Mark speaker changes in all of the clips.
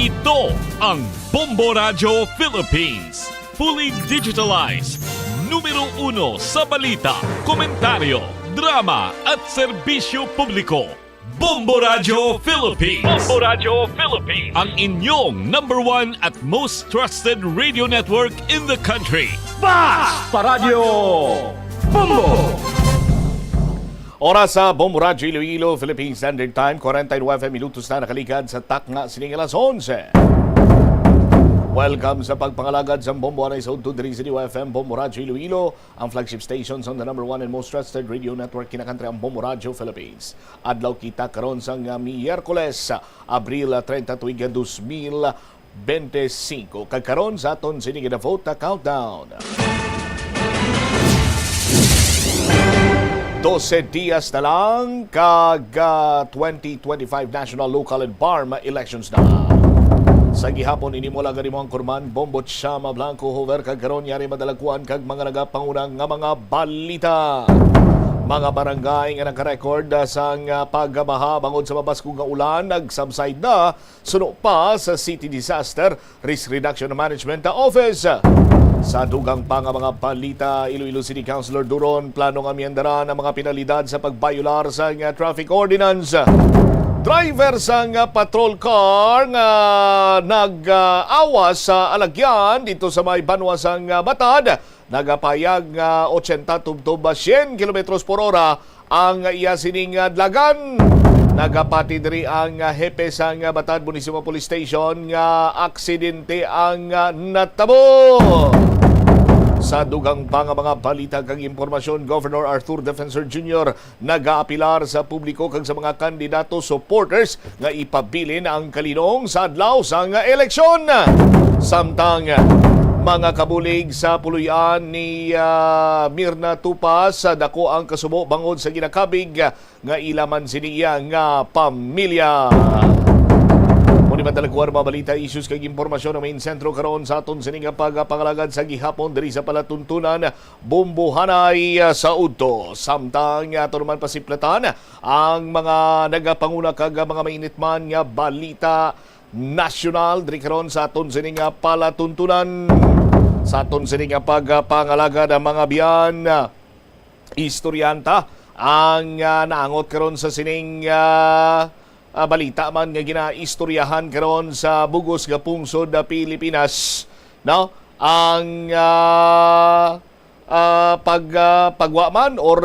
Speaker 1: Ito ang Bombo Radio Philippines. Fully digitalized. Numero 1 sa balita, komentaryo, drama at serbisyo publiko. Bombo Radio Philippines. Bombo Radio Philippines. Ang inyong number 1 at most trusted radio network in the country.
Speaker 2: Basta Radio Bombo!
Speaker 3: Oras sa Bombo Radio Iloilo, Philippine Standard Time, 49 minutos na nakaligad sa takna sining alas 11. Welcome sa pagpangalagad sa Bombo Anay sa Udto diri sa FM Bombo Radio Iloilo, ang flagship stations on the number 1 and most trusted radio network kinakantri ang Bombo Radio Philippines. Adlaw kita karon sa Miyerkules, Abril 30 tuig 2025. Kagkaron sa aton sining vote countdown. 12 dias na lang kag 2025 national, local and farm elections na. Sa gihapon ini mo lang mo ang kurman Bombot Shama Blanco Hover kag karon yari madalakuan kag mga nagapangunang nga mga balita. Mga barangay nga naka-record sang pagbaha bangod sa mabaskog nga ulan nag-subside na suno pa sa City Disaster Risk Reduction Management Office. Sa dugang pa nga mga balita, Iloilo City Councilor Duron planong amyendaran ang mga penalidad sa pagbayular sa traffic ordinance. Driver sang patrol car nga nag-awas sa alagyan dito sa may Banwasang Batad, nagapayag nga 80 tubtob 100 km/h ang iya sining dlagan. Nagapati diri ang hepe sang Batad Municipal Police Station nga aksidente ang natabo. Sa dugang pa nga mga balita kag impormasyon, Governor Arthur Defensor Jr. nag-aapilar sa publiko kag sa mga kandidato supporters nga ipabilin ang kalinong sa adlaw sang eleksyon. Samtang mga kabulig sa puluyan ni Mirna Tupas, dako ang kasubo bangod sa ginakabig nga ilaman siniya nga pamilya. Muni madalakuan mga balita, issues kag impormasyon ng main sentro karon sa aton sining pagpangalagad sa gihapon diri sa palatuntunan Bombohanay sa Udto. Samtang ato naman pasiplatan ang mga nagapanguna kag mga mainitman nga balita nasyonal diri karon sa aton sining palatuntunan. Sa aton sining pagpangalagad ang mga biyan istoryanta ang naangot karon sa sining balita man nga ginaistoryahan karon sa bugos nga pungsod na Pilipinas, no? Ang pagwa man or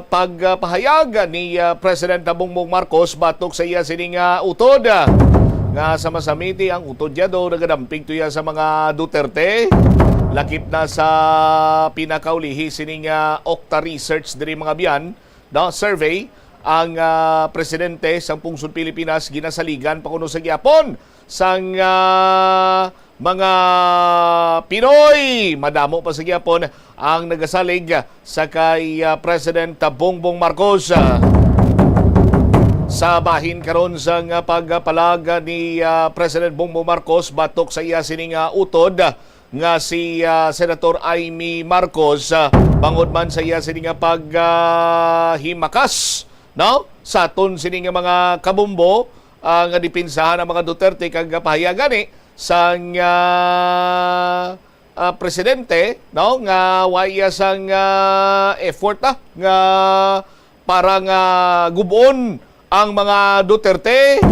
Speaker 3: pagpahayag ni President Bongbong Marcos batok sa iya sining utod nga sa masamiti ang utod niya do nagadamping tuya sa mga Duterte. Lakip na sa pinakaulihi sining Okta Research diri mga biyan, no? Survey ang presidente sang pungsod Pilipinas ginasaligan pa kuno sa gyapon sang mga Pinoy. Madamo pa sa gyapon ang nagasalig sa kay President Bongbong Marcos. Sa bahin karon sang pagpalag ni President Bongbong Marcos batok sa iya sining utod nga si Senator Amy Marcos, bangod man sa iya sining paghimakas, no? Sa aton sining mga kabumbo nga dipinsahan ang mga Duterte kag pahayagan sang presidente, no? Nga waya sang effort nga para nga gubon ang mga Duterte.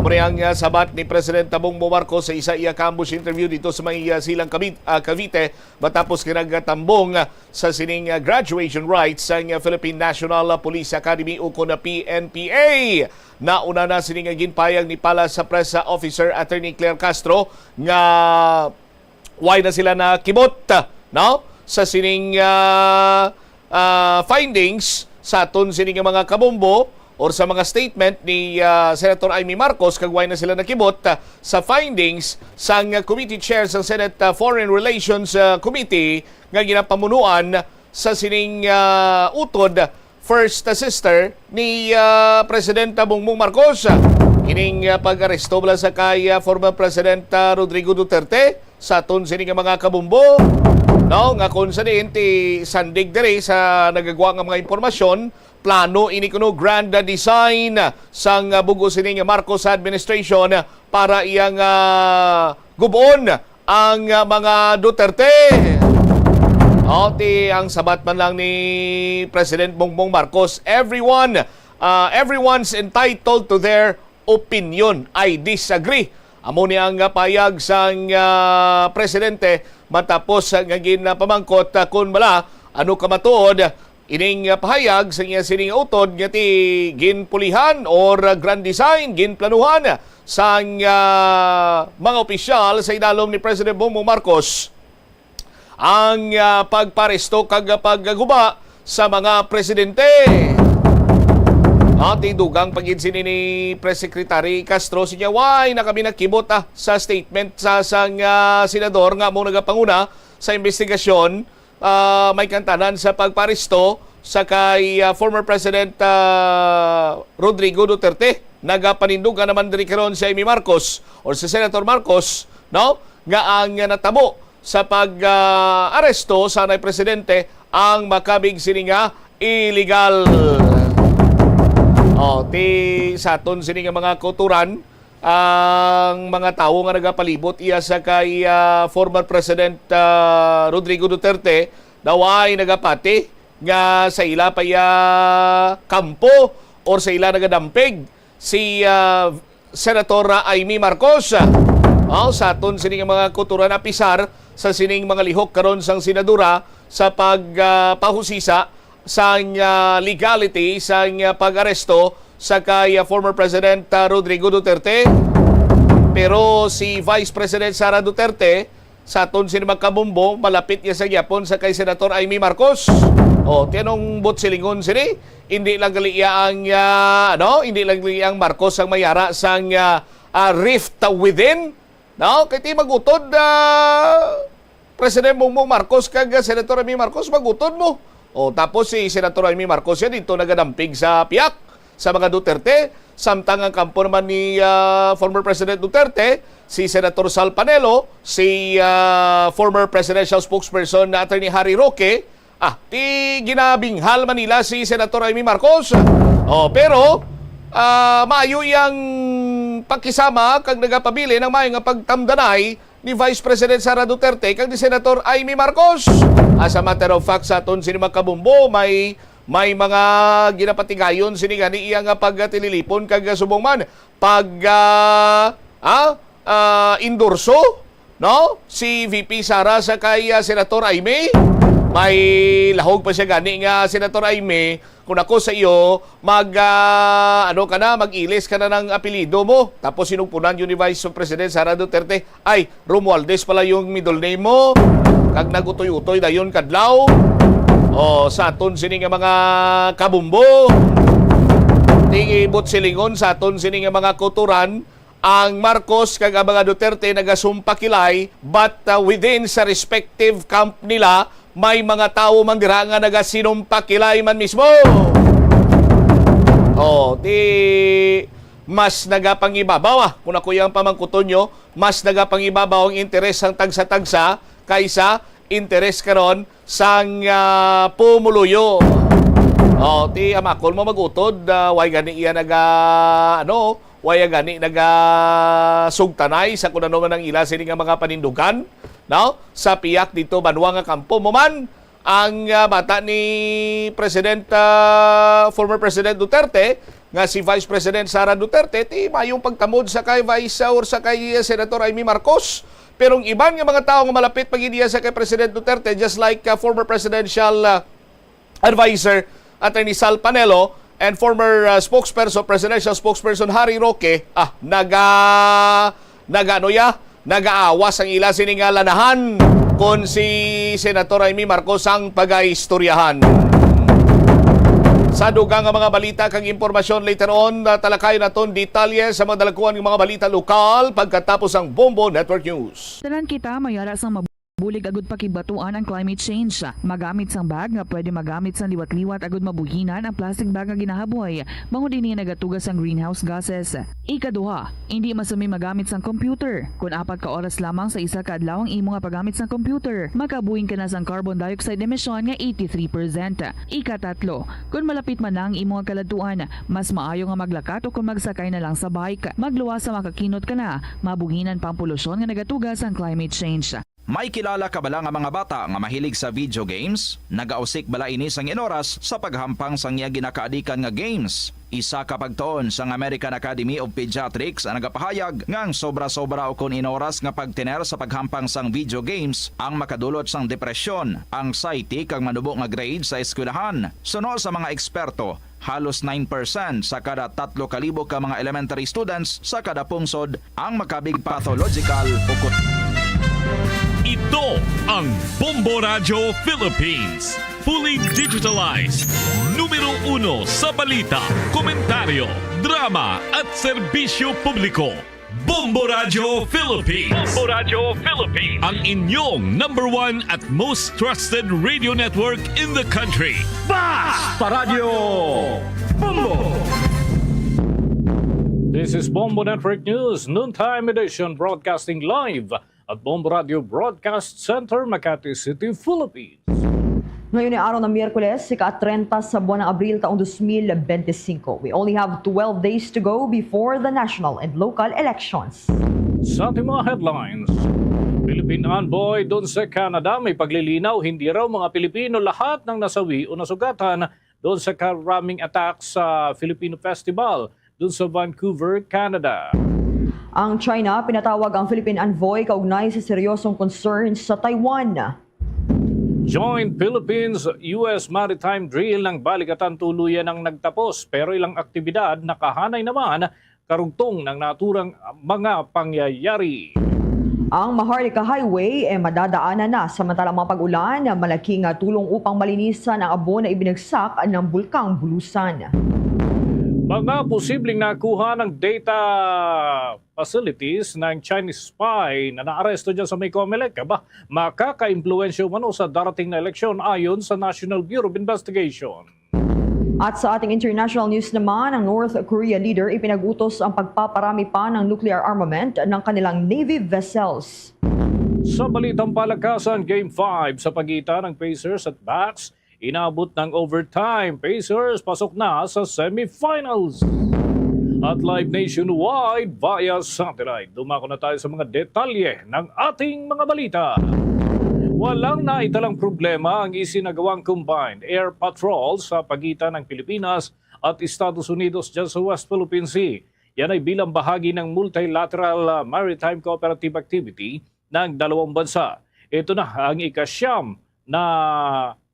Speaker 3: Amo ang sabat ni President Bongbong Marcos sa isa iya ambush interview dito sa may silang Cavite matapos kinagatambong sa sining graduation rites sa Philippine National Police Academy uko na PNPA. Nauna na sining ginpayag ni pala sa press officer Attorney Claire Castro nga why na sila na kibot, no? Sa sining findings sa aton sining mga kabombo or sa mga statement ni Senator Amy Marcos, kagway na sila nakibot sa findings sang committee chair sa Senate Foreign Relations Committee nga ginapamunuan sa sining utod first sister ni President Bongbong Marcos. Kining pag-aresto bala sa kay former President Rodrigo Duterte sa aton sining mga kabumbo, no? Nga kung sa diin ti sandig diri sa nagagawa nga mga impormasyon plano ini kuno grand design sang bugos ining Marcos administration para iyang gubon ang mga Duterte. Ang sabat man lang ni President Bongbong Marcos, everyone's entitled to their opinion. I disagree. Amo ni ang payag sang presidente matapos nga ginapamangkot kun bala ano kamatuod ining pahayag sa iya sining utod nga ti ginpulihan or grand design ginplanuhan sang mga opisyal sa idalom ni President Bongbong Marcos ang pagparesto kag pagguba sa mga presidente. Dugang pag-insin ni Press Secretary Castro siya why na kami nakibot sa statement sa sang senador nga mo nagapanguna sa investigasyon may kantanan sa pagparesto sa kay former President Rodrigo Duterte. Nagapanindugan naman diri karon si Amy Marcos or si Senator Marcos, no? Nga ang natabo sa pag-aresto sa nay presidente ang makabig sininga illegal. Sa aton sini nga mga kuturan ang mga tawo nga nagapalibot iya sa kay former President Rodrigo Duterte daw ay nagapati nga sa ila pa kampo or sa ila nagadampig si Senator Amy Marcos. Sa aton sini nga mga kuturan apisar sa sining mga lihok karon sang senadura sa pagpahusisa sa legality sa pag-aresto sa kay former President Rodrigo Duterte. Pero si Vice President Sara Duterte sa aton sini magkabumbo malapit niya sa gyapon sa kay Senator Amy Marcos. Tinong butsilingon sini hindi lang gali ang hindi lang gali ang Marcos ang mayara sang rift within, no? Kay ti magutod President Bongbong Marcos kag Senator Amy Marcos magutod mo. Tapos si Senator Amy Marcos yan dito nagadampig sa piyak sa mga Duterte. Samtang ang kampo naman ni former President Duterte, si Senator Sal Panelo, si former presidential spokesperson na Attorney Harry Roque, ti ginabinghal Manila si Senator Amy Marcos. Pero maayo yang pakisama kag nagapabili ng maayong nga pagtamdanay ni Vice President Sara Duterte kag ni Senator Amy Marcos. As a matter of fact, sa aton sini magkabumbo, may mga ginapatigayon sini gani iya nga pagtililipon kag subong man endorso, no? Si VP Sara sa kay Senator Amy. May lahog pa siya gani nga Senator Amy, kung ako sa iyo mag-ilis ka na ng apelido mo. Tapos sinungpunan yun ni Vice President Sara Duterte, ay Romualdez pala yung middle name mo. Kag nagutoy-utoy dayon kadlaw. Sa aton sini nga mga kabumbo, tingibot silingon sa aton sini nga mga kuturan, ang Marcos kag ang mga Duterte nagasumpa-kilay, but within sa respective camp nila may mga tao man dira nga nagasinumpa-kilay man mismo. Mas nagapangibabaw kung ako yung pamangkuton nyo, mas nagapangibabaw ang interes ng tagsa-tagsa kaysa interes karon sang pumuluyo. Amakol mo magutod, way gani iya way gani sugtanay sa kung ano man ang ila sini nga mga panindugan, no? Sa piyak dito banwa nga kampo mo man ang bata ni former President Duterte nga si Vice President Sara Duterte ti mayong pagtamod sa kay Vice or sa kay Senator Amy Marcos. Pero ang iban nga mga tao nga malapit pagidiya sa kay President Duterte, just like former presidential advisor Attorney Sal Panelo and former presidential spokesperson Harry Roque, nagaawas ang ila sining lanahan kon si Senator Amy Marcos ang pagaistoryahan. Sa dugang nga mga balita kang impormasyon later on, talakayin naton detalye sa mga dalakuan ng mga balita lokal pagkatapos ang Bombo Network News.
Speaker 4: Tanan kita mayara sa Bulig agud pakibatuan ang climate change. Magamit sang bag nga pwede magamit sang liwat-liwat agud mabuhinan ang plastic bag nga ginahaboy. Bango dinhi nagatugas ang greenhouse gases. Ikaduha, hindi masumi magamit sang computer. Kung 4 ka oras lamang sa isa ka adlaw ang imo nga paggamit sang computer, makabuhing ka na sang carbon dioxide emission nga 83%. Ikatatlo, kung malapit man lang imo nga kaladuan, mas maayo nga maglakat o kung magsakay na lang sa bike. Magluwas sa makakinot ka na, mabuhinan pang polusyon nga nagatugas ang climate change.
Speaker 5: May kilala ka bala nga mga bata nga mahilig sa video games? Nagausik bala ini sang inoras sa paghampang sang iya ginakaadikan nga games. Isa ka pagtuon sang American Academy of Pediatrics ang nagapahayag ngang sobra-sobra o kun inoras nga pagtiner sa paghampang sang video games ang makadulot sang depresyon, anxiety kag manubo nga grade sa eskwelahan. Suno sa mga eksperto, halos 9% sa kada 3,000 ka mga elementary students sa kada pungsod ang makabig pathological ukot.
Speaker 1: Ito ang Bombo Radio Philippines. Fully digitalized. Numero 1 sa balita, komentaryo, drama at serbisyo publiko. Bombo Radio Philippines. Bombo Radio Philippines. Ang inyong #1 at most trusted radio network in the country.
Speaker 2: Basta Radio Bombo!
Speaker 6: This is Bombo Network News, noontime edition broadcasting live at Bombo Radio Broadcast Center, Makati City, Philippines.
Speaker 7: Ngayon ay araw ng Miyerkules, ika-30 sa buwan ng Abril taong 2025. We only have 12 days to go before the national and local elections.
Speaker 6: Sa ating mga headlines, Philippine envoy doon sa Canada may paglilinaw, hindi raw mga Pilipino lahat ng nasawi o nasugatan doon sa karaming attack sa Filipino Festival doon sa Vancouver, Canada.
Speaker 7: Ang China pinatawag ang Philippine envoy kaugnay sa seryosong concerns sa Taiwan.
Speaker 6: Joint Philippines-US Maritime Drill ng Balikatan tuluyan ang nagtapos pero ilang aktibidad nakahanay naman karugtong ng naturang mga pangyayari.
Speaker 7: Ang Maharlika Highway ay madadaanan na samantalang mga pag-ulan na malaking tulong upang malinisan ang abo na ibinagsak ng bulkang Bulusan.
Speaker 6: Mga posibleng nakuha ng data facilities ng Chinese spy na naaresto dyan sa may Comelec, makaka-impluensyo mano sa darating na eleksyon ayon sa National Bureau of Investigation.
Speaker 7: At sa ating international news naman, ang North Korea leader ipinag-utos ang pagpaparami pa ng nuclear armament ng kanilang Navy vessels.
Speaker 6: Sa balitang palakasan, Game 5 sa pagitan ng Pacers at Bucks, inabot ng overtime. Pacers pasok na sa semifinals. At live nationwide via satellite. Dumako na tayo sa mga detalye ng ating mga balita. Walang naitalang problema ang isinagawang combined air patrol sa pagitan ng Pilipinas at Estados Unidos dyan sa West Philippine Sea. Yan ay bilang bahagi ng multilateral maritime cooperative activity ng dalawang bansa. Ito na ang ika-9 na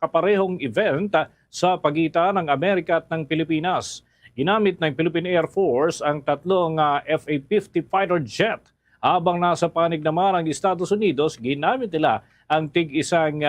Speaker 6: kaparehong event sa pagitan ng Amerika at ng Pilipinas. Ginamit ng Philippine Air Force ang tatlong FA-50 fighter jet. Habang nasa panig naman ang Estados Unidos, ginamit nila ang tig-isang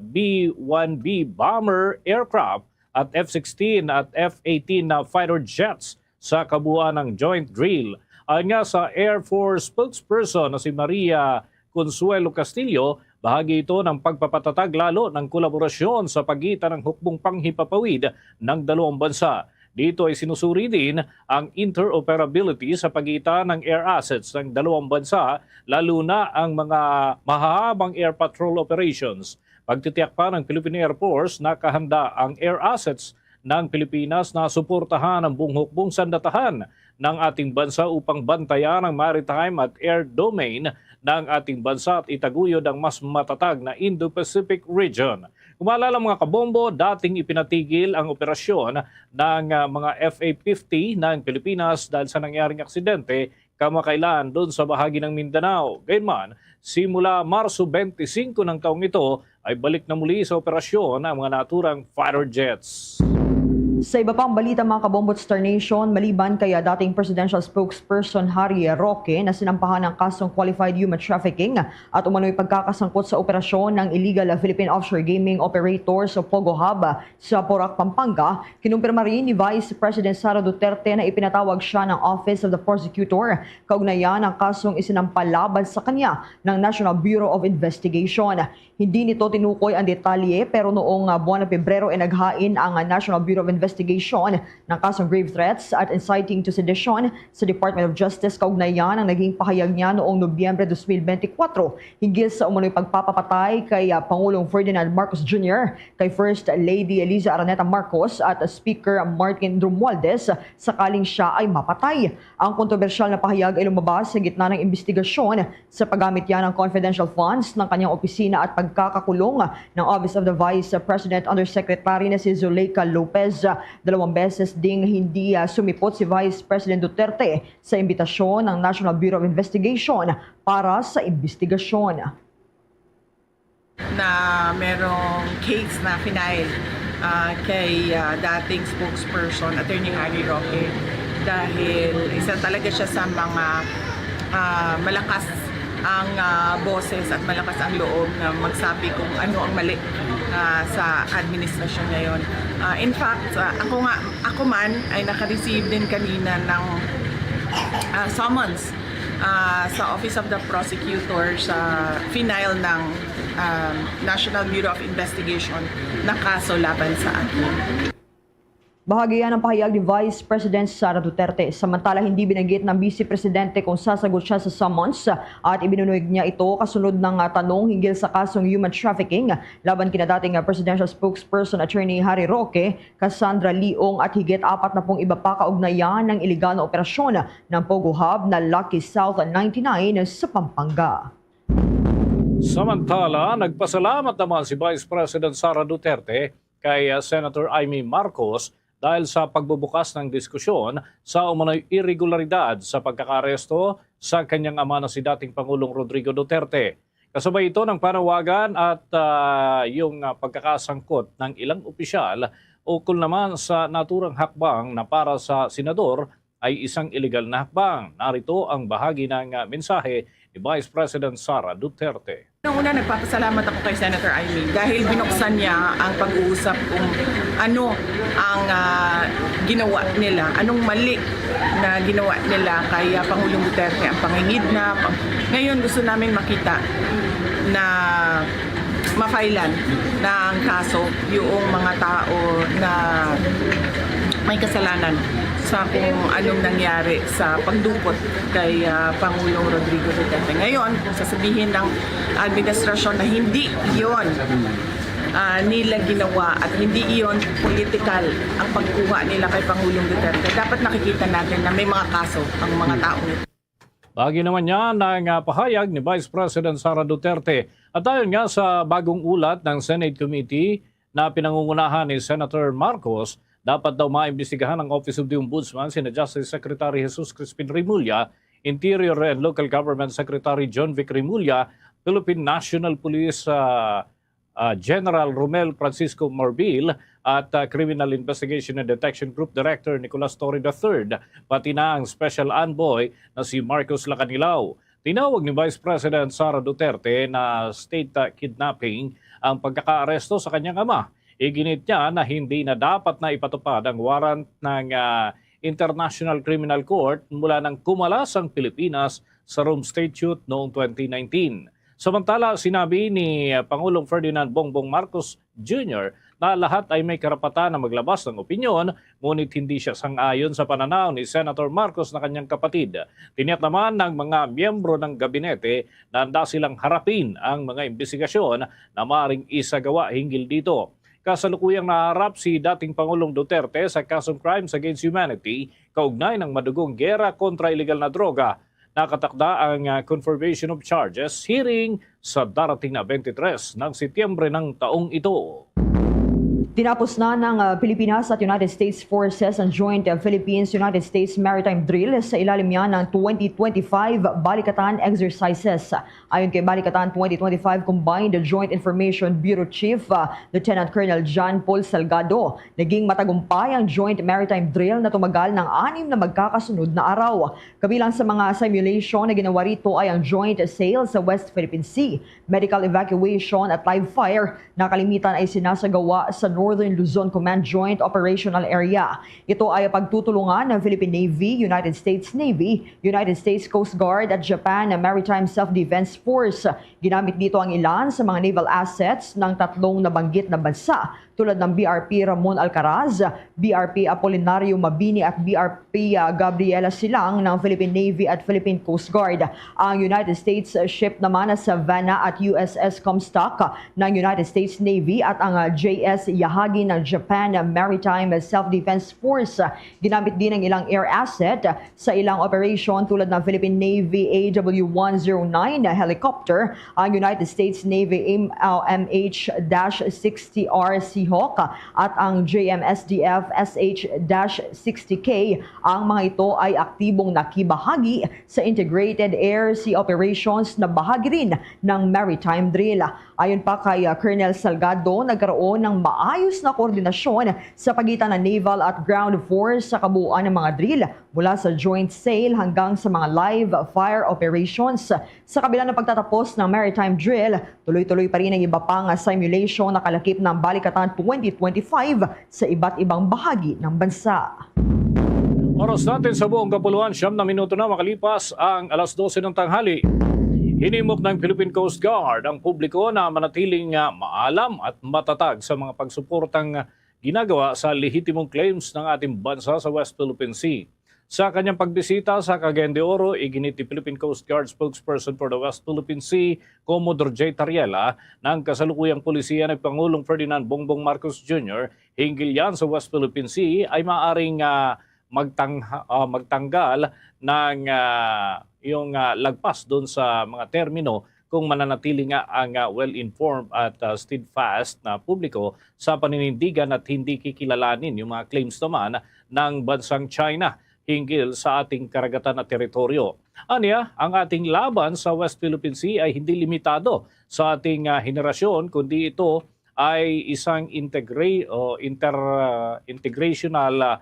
Speaker 6: B-1B bomber aircraft at F-16 at F-18 na fighter jets sa kabuuan ng joint drill. Ayon nga sa Air Force spokesperson na si Maria Consuelo Castillo, bahagi ito ng pagpapatatag lalo ng kolaborasyon sa pagitan ng hukbong panghipapawid ng dalawang bansa. Dito ay sinusuri din ang interoperability sa pagitan ng air assets ng dalawang bansa, lalo na ang mga mahahabang air patrol operations. Pagtitiyak pa ng Philippine Air Force na kahanda ang air assets ng Pilipinas na suportahan ang buong hukbong sandatahan ng ating bansa upang bantayan ang maritime at air domain ng ating bansa at itaguyod ang mas matatag na Indo-Pacific region. Kung maalala mga kabombo, dating ipinatigil ang operasyon ng mga FA-50 ng Pilipinas dahil sa nangyaring aksidente kamakailan doon sa bahagi ng Mindanao. Gayunman, simula Marso 25 ng taong ito ay balik na muli sa operasyon ang mga naturang fighter jets.
Speaker 7: Sa iba pang balita mga kabombot Star Nation, maliban kay dating presidential spokesperson Harry Roque na sinampahan ng kasong qualified human trafficking at umano'y pagkakasangkot sa operasyon ng illegal Philippine offshore gaming operators o Pogo Hub sa Porac, Pampanga, kinumpirma rin ni Vice President Sara Duterte na ipinatawag siya ng Office of the Prosecutor kaugnayan ng kasong isinampalaban sa kanya ng National Bureau of Investigation. Hindi nito tinukoy ang detalye pero noong buwan ng Pebrero ay naghain ang National Bureau of Investigation ng kasong grave threats at inciting to sedition sa Department of Justice kaugnayan ang naging pahayag niya noong Nobyembre 2024 hinggil sa umano'y pagpapapatay kay Pangulong Ferdinand Marcos Jr., kay First Lady Eliza Araneta Marcos at Speaker Martin Romualdez sakaling siya ay mapatay. Ang kontrobersyal na pahayag ay lumabas sa gitna ng investigasyon sa paggamit niya ng confidential funds ng kanyang opisina at pagkakakulong ng Office of the Vice President Undersecretary na si Zuleika Lopez. 2 beses ding hindi sumipot si Vice President Duterte sa imbitasyon ng National Bureau of Investigation para sa investigasyon.
Speaker 8: Na merong case na final kay dating spokesperson, Attorney Harry Roque, dahil isa talaga siya sa mga malakas ang boses at malakas ang loob na magsabi kung ano ang mali sa administrasyon ngayon. In fact, ako man ay naka-receive din kanina ng summons sa Office of the Prosecutor sa final ng National Bureau of Investigation na kaso laban sa akin.
Speaker 7: Bahagi yan ang pahayag ni Vice President Sara Duterte. Samantala, hindi binanggit ng Vice Presidente kung sasagot siya sa summons at ibinunyeg niya ito kasunod ng tanong hinggil sa kasong human trafficking laban kina dating Presidential Spokesperson Attorney Harry Roque, Cassandra Leong at higit 40 iba pa kaugnayan ng iligal na operasyon ng Pogo Hub na Lucky South 99 sa Pampanga.
Speaker 6: Samantala, nagpasalamat naman si Vice President Sara Duterte kay Senator Amy Marcos dahil sa pagbubukas ng diskusyon sa umano'y irregularidad sa pagkakaresto sa kanyang ama na si dating Pangulong Rodrigo Duterte. Kasabay ito ng panawagan at yung pagkakasangkot ng ilang opisyal ukol naman sa naturang hakbang na para sa senador ay isang illegal na hakbang. Narito ang bahagi ng mensahe ni Vice President Sara Duterte.
Speaker 8: Una, nagpapasalamat ako kay Senator Amy dahil binuksan niya ang pag-uusap kung ano ang ginawa nila, anong mali na ginawa nila kay Pangulong Duterte, ang pangingidnap. Ngayon gusto namin makita na mafailan ng kaso yung mga tao na may kasalanan sa kung anong nangyari sa pagdukot kay Pangulong Rodrigo Duterte. Ngayon, sasabihin ng administrasyon na hindi iyon nila ginawa at hindi iyon political ang pagkuha nila kay Pangulong Duterte. Dapat nakikita natin na may mga kaso ang mga taong ito.
Speaker 6: Bahagi naman niya ng pahayag ni Vice President Sara Duterte. At ayon nga sa bagong ulat ng Senate Committee na pinangungunahan ni Senator Marcos, dapat daw maimbestigahan ng Office of the Ombudsman sina Justice Secretary Jesus Crispin Remulla, Interior and Local Government Secretary John Vic Remulla, Philippine National Police General Romel Francisco Morbil at Criminal Investigation and Detection Group Director Nicolas Torre III, pati na ang Special Envoy na si Marcos Lacanilao. Tinawag ni Vice President Sara Duterte na state kidnapping ang pagkakaaresto sa kanyang ama. Iginit niya na hindi na dapat na ipatupad ang warrant ng International Criminal Court mula nang kumalas ang Pilipinas sa Rome Statute noong 2019. Samantala, sinabi ni Pangulong Ferdinand Bongbong Marcos Jr. na lahat ay may karapatan na maglabas ng opinyon, ngunit hindi siya sang-ayon sa pananaw ni Senator Marcos na kanyang kapatid. Tiniyak naman ng mga miyembro ng gabinete na handa silang harapin ang mga investigasyon na maaaring isagawa hinggil dito. Kasalukuyang naharap si dating Pangulong Duterte sa kasong Crimes Against Humanity kaugnay ng madugong gera kontra illegal na droga. Nakatakda ang confirmation of charges hearing sa darating na 23 ng Setyembre ng taong ito.
Speaker 7: Tinapos na ng Pilipinas at United States Forces ang Joint Philippines-United States Maritime Drill sa ilalim yan ng 2025 Balikatan Exercises. Ayon kay Balikatan 2025 Combined Joint Information Bureau Chief Lieutenant Colonel John Paul Salgado, naging matagumpay ang Joint Maritime Drill na tumagal ng 6 na magkakasunod na araw. Kabilang sa mga simulation na ginawa rito ay ang joint sail sa West Philippine Sea, medical evacuation at live fire na kalimitan ay sinasagawa sa Northern Luzon Command Joint Operational Area. Ito ay pagtutulungan ng Philippine Navy, United States Navy, United States Coast Guard at Japan Maritime Self-Defense Force. Ginamit dito ang ilan sa mga naval assets ng 3 nabanggit na bansa tulad ng BRP Ramon Alcaraz, BRP Apolinario Mabini at BRP Gabriela Silang ng Philippine Navy at Philippine Coast Guard. Ang United States ship naman na Savannah at USS Comstock ng United States Navy at ang JS Yahagi ng Japan Maritime Self-Defense Force. Ginamit din ang ilang air asset sa ilang operation tulad ng Philippine Navy AW109 helicopter, ang United States Navy MH-60R Seahawk at ang JMSDF SH-60K. Ang mga ito ay aktibong nakibahagi sa Integrated Air Sea Operations na bahagi rin ng maritime drill. Ayon pa kay Colonel Salgado, nagkaroon ng maayos na koordinasyon sa pagitan ng naval at ground force sa kabuuan ng mga drill mula sa joint sail hanggang sa mga live fire operations. Sa kabila ng pagtatapos ng maritime drill, tuloy-tuloy pa rin ang iba pang simulation na kalakip ng Balikatan 2025 sa iba't ibang bahagi ng bansa.
Speaker 6: Oras natin sa buong kapuluan, 9 na minuto na makalipas ang alas 12 ng tanghali. Hinimok ng Philippine Coast Guard ang publiko na manatiling maalam at matatag sa mga pagsuportang ginagawa sa lehitimong claims ng ating bansa sa West Philippine Sea. Sa kanyang pagbisita sa Cagayan de Oro, iginit ni Philippine Coast Guard spokesperson for the West Philippine Sea, Commodore J. Tariela, ng kasalukuyang pulisiya ng Pangulong Ferdinand Bongbong Marcos Jr. hinggil yan sa West Philippine Sea ay maaaring magtanggal ng yung lagpas doon sa mga termino kung mananatili nga ang well-informed at steadfast na publiko sa paninindigan at hindi kikilalanin yung mga claims naman ng bansang China hinggil sa ating karagatan at teritoryo. Aniya, ang ating laban sa West Philippine Sea ay hindi limitado sa ating henerasyon, kundi ito ay isang integrational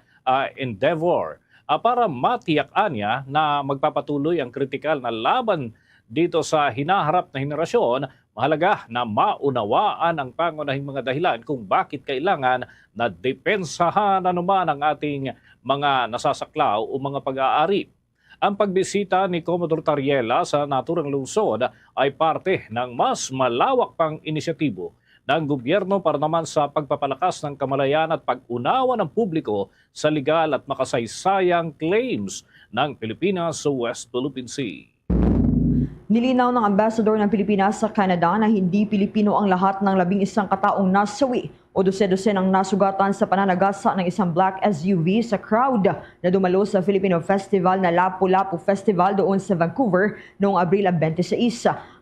Speaker 6: endeavor para matiyak niya na magpapatuloy ang kritikal na laban dito sa hinaharap na henerasyon. Mahalaga na maunawaan ang pangunahing mga dahilan kung bakit kailangan na depensahan naman ang ating mga nasasaklaw o mga pag-aari. Ang pagbisita ni Commodore Tariela sa naturang lungsod ay parte ng mas malawak pang inisyatibo ng gobyerno para naman sa pagpapalakas ng kamalayan at pag-unawa ng publiko sa legal at makasaysayang claims ng Pilipinas sa West Philippine Sea.
Speaker 7: Nilinaw ng Ambassador ng Pilipinas sa Canada na hindi Pilipino ang lahat ng 11 kataong nasawi o 12 ang nasugatan sa pananagasa ng isang black SUV sa crowd na dumalo sa Filipino Festival na Lapu-Lapu Festival doon sa Vancouver noong Abril 26.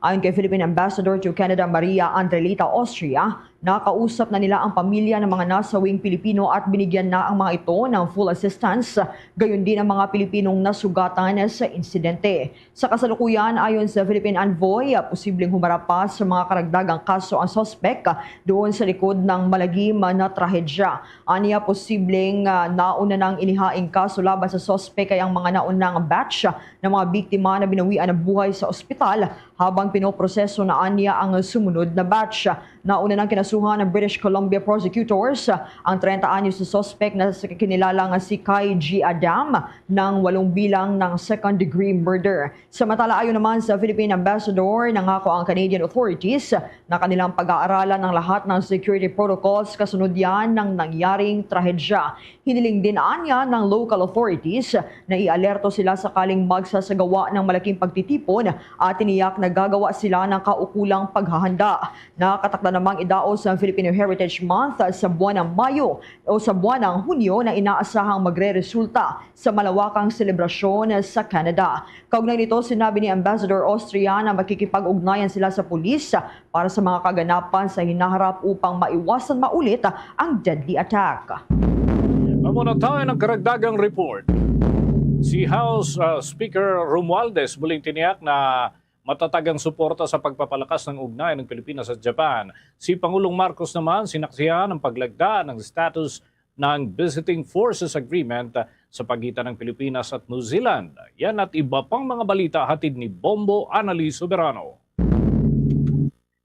Speaker 7: Ayon kay Philippine Ambassador to Canada Maria Andrelita Austria, nakausap na nila ang pamilya ng mga nasawing Pilipino at binigyan na ang mga ito ng full assistance, gayon din ang mga Pilipinong nasugatan sa insidente. Sa kasalukuyan, ayon sa Philippine Envoy, posibleng humarap pa sa mga karagdagang kaso ang suspect doon sa likod ng malagim na trahedya. Aniya, posibleng nauna nang inihaing kaso laban sa suspect ay ang mga naunang batch ng mga biktima na binawian ng buhay sa ospital habang pinoproseso na aniya ang sumunod na batch. Nauna nang kinasuhan ng British Columbia prosecutors ang 30 anyos na suspect na kinilalang si Kai G. Adam ng 8 bilang ng second-degree murder. Samantala, ayon naman sa Philippine Ambassador, nangako ang Canadian authorities na kanilang pag-aaralan ng lahat ng security protocols kasunod yan ng nangyaring trahedya. Hiniling din anya ng local authorities na i-alerto sila sakaling magsasagawa ng malaking pagtitipon at tiniyak na nagagawa sila ng kaukulang paghahanda. Nakatakda namang idaos ang Filipino Heritage Month sa buwan ng Mayo o sa buwan ng Hunyo na inaasahang magre-resulta sa malawakang selebrasyon sa Canada. Kaugnay nito, sinabi ni Ambassador Austria na makikipag-ugnayan sila sa pulis para sa mga kaganapan sa hinaharap upang maiwasan maulit ang deadly attack.
Speaker 6: Muna tayo ng karagdagang report. Si House Speaker Romualdez muling tiniyak na matatag ang suporta sa pagpapalakas ng ugnayan ng Pilipinas at Japan. Si Pangulong Marcos naman sinaksihan ang paglagda ng status ng Visiting Forces Agreement sa pagitan ng Pilipinas at New Zealand. Yan at iba pang mga balita hatid ni Bombo Annalise Soberano.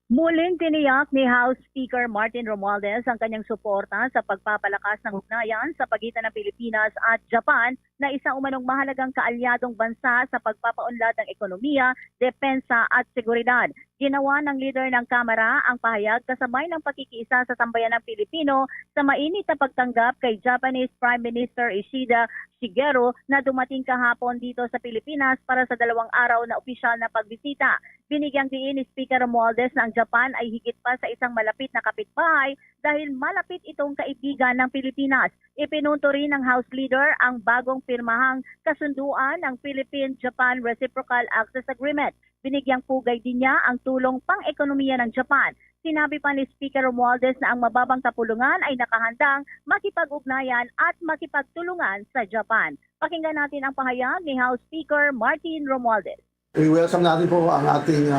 Speaker 9: Muling tiniyak ni House Speaker Martin Romualdez ang kanyang suporta sa pagpapalakas ng ugnayan sa pagitan ng Pilipinas at Japan na isang umanong mahalagang kaalyadong bansa sa pagpapaunlad ng ekonomiya, depensa at seguridad. Ginawa ng leader ng Kamara ang pahayag kasabay ng pakikiisa sa sambayan ng Pilipino sa mainit na pagtanggap kay Japanese Prime Minister Ishida Shigeru na dumating kahapon dito sa Pilipinas para sa 2 araw na opisyal na pagbisita. Binigyang diin ni Speaker Romualdez na ang Japan ay higit pa sa isang malapit na kapitbahay dahil malapit itong kaibigan ng Pilipinas. Ipinunto rin ng House Leader ang bagong pirmahang kasunduan ng Philippine-Japan Reciprocal Access Agreement. Binigyang pugay din niya ang tulong pang-ekonomiya ng Japan. Sinabi pa ni Speaker Romualdez na ang mababang kapulungan ay nakahandang makipag-ugnayan at makipagtulungan sa Japan. Pakinggan natin ang pahayag ni House Speaker Martin Romualdez.
Speaker 10: We welcome natin po ang ating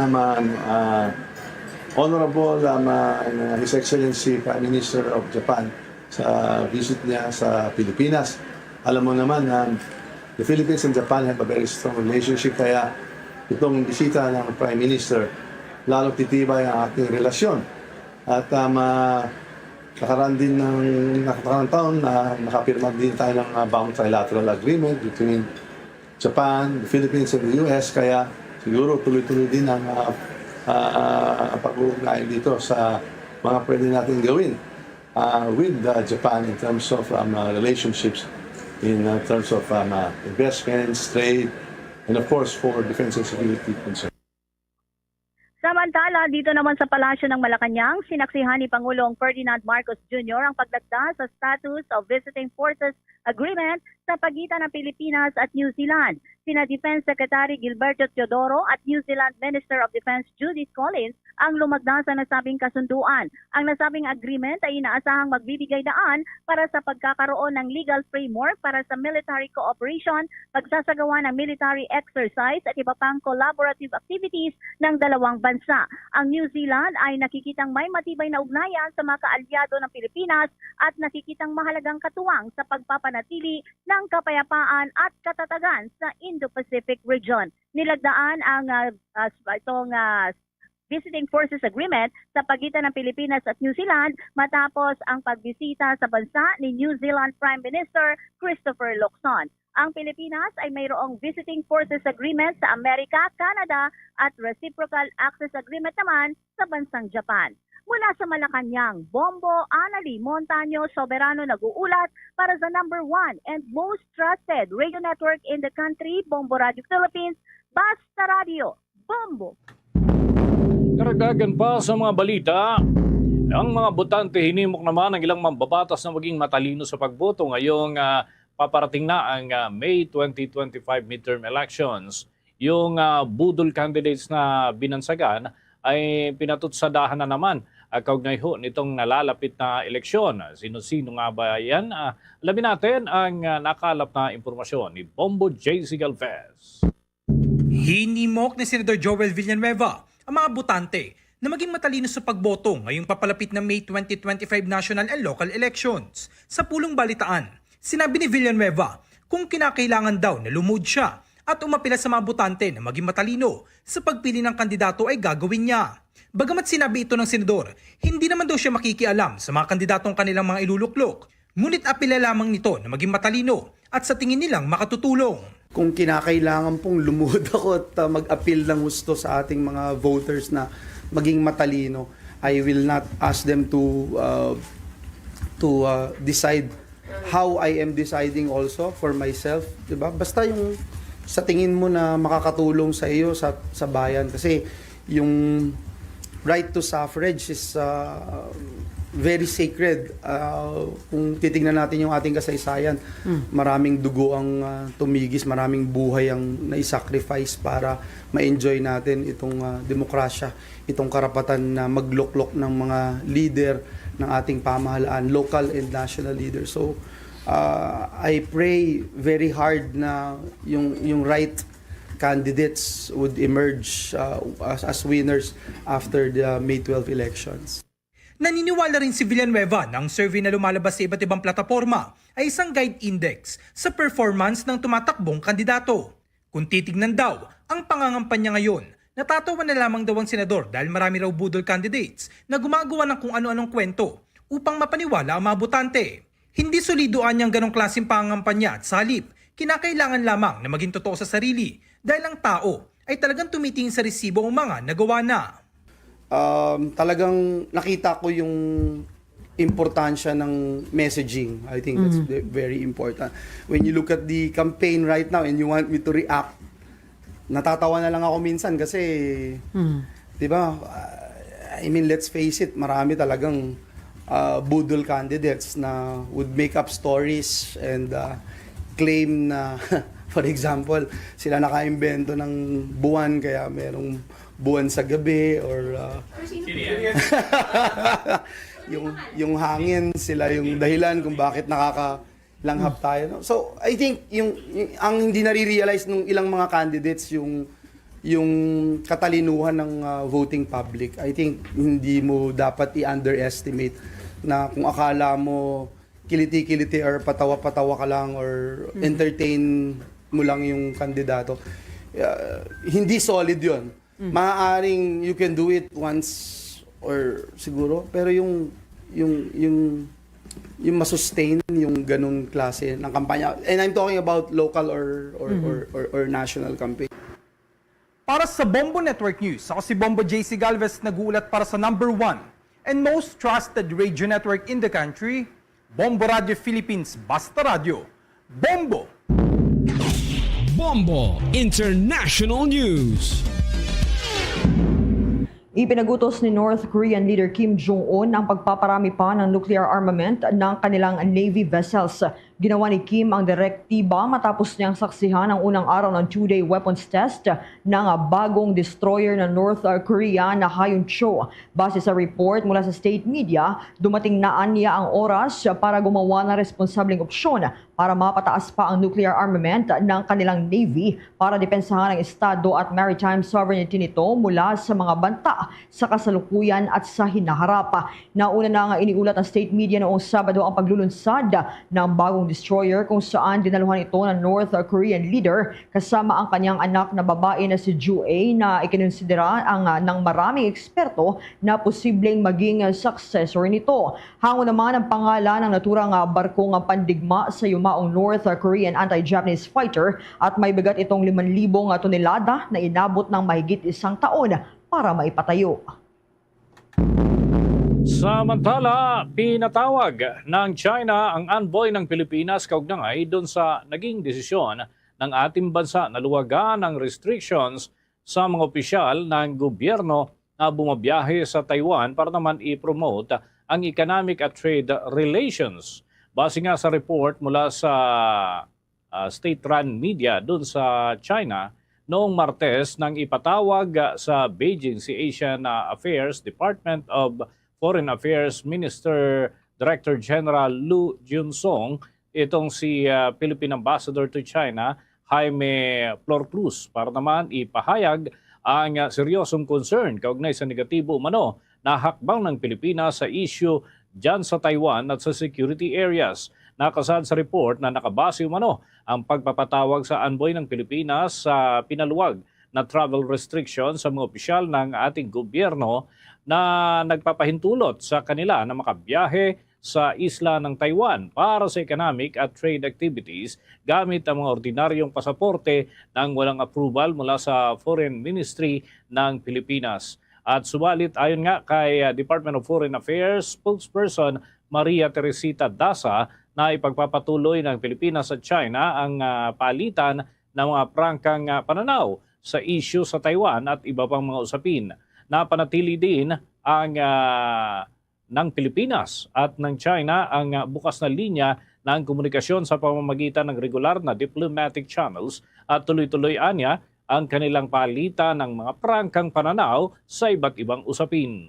Speaker 10: Honorable His Excellency Prime Minister of Japan sa visit niya sa Pilipinas. Alam mo naman na the Philippines and Japan have a very strong relationship, kaya itong bisita ng Prime Minister lalo titibay ang ating relasyon. At nakaraan din ng nakakarang taon na nakapirma din tayo ng bagong trilateral agreement between Japan, the Philippines, and the US, kaya siguro tuloy-tuloy din ang pag-uugnayan dito sa mga pwede natin gawin with Japan in terms of relationships, in terms of investments, trade, and of course for defense and security concerns.
Speaker 9: Samantala, dito naman sa Palasyo ng Malacanang, sinaksihan ni Pangulong Ferdinand Marcos Jr. ang paglagda sa status of Visiting Forces Agreement sa pagitan ng Pilipinas at New Zealand. Sina Defense Secretary Gilberto Teodoro at New Zealand Minister of Defense Judith Collins ang lumagda sa nasabing kasunduan. Ang nasabing agreement ay inaasahang magbibigay daan para sa pagkakaroon ng legal framework para sa military cooperation, pagsasagawa ng military exercise at iba pang collaborative activities ng dalawang bansa. Ang New Zealand ay nakikitang may matibay na ugnayan sa mga kaalyado ng Pilipinas at nakikitang mahalagang katuwang sa pagpapanatili ng kapayapaan at katatagan sa Indo-Pacific region. Nilagdaan ang Visiting Forces Agreement sa pagitan ng Pilipinas at New Zealand matapos ang pagbisita sa bansa ni New Zealand Prime Minister Christopher Luxon. Ang Pilipinas ay mayroong Visiting Forces Agreement sa Amerika, Canada at Reciprocal Access Agreement naman sa bansang Japan. Mula sa Malacanang, Bombo Annalise Montaño Soberano nag-uulat para sa number 1 and most trusted radio network in the country, Bombo Radio Philippines, Basta Radio, Bombo.
Speaker 6: Karagdagan pa sa mga balita, ang mga botante hinimok naman ng ilang mambabatas na maging matalino sa pagboto ngayong paparating na ang May 2025 midterm elections. Yung budol candidates na binansagan ay pinatutsadahan na naman kaugnay ho nitong nalalapit na eleksyon. Sino-sino nga ba yan? Alamin natin ang nakalap na impormasyon ni Bombo J.C. Galvez.
Speaker 11: Hinimok ni Senator Joel Villanueva ang mga botante na maging matalino sa pagboto ngayong papalapit na May 2025 national and local elections. Sa pulong balitaan, sinabi ni Villanueva kung kinakailangan daw na lumod siya at umapila sa mga botante na maging matalino sa pagpili ng kandidato ay gagawin niya. Bagamat sinabi ito ng senador, hindi naman daw siya makikialam sa mga kandidatong kanilang mga iluluklok. Ngunit apila lamang nito na maging matalino at sa tingin nilang makatutulong.
Speaker 12: Kung kinakailangan pong lumuhod ako at mag-appeal ng gusto sa ating mga voters na maging matalino, I will not ask them to decide how I am deciding also for myself, 'di ba? Basta yung sa tingin mo na makakatulong sa iyo sa bayan? Kasi yung right to suffrage is very sacred. Kung titingnan natin yung ating kasaysayan, maraming dugo ang tumigis, maraming buhay ang naisacrifice para ma-enjoy natin itong demokrasya, itong karapatan na magluklok ng mga leader ng ating pamahalaan, local and national leaders. So, I pray very hard na yung right candidates would emerge as winners after the May 12 elections.
Speaker 11: Naniniwala rin si Villanueva na ang survey na lumalabas sa iba't ibang plataforma ay isang guide index sa performance ng tumatakbong kandidato. Kung titignan daw ang pangangampanya ngayon, natatawa na lamang daw ang senador dahil marami raw budol candidates na gumagawa ng kung ano-anong kwento upang mapaniwala ang mga botante. Hindi solidoan niyang ganong klaseng pangangampanya at sa halip, kinakailangan lamang na maging totoo sa sarili dahil ang tao ay talagang tumitingin sa resibo ang mga nagawa na.
Speaker 12: Talagang nakita ko yung importansya ng messaging. I think that's very important. When you look at the campaign right now and you want me to react, natatawa na lang ako minsan kasi, di ba, I mean, let's face it, marami talagang budol candidates na would make up stories and claim na, for example, sila nakaimbento ng buwan kaya merong buwan sa gabi or yung hangin sila yung dahilan kung bakit nakakalanghap tayo, no? So I think yung ang hindi nare-realize nung ilang mga candidates yung katalinuhan ng voting public. I think hindi mo dapat i-underestimate na kung akala mo kiliti-kiliti or patawa-patawa ka lang or entertain mo lang yung kandidato, hindi solid yun. Maaaring you can do it once or siguro, pero yung masustain yung ganung klase ng kampanya, and I'm talking about local or national campaign.
Speaker 11: Para sa Bombo Network News, ako si Bombo JC Galvez, nag-uulat para sa number 1 and most trusted radio network in the country, Bombo Radio Philippines, Basta Radio. Bombo!
Speaker 2: Bombo International News.
Speaker 7: Ipinagutos ni North Korean leader Kim Jong-un ang pagpaparami pa ng nuclear armament ng kanilang Navy vessels. Ginawa ni Kim ang direktiba matapos niyang saksihan ang unang araw ng 2-day weapons test ng bagong destroyer ng North Korea na Hyuncho. Base sa report mula sa state media, dumating na niya ang oras para gumawa ng responsableng opsyon para mapataas pa ang nuclear armament ng kanilang Navy para depensahan ang estado at maritime sovereignty nito mula sa mga banta sa kasalukuyan at sa hinaharap. Nauna na nga iniulat ng state media noong Sabado ang paglulunsad ng bagong destroyer kung saan dinaluhan ito ng North Korean leader kasama ang kanyang anak na babae na si Ju-ae na ikinonsidera ng maraming eksperto na posibleng maging successor nito. Hango naman ang pangalan ng naturang barkong pandigma sa yumaong North Korean anti-Japanese fighter at may bigat itong 5,000 tonelada na inabot ng mahigit 1 taon para maipatayo.
Speaker 6: Samantala, pinatawag ng China ang envoy ng Pilipinas kaugnay doon sa naging desisyon ng ating bansa na luwagan ng restrictions sa mga opisyal ng gobyerno na bumabiyahe sa Taiwan para naman i-promote ang economic at trade relations. Base nga sa report mula sa state-run media doon sa China, noong Martes nang ipatawag sa Beijing si Asian Affairs Department of Foreign Affairs Minister Director General Lu Junsong, itong si Philippine Ambassador to China, Jaime Florplus, para naman ipahayag ang seryosong concern kaugnay sa negatibo umano na hakbang ng Pilipinas sa issue dyan sa Taiwan at sa security areas. Nakasad sa report na nakabase umano ang pagpapatawag sa envoy ng Pilipinas sa pinaluwag na travel restrictions sa mga opisyal ng ating gobyerno na nagpapahintulot sa kanila na makabiyahe sa isla ng Taiwan para sa economic at trade activities gamit ang mga ordinaryong pasaporte nang walang approval mula sa Foreign Ministry ng Pilipinas. At subalit ayon nga kay Department of Foreign Affairs spokesperson Maria Teresita Daza na ipagpapatuloy ng Pilipinas at China ang palitan ng mga prangkang pananaw sa issue sa Taiwan at iba pang mga usapin. Napanatili din ang ng Pilipinas at ng China ang bukas na linya ng komunikasyon sa pamamagitan ng regular na diplomatic channels at tuloy-tuloy anya ang kanilang palitan ng mga prangkang pananaw sa iba't ibang usapin.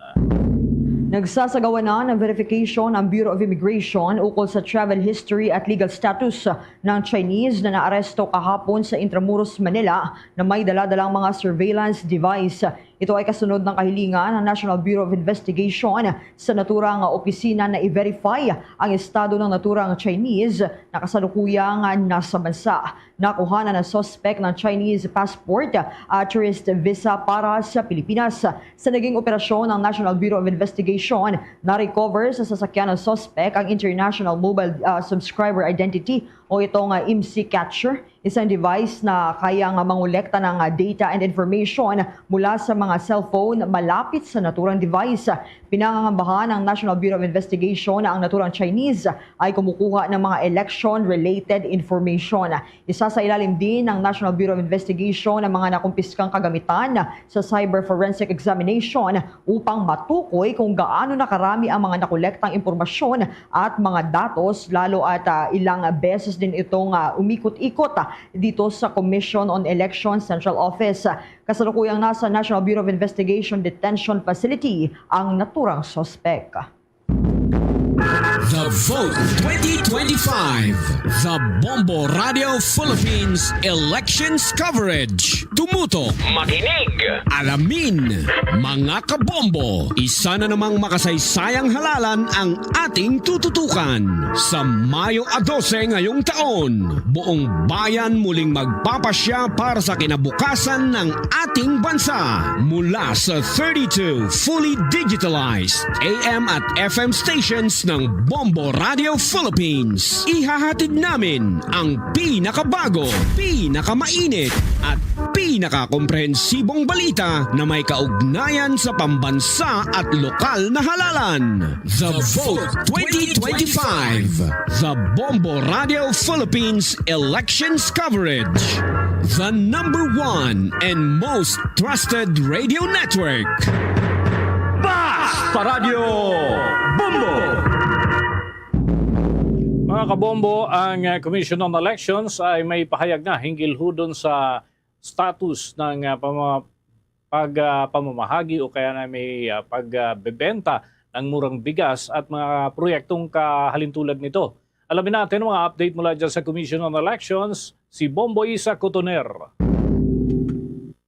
Speaker 7: Nagsasagawa na ng verification ang Bureau of Immigration ukol sa travel history at legal status ng Chinese na naaresto kahapon sa Intramuros, Manila na may dala-dalang mga surveillance device. Ito ay kasunod ng kahilingan ng National Bureau of Investigation sa naturang opisina na i-verify ang estado ng naturang Chinese na kasalukuyang nasa bansa. Nakuha na ng suspect ng Chinese passport at tourist visa para sa Pilipinas. Sa naging operasyon ng National Bureau of Investigation, na-recover sa sasakyan ng suspect ang International Mobile Subscriber Identity o itong IMSI Catcher, isang device na kayang mangolekta ng data and information mula sa mga cellphone malapit sa naturang device. Pinangangambahan ng National Bureau of Investigation na ang naturang Chinese ay kumukuha ng mga election-related information. Isa sa ilalim din ng National Bureau of Investigation ang mga nakumpiskang kagamitan sa cyber forensic examination upang matukoy kung gaano nakarami ang mga nakolektang impormasyon at mga datos, lalo at ilang beses din itong umikot-ikot dito sa Commission on Elections Central Office. Kasalukuyang nasa National Bureau of Investigation Detention Facility ang naturang suspect.
Speaker 2: The Vote 2025, the Bombo Radio Philippines Elections Coverage. Tumutok, makinig, alamin, mga kabombo. Isa na namang makasaysayang halalan ang ating tututukan. Sa Mayo 12 ngayong taon, buong bayan muling magpapasya para sa kinabukasan ng ating bansa. Mula sa 32 fully digitalized AM at FM stations ng Bombo Radio Philippines. Ihahatid namin ang pinakabago, pinakamainit at pinakakomprehensibong balita na may kaugnayan sa pambansa at lokal na halalan. The Vote 2025, the Bombo Radio Philippines Elections Coverage. The #1 and most trusted radio network.
Speaker 6: Basta Radio Bombo! Mga kabombo, ang Commission on Elections ay may pahayag na hinggil ho doon sa status ng pamamahagi o kaya na may pagbebenta ng murang bigas at mga proyektong kahalintulad nito. Alamin natin ang mga update mula dyan sa Commission on Elections, si Bombo Isa Cotoner.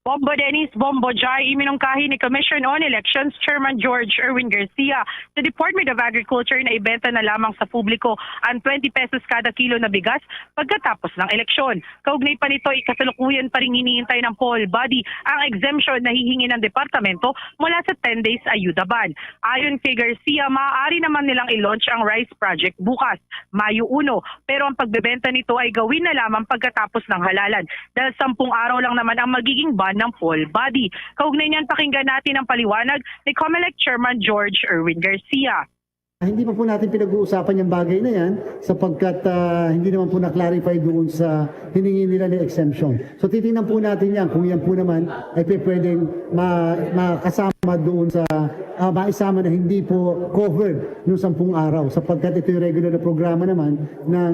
Speaker 13: Bombo Dennis, Bombo Jai, iminungkahi ni Commission on Elections Chairman George Erwin Garcia sa Department of Agriculture na ibenta na lamang sa publiko ang 20 pesos kada kilo na bigas pagkatapos ng eleksyon. Kaugnay pa nito, ikasalukuyan pa rin hinihintay ng poll body ang exemption na hihingi ng departamento mula sa 10 days ayuda ban. Ayon kay Garcia, maaari naman nilang i-launch ang rice project bukas, Mayo 1, pero ang pagbebenta nito ay gawin na lamang pagkatapos ng halalan dahil 10 araw lang naman ang magiging ban ng poll body. Kaugnay niyan, pakinggan natin ang paliwanag ni COMELEC Chairman George Erwin Garcia.
Speaker 14: Hindi pa po natin pinag-uusapan yung bagay na yan sapagkat hindi naman po na-clarify doon sa hiningi nila ng exemption. So titingnan po natin yan kung yan po naman ay pwedeng makasama doon sa maisama na hindi po covered noong 10 araw sapagkat ito yung regular na programa naman ng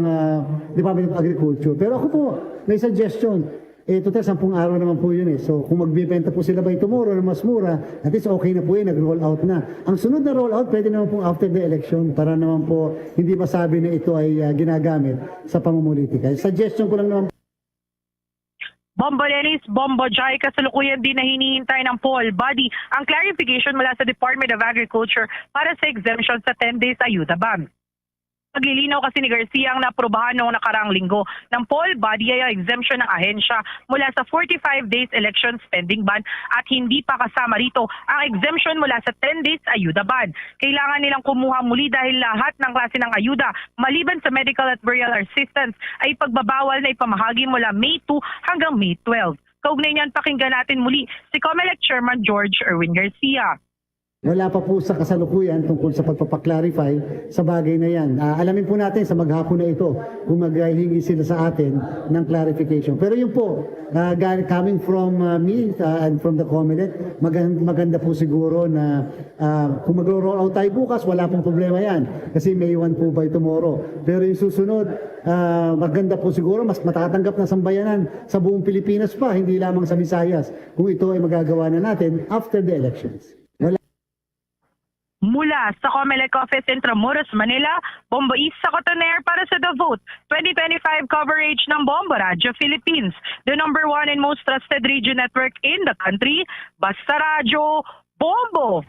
Speaker 14: Department of Agriculture. Pero ako po, may suggestion. Total 10 araw naman po yun eh. So kung magbibenta po sila by tomorrow na mas mura, at least okay na po yun, nag-roll out na. Ang sunod na roll out, pwede naman po after the election para naman po hindi masabi na ito ay ginagamit sa pamumulitika. Suggestion ko lang naman.
Speaker 13: Bombo Dennis, Bombo Jai, kasalukuyan din na hinihintay ng poll body ang clarification mula sa Department of Agriculture para sa exemption sa 10 days ayuda ban. Paglilinaw kasi ni Garcia ang naaprubahan noong nakaraang linggo ng poll body ay ang exemption ng ahensya mula sa 45 days election spending ban at hindi pa kasama rito ang exemption mula sa 10 days ayuda ban. Kailangan nilang kumuha muli dahil lahat ng klase ng ayuda maliban sa medical at burial assistance ay pagbabawal na ipamahagi mula May 2 hanggang May 12. Kaugnay niyan, pakinggan natin muli si COMELEC Chairman George Erwin Garcia.
Speaker 14: Wala pa po sa kasalukuyan tungkol sa pagpapaklarify sa bagay na yan. Alamin po natin sa maghapon na ito kung maghihingi sila sa atin ng clarification. Pero yun po, coming from me and from the COMELEC, maganda po siguro na kung mag-roll out tayo bukas, wala pong problema yan. Kasi may 1 po by tomorrow. Pero yung susunod, maganda po siguro, mas matatanggap na sambayanan sa buong Pilipinas pa, hindi lamang sa Visayas, kung ito ay magagawa na natin after the elections.
Speaker 13: Mula sa COMELEC office in Intramuros, Manila, Bombo East sa Cotoner para sa The Vote 2025 coverage ng Bombo Radio Philippines, the #1 and most trusted radio network in the country. Basta Radio, Bombo!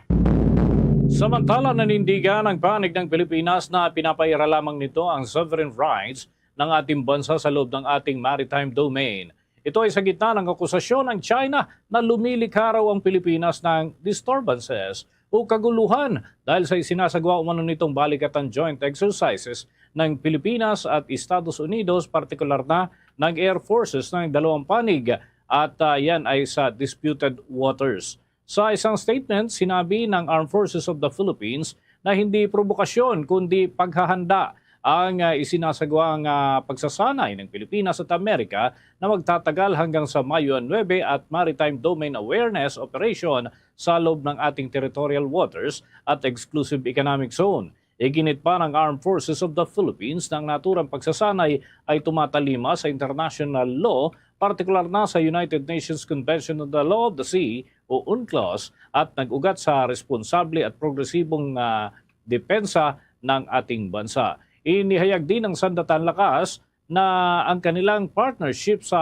Speaker 6: Samantala, nanindigan ang panig ng Pilipinas na pinapaira lamang nito ang sovereign rights ng ating bansa sa loob ng ating maritime domain. Ito ay sa gitna ng akusasyon ng China na lumilikha raw ang Pilipinas ng disturbances o kaguluhan dahil sa isinasagawa umano nitong balikatan joint exercises ng Pilipinas at Estados Unidos, partikular na ng Air Forces ng dalawang panig at yan ay sa disputed waters. Sa isang statement, sinabi ng Armed Forces of the Philippines na hindi provokasyon kundi paghahanda ang isinasagawang pagsasanay ng Pilipinas at Amerika na magtatagal hanggang sa Mayo 9 at Maritime Domain Awareness Operation sa loob ng ating territorial waters at exclusive economic zone. Iginit pa ng Armed Forces of the Philippines na ang naturang pagsasanay ay tumatalima sa international law, partikular na sa United Nations Convention on the Law of the Sea o UNCLOS at nag-ugat sa responsable at progresibong depensa ng ating bansa. Inihayag din ng Sandatan Lakas na ang kanilang partnership sa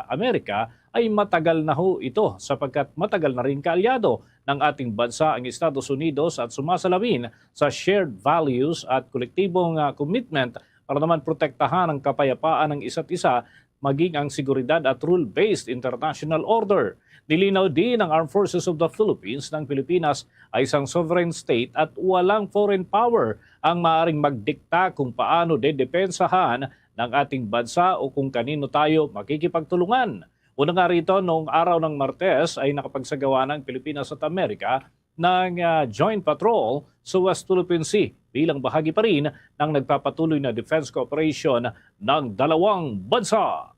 Speaker 6: Amerika ay matagal na ho ito sapagkat matagal na rin kaalyado ng ating bansa ang Estados Unidos at sumasalamin sa shared values at kolektibong commitment para naman protektahan ang kapayapaan ng isa't isa maging ang seguridad at rule-based international order. Nilinaw din ng Armed Forces of the Philippines ng Pilipinas ay isang sovereign state at walang foreign power ang maaaring magdikta kung paano dedepensahan ng ating bansa o kung kanino tayo makikipagtulungan. Una nga rito, noong araw ng Martes ay nakapagsagawa ng Pilipinas at Amerika ng joint patrol sa West Philippine Sea bilang bahagi pa rin ng nagpapatuloy na defense cooperation ng dalawang bansa.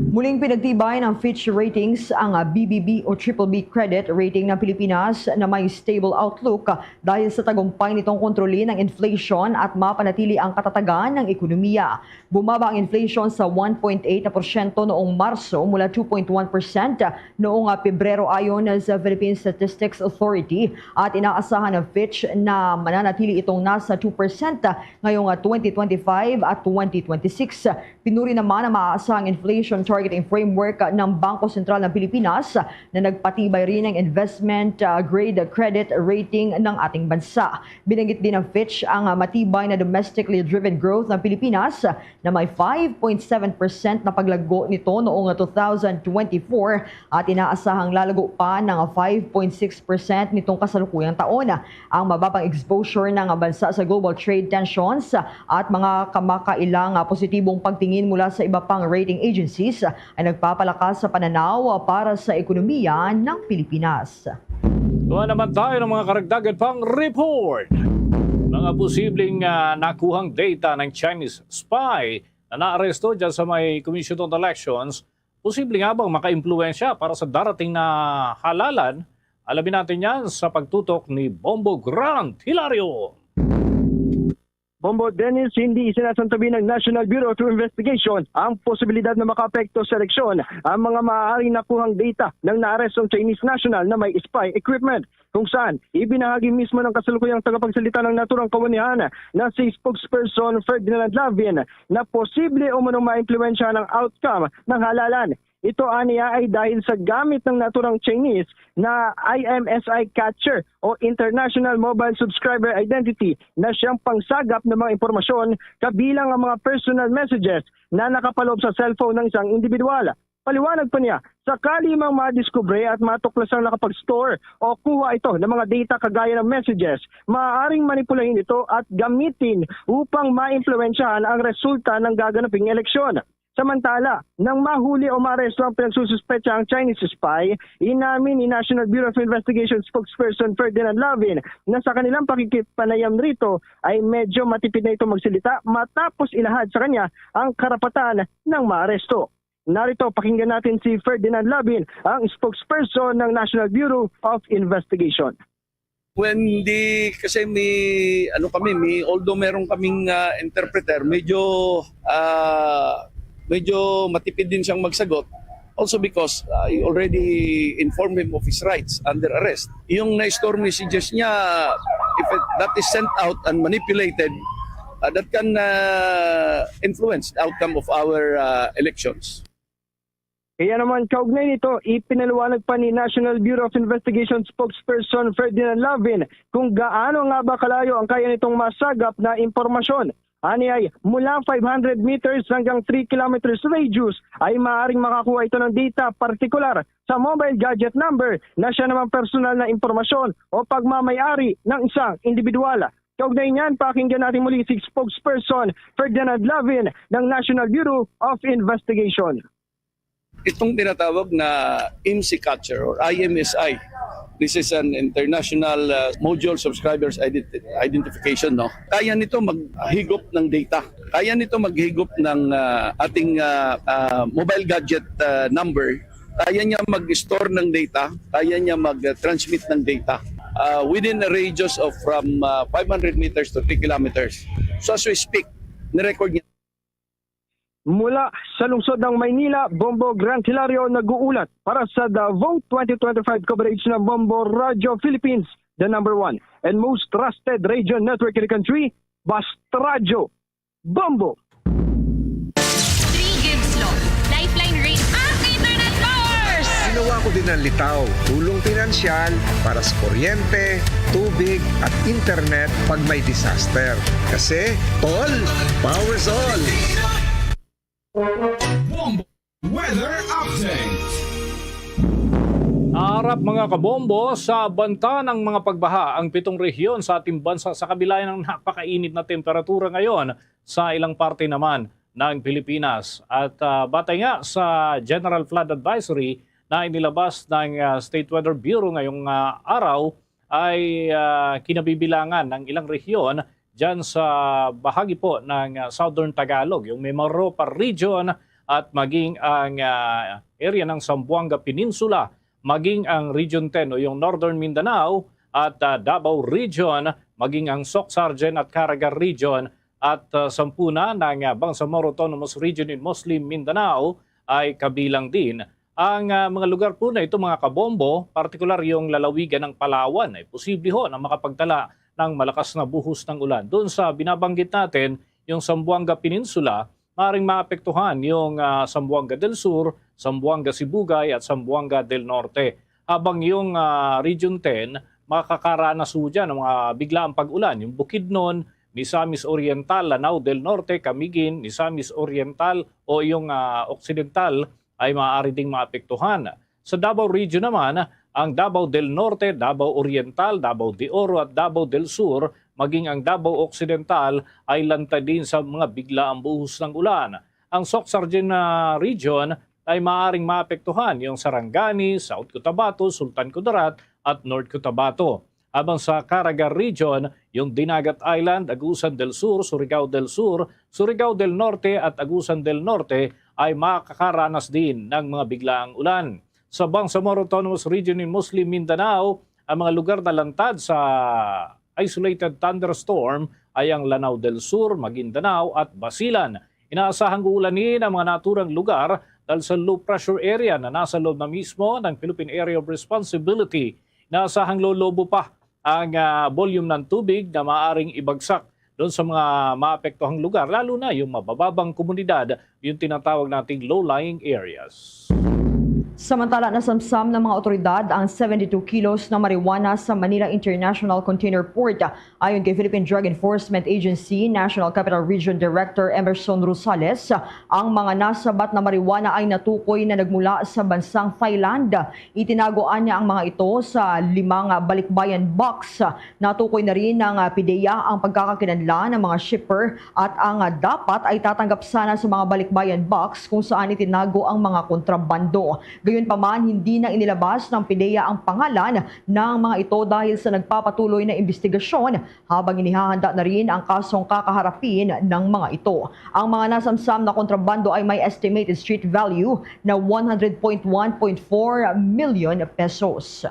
Speaker 7: Muling pinagtibay ng Fitch Ratings ang BBB o BBB credit rating ng Pilipinas na may stable outlook dahil sa tagumpay nitong kontrolin ng inflation at mapanatili ang katatagan ng ekonomiya. Bumaba ang inflation sa 1.8% noong Marso mula 2.1% noong Pebrero ayon sa Philippine Statistics Authority at inaasahan ng Fitch na mananatili itong nasa 2% ngayong 2025 at 2026. Pinuri naman ang maaasahang inflation targeting framework ng Bangko Sentral ng Pilipinas na nagpatibay rin ng investment grade credit rating ng ating bansa. Binanggit din ng Fitch ang matibay na domestically driven growth ng Pilipinas na may 5.7% na paglago nito noong 2024 at inaasahang lalago pa ng 5.6% nitong kasalukuyang taon. Ang mababang exposure ng bansa sa global trade tensions at mga kamakailang positibong pagtingin mula sa iba pang rating agencies ay nagpapalakas sa pananaw para sa ekonomiya ng Pilipinas.
Speaker 6: Tuwa naman tayo ng mga karagdagan pang report. Mga posibleng nakuhang data ng Chinese spy na naaresto dyan sa may Commission on Elections, posibleng nga bang maka-impluensya para sa darating na halalan? Alamin natin yan sa pagtutok ni Bombo Grant Hilario.
Speaker 15: Bombo Dennis, hindi isinasantabi ng National Bureau of Investigation ang posibilidad na makaapekto sa eleksyon ang mga maaaring nakuhang data ng naarestong Chinese national na may spy equipment, kung saan ibinahagi mismo ng kasalukuyang tagapagsalita ng naturang kawanihan na si spokesperson Ferdinand Lavin na posible o manong ma-impluensya ng outcome ng halalan. Ito aniya ay dahil sa gamit ng naturang Chinese na IMSI catcher o International Mobile Subscriber Identity na siyang pangsagap ng mga impormasyon kabilang ang mga personal messages na nakapaloob sa cellphone ng isang individual. Paliwanag pa niya, sakali mang madiskubre at matuklasang nakapag-store o kuha ito ng mga data kagaya ng messages, maaaring manipulahin ito at gamitin upang ma-impluensyahan ang resulta ng gaganaping eleksyon. Samantala, nang mahuli o maaresto ang pinagsususpetsahang Chinese spy, inamin ni National Bureau of Investigation spokesperson Ferdinand Lavin na sa kanilang pakikipanayam rito ay medyo matipid na ito magsilita matapos ilahad sa kanya ang karapatan ng maaresto. Narito, pakinggan natin si Ferdinand Lavin, ang spokesperson ng National Bureau of Investigation.
Speaker 16: When kasi although meron kaming interpreter, medyo matipid din siyang magsagot. Also because I already informed him of his rights under arrest. Yung na-store messages niya, if that is sent out and manipulated, that can influence the outcome of our elections.
Speaker 15: Kaya naman kaugnay nito, ipinaliwanag pa ni National Bureau of Investigation spokesperson Ferdinand Lavin kung gaano nga ba kalayo ang kaya nitong masagap na impormasyon. Ani ay mula 500 meters hanggang 3 kilometers radius ay maaaring makakuha ito ng data partikular sa mobile gadget number na siya naman personal na impormasyon o pagmamayari ng isang individual. Kaugnay niyan, pakinggan natin muli si spokesperson Ferdinand Lavin ng National Bureau of Investigation.
Speaker 16: Itong tinatawag na IMSI catcher or IMSI, this is an international module subscribers identification. No? Kaya nito maghigop ng data. Kaya nito maghigop ng ating mobile gadget number. Kaya niya mag-store ng data. Kaya niya mag-transmit ng data within a radius of from 500 meters to 3 kilometers. So as we speak, nirecord niya.
Speaker 15: Mula sa lungsod ng Maynila, Bombo Grant Hilario nag-uulat para sa The Vote 2025 coverage ng Bombo Radio Philippines, the #1 and most trusted radio network in the country, Basta Radio. Bombo!
Speaker 17: 3 Gibbs Law, Lifeline Rate at Internet Powers!
Speaker 18: Ginawa ko din ng litaw, tulong pinansyal para sa kuryente, tubig at internet pag may disaster. Kasi, tol, powers all!
Speaker 2: Bombo Weather Update.
Speaker 6: Harap mga kabombo, sa banta ng mga pagbaha ang 7 rehiyon sa ating bansa sa kabila ng napakainit na temperatura ngayon sa ilang parte naman ng Pilipinas. At batay nga sa General Flood Advisory na inilabas ng State Weather Bureau ngayong araw ay kinabibilangan ng ilang rehiyon dyan sa bahagi po ng Southern Tagalog, yung Mimaropa Region at maging ang area ng Zamboanga Peninsula, maging ang Region 10 o yung Northern Mindanao at Davao Region, maging ang Soc-Sargen at Caraga Region at 10 ng Bangsamoro Autonomous Region in Muslim Mindanao ay kabilang din. Ang mga lugar po na ito mga kabombo, partikular yung lalawigan ng Palawan, ay posible ho na makapagtala ng malakas na buhos ng ulan. Doon sa binabanggit natin, yung Zamboanga Peninsula, maaaring maapektuhan yung Zamboanga del Sur, Zamboanga Sibugay at Zamboanga del Norte. Habang yung Region 10, makakaranas po dyan ng mga biglaang pag-ulan. Yung Bukidnon, Misamis Oriental, Lanao del Norte, Camiguin, Misamis Oriental o yung Occidental ay maaari ding maapektuhan. Sa Davao Region naman, ang Davao del Norte, Davao Oriental, Davao de Oro at Davao del Sur, maging ang Davao Occidental ay lantad din sa mga biglaang buhos ng ulan. Ang Soc-Sargen Region ay maaaring maapektuhan yung Sarangani, South Cotabato, Sultan Kudarat at North Cotabato. Habang sa Caraga Region, yung Dinagat Island, Agusan del Sur, Surigao del Sur, Surigao del Norte at Agusan del Norte ay makakaranas din ng mga biglaang ulan. Sa Bangsamoro Autonomous Region in Muslim Mindanao, ang mga lugar na lantad sa isolated thunderstorm ay ang Lanao del Sur, Maguindanao at Basilan. Inaasahang uulanin ang mga naturang lugar dahil sa low pressure area na nasa loob na mismo ng Philippine Area of Responsibility. Inaasahang lolobo pa ang volume ng tubig na maaaring ibagsak doon sa mga maapektuhang lugar, lalo na yung mabababang komunidad, yung tinatawag nating low-lying areas.
Speaker 7: Samantala, nasamsam ng mga otoridad ang 72 kilos na marijuana sa Manila International Container Port. Ayon kay Philippine Drug Enforcement Agency National Capital Region Director Emerson Rosales, ang mga nasabat na marijuana ay natukoy na nagmula sa bansang Thailand. Itinagoan niya ang mga ito sa 5 balikbayan box. Natukoy na rin ng PIDEA ang pagkakakilanlan ng mga shipper at ang dapat ay tatanggap sana sa mga balikbayan box kung saan itinago ang mga kontrabando. Gayunpaman, hindi na inilabas ng PIDEA ang pangalan ng mga ito dahil sa nagpapatuloy na investigasyon habang inihahanda na rin ang kasong kakaharapin ng mga ito. Ang mga nasamsam na kontrabando ay may estimated street value na 100.1.4 million pesos.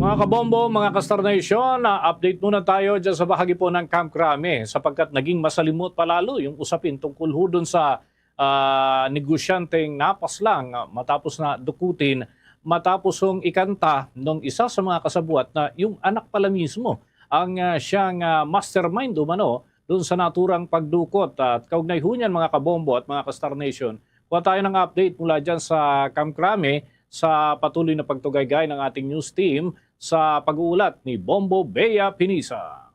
Speaker 6: Mga kabombo, mga ka-Star Nation, update muna tayo dyan sa bahagi po ng Camp Crame sapagkat naging masalimot palalo yung usapin tungkol ho dun sa negosyanteng napaslang matapos na dukutin, matapos hong ikanta ng isa sa mga kasabuat na yung anak pala mismo ang siyang mastermind umano doon sa naturang pagdukot. At kaugnay ho niyan mga kabombo at mga ka-Star Nation, kuha tayo ng update mula dyan sa Camp Crame sa patuloy na pagtugaygay ng ating news team sa pag-uulat ni Bombo Bea Pinisa.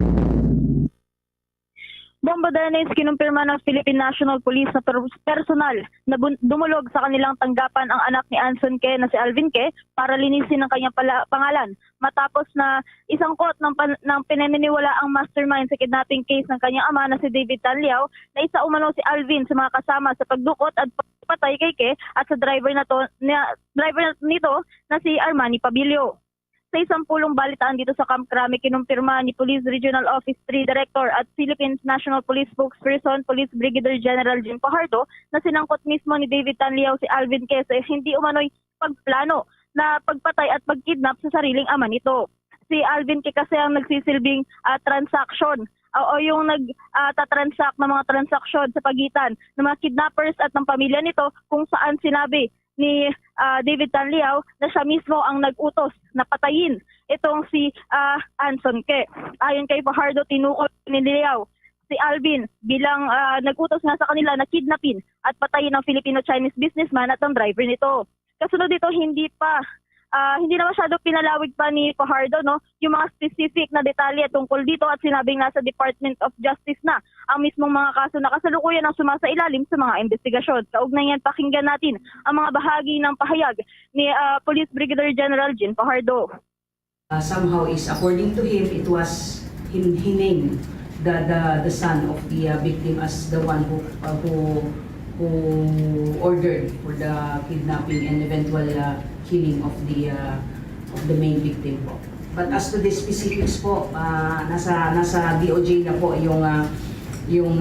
Speaker 9: Bombo Dennis, kinumpirma ng Philippine National Police na personal na dumulog sa kanilang tanggapan ang anak ni Anson Ke na si Alvin Ke para linisin ang kanyang pangalan. Matapos na isangkot ng pinaniniwala ang mastermind sa kidnapping case ng kanyang ama na si David Tanliao na isa umano si Alvin sa mga kasama sa pagdukot at pagpatay kay Ke at sa driver nito na si Armani Pabilio. Sa isang pulong balitaan dito sa Camp Crame, kinumpirma ni Police Regional Office 3 Director at Philippines National Police Spokesperson, Police Brigadier General Jim Fajardo, na sinangkot mismo ni David Tanliao si Alvin Ke sa hindi umano'y pagplano na pagpatay at pagkidnap sa sariling ama nito. Si Alvin Ke kasi ang nagsisilbing transaction o yung nagtatransact ng mga transaksyon sa pagitan ng mga kidnappers at ng pamilya nito kung saan sinabi ni David Tanliao na siya mismo ang nag-utos na patayin itong si Anson Ke. Ayon kay Fajardo, tinukol ni Liao si Alvin bilang nag-utos nga sa kanila na kidnapin at patayin ang Filipino-Chinese businessman at ang driver nito. Kasunod dito, hindi na masyado pinalawig pa ni Fajardo yung mga specific na detalye tungkol dito at sinabing nasa Department of Justice na ang mismong mga kaso na kasalukuyan ang sumasailalim sa mga investigasyon. Kaugnay yan, pakinggan natin ang mga bahagi ng pahayag ni Police Brigadier General Jim Fajardo.
Speaker 19: Somehow is according to him, it was he named the son of the victim as the one who ordered for the kidnapping and eventual killing of the main victim po. But as to the specifics po, nasa DOJ na po yung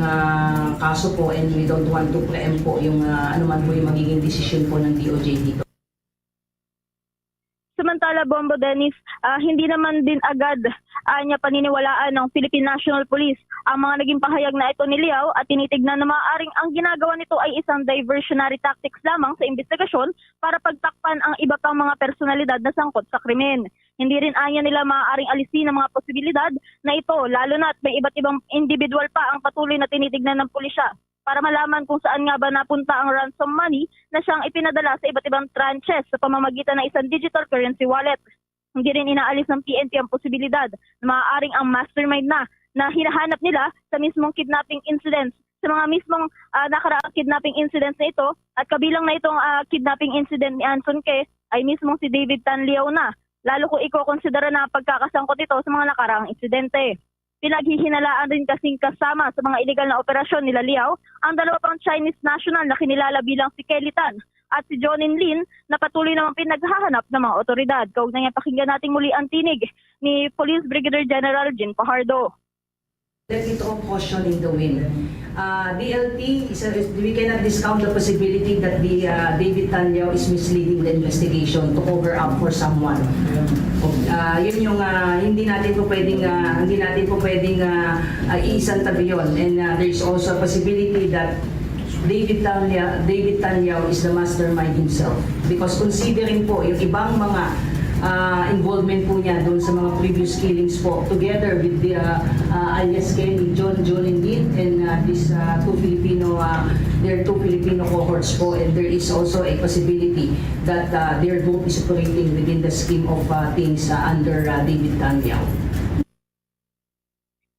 Speaker 19: kaso po, and we don't want to preempt po yung anuman po yung magiging decision po ng DOJ dito.
Speaker 9: Samantala, Bombo Dennis, hindi naman din agad niya paniniwalaan ng Philippine National Police ang mga naging pahayag na ito ni Liao at tinitignan na maaaring ang ginagawa nito ay isang diversionary tactics lamang sa investigasyon para pagtakpan ang iba pang mga personalidad na sangkot sa krimen. Hindi rin anya nila maaaring alisin ang mga posibilidad na ito, lalo na at may iba't ibang individual pa ang patuloy na tinitignan ng pulisya para malaman kung saan nga ba napunta ang ransom money na siyang ipinadala sa iba't ibang tranches sa pamamagitan ng isang digital currency wallet. Hindi rin inaalis ng PNP ang posibilidad na maaaring ang mastermind na hinahanap nila sa mismong kidnapping incidents, sa mga mismong nakaraang kidnapping incidents na ito, at kabilang na itong kidnapping incident ni Anson Ke ay mismong si David Tanliao na, lalo kung iko-considera na pagkakasangkot ito sa mga nakaraang insidente. Pinaghihinalaan rin kasing kasama sa mga illegal na operasyon nila Liao ang dalawa pang Chinese national na kinilala bilang si Kelly Tan at si Jonin Lin na patuloy namang pinaghahanap ng mga otoridad. Kaugnay niya, pakinggan natin muli ang tinig ni Police Brigadier General Jim Fajardo.
Speaker 19: Let me throw caution in the wind. DLT, we cannot discount the possibility that the David Tanliao is misleading the investigation to cover up for someone. Yun yung hindi natin po pwedeng iisantabi yun. And there is also a possibility that David Tanliao is the mastermind himself. Because considering po yung ibang mga involvement po niya doon sa mga previous killings po, together with the alias Kenny, John indeed, and these two Filipino cohorts po, and there is also a possibility that their group is operating within the scheme of things under David Tanyao.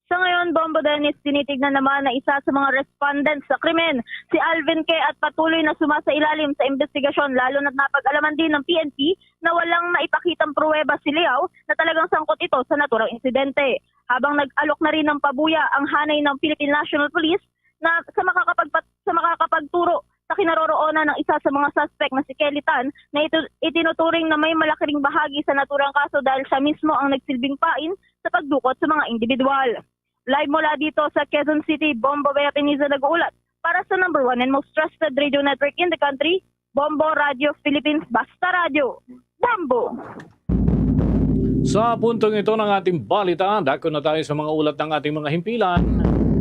Speaker 9: Sa ngayon, Bombo Dennis, tinitignan naman na isa sa mga respondents sa krimen, si Alvin K. at patuloy na sumasailalim sa investigasyon, lalo na't napag-alaman din ng PNP na walang naipakitang pruweba si Liao na talagang sangkot ito sa naturang insidente. Habang nag-alok na rin ng pabuya ang hanay ng Philippine National Police na sa makakapagturo sa kinaroroonan ng isa sa mga suspect na si Kelly Tan na itinuturing na may malaki ring bahagi sa naturang kaso dahil siya mismo ang nagsilbing pain sa pagdukot sa mga individual. Live mula dito sa Quezon City, Bombo Bea Piniza nag-uulat para sa #1 and most trusted radio network in the country, Bombo Radio Philippines, Basta Radio. Bombo!
Speaker 6: Sa puntong ito ng ating balitaan, dako na tayo sa mga ulat ng ating mga himpilan.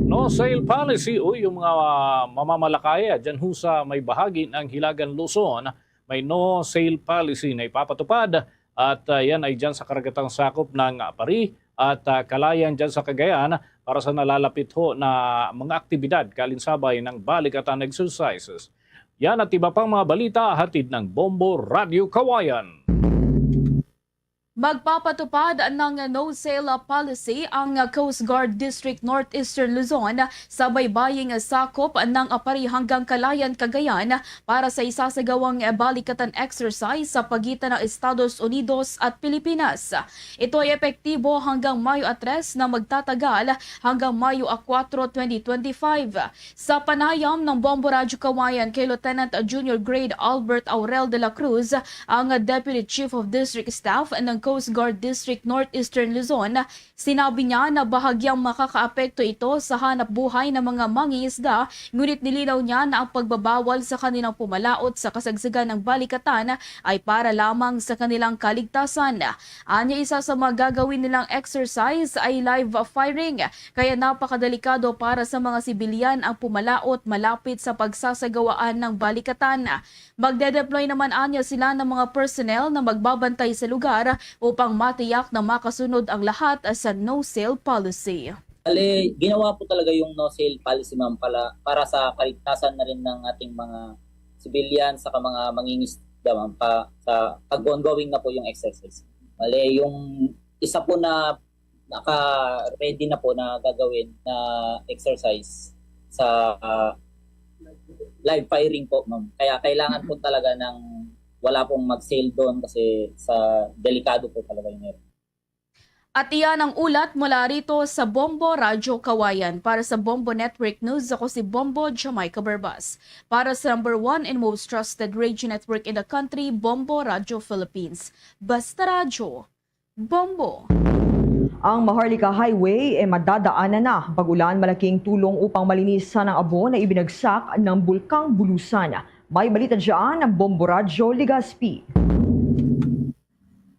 Speaker 6: No sale policy o yung mga mamamalakaya dyan ho sa may bahagi ng Hilagan Luzon, may no sale policy na ipapatupad at yan ay dyan sa karagatang sakop ng Pari at Kalayan dyan sa Cagayan para sa nalalapit ho na mga aktibidad kalinsabay ng balikatan exercises. Yan at iba pang mga balita hatid ng Bombo Radio Kawayan.
Speaker 20: Magpapatupad ng no-sale policy ang Coast Guard District Northeastern Luzon sa baybaying sakop ng Apari hanggang Kalayan, Cagayan para sa isasagawang balikatan exercise sa pagitan ng Estados Unidos at Pilipinas. Ito ay epektibo hanggang Mayo 3 na magtatagal hanggang Mayo 4, 2025. Sa panayam ng Bombo Radyo Kawayan kay Lieutenant Junior Grade Albert Aurel de la Cruz, ang Deputy Chief of District Staff ng Coast Guard District Northeastern Luzon, sinabi niya na bahagyang makakaapekto ito sa hanap buhay ng mga mangingisda, ngunit nilinaw niya na ang pagbabawal sa kanilang pumalaot sa kasagsagan ng balikatan ay para lamang sa kanilang kaligtasan. Anya, isa sa mga gagawin nilang exercise ay live firing, kaya napakadelikado para sa mga sibilyan ang pumalaot malapit sa pagsasagawaan ng balikatan. Magde-deploy naman anya sila ng mga personnel na magbabantay sa lugar upang matiyak na makasunod ang lahat sa no-sale policy.
Speaker 21: Ginawa po talaga yung no-sale policy, ma'am, para sa kaligtasan na rin ng ating mga civilian sa mga mangingisda, ma'am, sa pag-ongoing na po yung exercise. Yung isa po na naka-ready na po na gagawin na exercise sa live firing po, ma'am. Kaya kailangan po talaga ng wala pong mag-sale doon kasi sa delikado po talaga yung meron.
Speaker 20: At iyan ang ulat mula rito sa Bombo Radyo Kawayan. Para sa Bombo Network News, ako si Bombo Jamaica Barbas. Para sa #1 and most trusted radio network in the country, Bombo Radio Philippines. Basta Radyo, Bombo.
Speaker 7: Ang Maharlika Highway ay madadaanan na pag-ulan, malaking tulong upang malinisan ang abo na ibinagsak ng Bulkang Bulusan. May balita dyan ang Bombo Radyo Legazpi.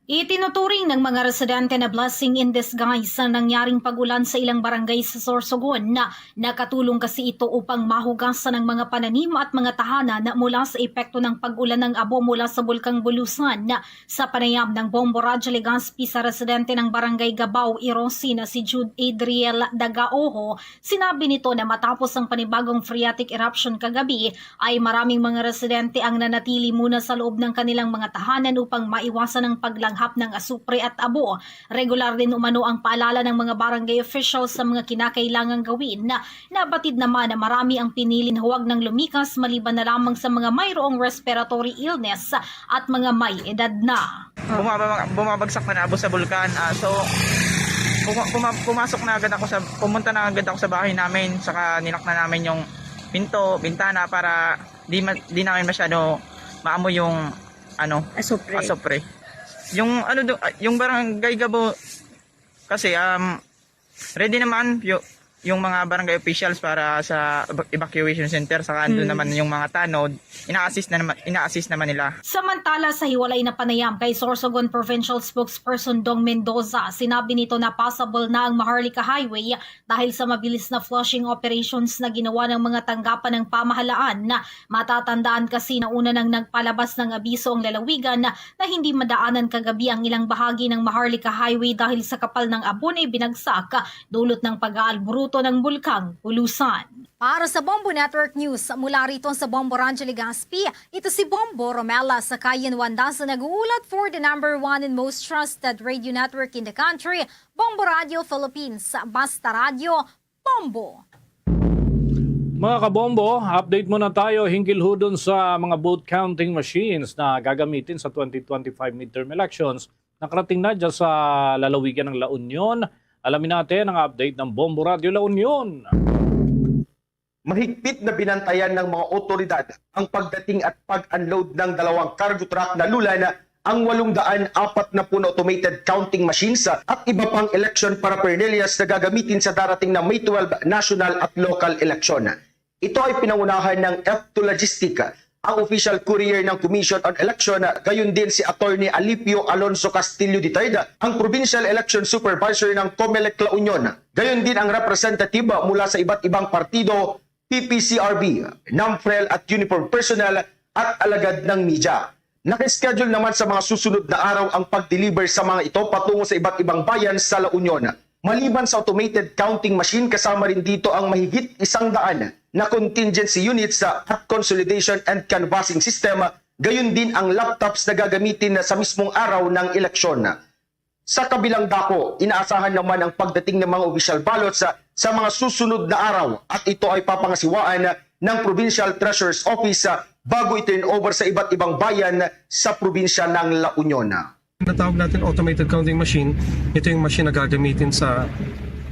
Speaker 22: Itinuturing ng mga residente na blessing in disguise ang nangyaring pag-ulan sa ilang barangay sa Sorsogon na nakatulong kasi ito upang mahugasan ng mga pananim at mga tahanan na mula sa epekto ng pag-ulan ng abo mula sa Bulkang Bulusan. Sa panayam ng Bombo Radyo Legazpi sa residente ng barangay Gabaw, Irosi na si Jude Adriel Dagaoho, sinabi nito na matapos ang panibagong phreatic eruption kagabi ay maraming mga residente ang nanatili muna sa loob ng kanilang mga tahanan upang maiwasan ang paglanghap ng asupre at abo. Regular din umano ang paalala ng mga barangay officials sa mga kinakailangang gawin na nabatid naman na marami ang pinilin huwag ng lumikas maliban na lamang sa mga mayroong respiratory illness at mga may edad na.
Speaker 23: Bumabagsak na abo sa bulkan. Pumasok na agad ako pumunta na agad ako sa bahay namin, saka nilak na namin yung pinto, bintana para di namin masyado maamoy yung asupre. Yung barangay Gabo kasi ready naman yung mga barangay officials para sa evacuation center, saka andun naman yung mga tanod, ina-assist naman nila.
Speaker 22: Samantala sa hiwalay na panayam kay Sorsogon Provincial Spokesperson Dong Mendoza, sinabi nito na possible na ang Maharlika Highway dahil sa mabilis na flushing operations na ginawa ng mga tanggapan ng pamahalaan. Na matatandaan kasi na una nang nagpalabas ng abiso ang lalawigan na hindi madaanan kagabi ang ilang bahagi ng Maharlika Highway dahil sa kapal ng abon ay binagsak dulot ng pag-aalburuto ng bulkang Pulusan.
Speaker 3: Para sa Bombo Network News, mula rito sa Bombo Rancho Legazpi, ito si Bombo Romela sa Kayan Wanda sa nag-uulat for the #1 and most trusted radio network in the country, Bombo Radio Philippines. Basta Radio, Bombo!
Speaker 6: Mga kabombo, update muna tayo hinggil ho dun sa mga vote counting machines na gagamitin sa 2025 midterm elections. Nakarating na dyan sa lalawigan ng La Union. Alamin natin ang update ng Bombo Radio La Union.
Speaker 4: Mahigpit na binantayan ng mga otoridad ang pagdating at pag-unload ng 2 cargo truck na lulan ang 840 na automated counting machines at iba pang election paraphernalias na gagamitin sa darating na May 12 national at local election. Ito ay pinangunahan ng F2 Logistic, ang official courier ng Commission on Election, gayon din si Attorney Alipio Alonso Castillo III, ang Provincial Election Supervisor ng COMELEC La Union, gayon din ang representative mula sa iba't ibang partido, PPCRB, NAMFREL at uniform personnel at alagad ng media. Nakaschedule naman sa mga susunod na araw ang pag-deliver sa mga ito patungo sa iba't ibang bayan sa La Union. Maliban sa automated counting machine, kasama rin dito ang mahigit 100 na contingency units at consolidation and canvassing system, gayon din ang laptops na gagamitin sa mismong araw ng eleksyon. Sa kabilang dako, inaasahan naman ang pagdating ng mga official ballots sa mga susunod na araw at ito ay papangasiwaan ng Provincial Treasurer's Office bago i-turn over sa iba't ibang bayan sa probinsya ng La Union.
Speaker 5: Natawag natin automated counting machine. Ito yung machine na gagamitin sa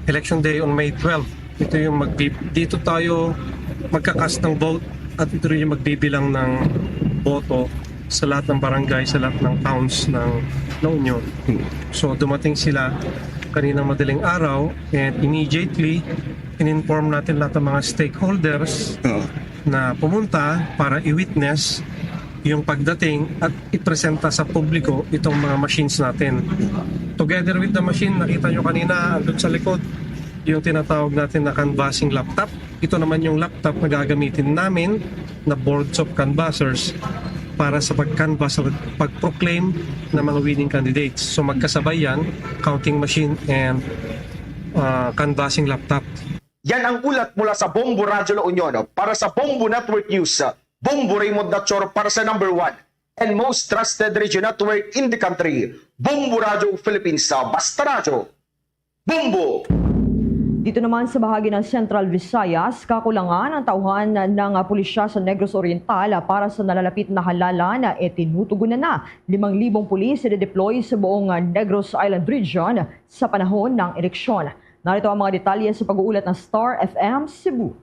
Speaker 5: election day on May 12. Ito yung dito tayo magkakast ng vote at ito rin yung magbibilang ng boto sa lahat ng barangay, sa lahat ng towns ng La Union. So dumating sila kaninang madaling araw and immediately in-inform natin lahat ng mga stakeholders na pumunta para i-witness yung pagdating at ipresenta sa publiko itong mga machines natin. Together with the machine, nakita nyo kanina andun sa likod yung tinatawag natin na canvassing laptop. Ito naman yung laptop na gagamitin namin na boards of canvassers para sa pag-canvass at pag-proclaim ng mga winning candidates. So magkasabay yan, counting machine and canvassing laptop.
Speaker 4: Yan ang ulat mula sa Bombo Radio La Union. Para sa Bombo Network News, Bombo Raymond Dachor para sa #1 and most trusted radio network in the country, Bombo Radio Philippines. Basta Radio, Bombo!
Speaker 7: Dito naman sa bahagi ng Central Visayas, kakulangan ang tauhan ng pulisya sa Negros Oriental para sa nalalapit na halalan tinutugunan na 5,000 pulis i-deploy sa buong Negros Island Region sa panahon ng eleksyon. Narito ang mga detalye sa pag-uulat ng Star FM Cebu.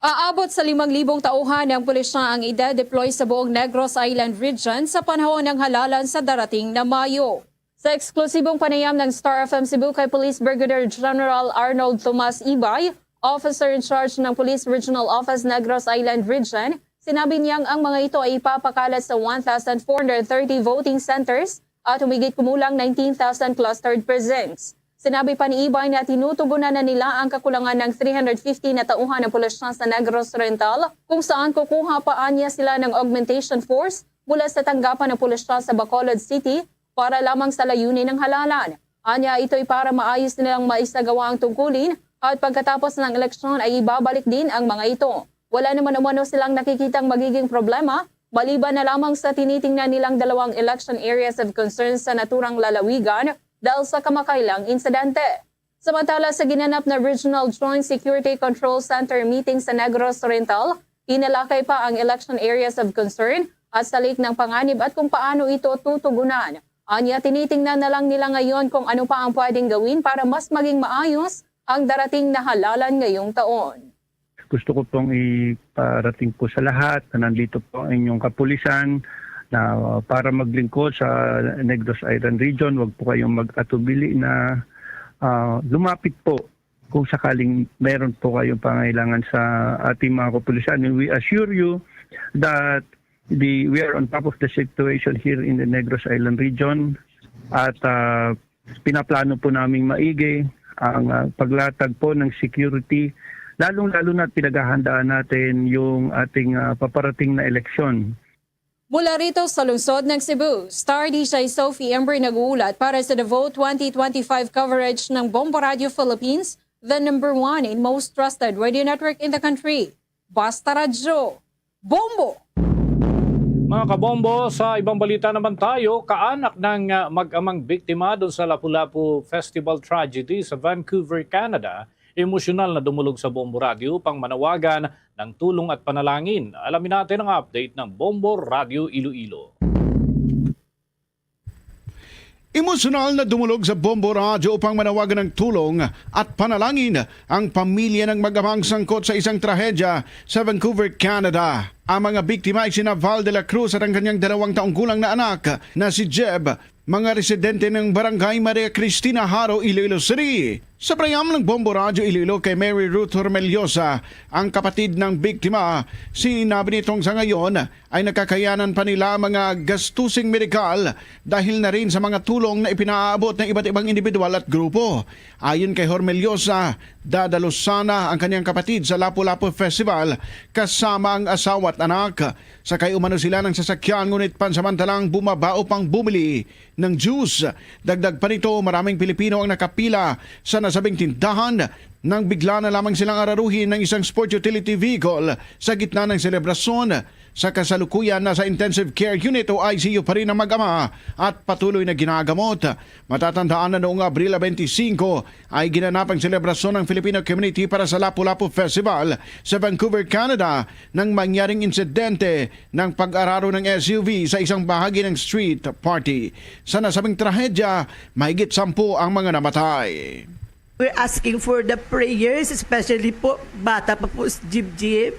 Speaker 20: Aabot sa 5,000 tauhan ng pulisya ang ide-deploy sa buong Negros Island Region sa panahon ng halalan sa darating na Mayo. Sa eksklusibong panayam ng Star FM Cebu kay Police Brigadier General Arnold Tomas Ibay, Officer in Charge ng Police Regional Office Negros Island Region, sinabi niyang ang mga ito ay ipapakalat sa 1,430 voting centers at humigit kumulang 19,000 clustered precincts. Sinabi pa ni Ibay na tinutugunan na nila ang kakulangan ng 350 na tauhan ng pulisya sa Negros Oriental kung saan kukuha pa niya sila ng augmentation force mula sa tanggapan ng pulisya sa Bacolod City para lamang sa layunin ng halalan. Anya ito'y para maayos nilang maisagawa ang tungkulin at pagkatapos ng eleksyon ay ibabalik din ang mga ito. Wala naman umano silang nakikitang magiging problema maliban na lamang sa tinitingnan nilang 2 election areas of concern sa naturang lalawigan dahil sa kamakailang insidente. Samantala sa ginanap na Regional Joint Security Control Center meeting sa Negros Oriental, inalakay pa ang election areas of concern at salik ng panganib at kung paano ito tutugunan. Anya, tinitingnan na lang nila ngayon kung ano pa ang pwedeng gawin para mas maging maayos ang darating na halalan ngayong taon.
Speaker 24: Gusto ko pong iparating po sa lahat na nandito po ang inyong kapulisan na para maglingkod sa Negros Island Region. Huwag po kayong mag-atubili na lumapit po kung sakaling meron po kayong pangailangan sa ating mga kapulisan. And we assure you that we are on top of the situation here in the Negros Island region at pinaplano po naming maigi ang paglatag po ng security, lalong-lalo na pinaghahandaan natin yung ating paparating na eleksyon.
Speaker 1: Mula rito sa lungsod ng Cebu, Star DJ Sophie Ember nag-uulat para sa The Vote 2025 coverage ng Bombo Radio Philippines, the #1 and most trusted radio network in the country. Basta Radyo, Bombo!
Speaker 6: Mga kabombo, sa ibang balita naman tayo, kaanak ng mag-amang biktima doon sa Lapu-Lapu Festival Tragedy sa Vancouver, Canada, emosyonal na dumulog sa Bombo Radio upang manawagan ng tulong at panalangin. Alamin natin ang update ng Bombo Radio Iloilo.
Speaker 8: Emosyonal na dumulog sa Bombo Radio upang manawagan ng tulong at panalangin ang pamilya ng mag-amang sangkot sa isang trahedya sa Vancouver, Canada. Ang mga biktima ay sina Val de la Cruz at ang kanyang 2 taong gulang na anak na si Jeb, mga residente ng Barangay Maria Cristina Haro, Iloilo City. Sa prayam ng Bombo Radio Iloilo kay Mary Ruth Hormeliosa, ang kapatid ng biktima, sinabi nitong sa ngayon ay nakakayanan pa nila mga gastusing medikal dahil na rin sa mga tulong na ipinaabot ng iba't ibang individual at grupo. Ayon kay Hormeliosa, dadalo sana ang kanyang kapatid sa Lapu-Lapu Festival kasama ang asawa at anak. Sakay umano sila ng sasakyan ngunit pansamantalang bumaba upang bumili ng juice. Dagdag pa nito, maraming Pilipino ang nakapila sa nasabing tindahan nang bigla na lamang silang araruhin ng isang sport utility vehicle sa gitna ng selebrasyon. Sa kasalukuyan, nasa intensive care unit o ICU pa rin ang mag-ama at patuloy na ginagamot. Matatandaan na noong Abril 25 ay ginanap ang selebrasyon ng Filipino community para sa Lapu-Lapu Festival sa Vancouver, Canada nang mangyaring insidente ng pag-araro ng SUV sa isang bahagi ng street party. Sa nasabing trahedya, mahigit 10 ang mga namatay.
Speaker 10: We're asking for the prayers, especially po bata pa po si Jib.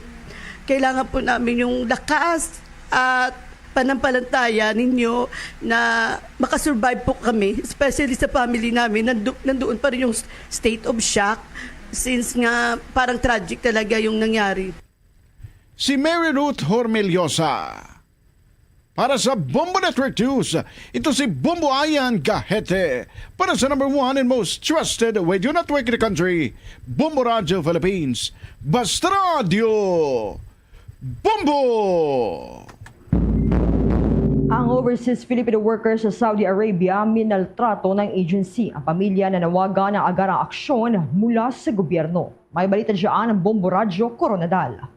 Speaker 10: Kailangan po namin yung lakas at panampalataya ninyo na makasurvive po kami, especially sa family namin. Nandoon pa rin yung state of shock since nga parang tragic talaga yung nangyari.
Speaker 8: Si Mary Ruth Hormeliosa. Para sa Bombo Network News, ito si Bombo Ayan Gahete. Para sa #1 and most trusted radio network in the country, Bombo Radio Philippines. Basta Radio Bombo!
Speaker 7: Ang overseas Filipino workers sa Saudi Arabia minaltrato ng agency. Ang pamilya na nawagan ng agarang aksyon mula sa gobyerno. May balita dyan ang Bombo Radio Coronadal.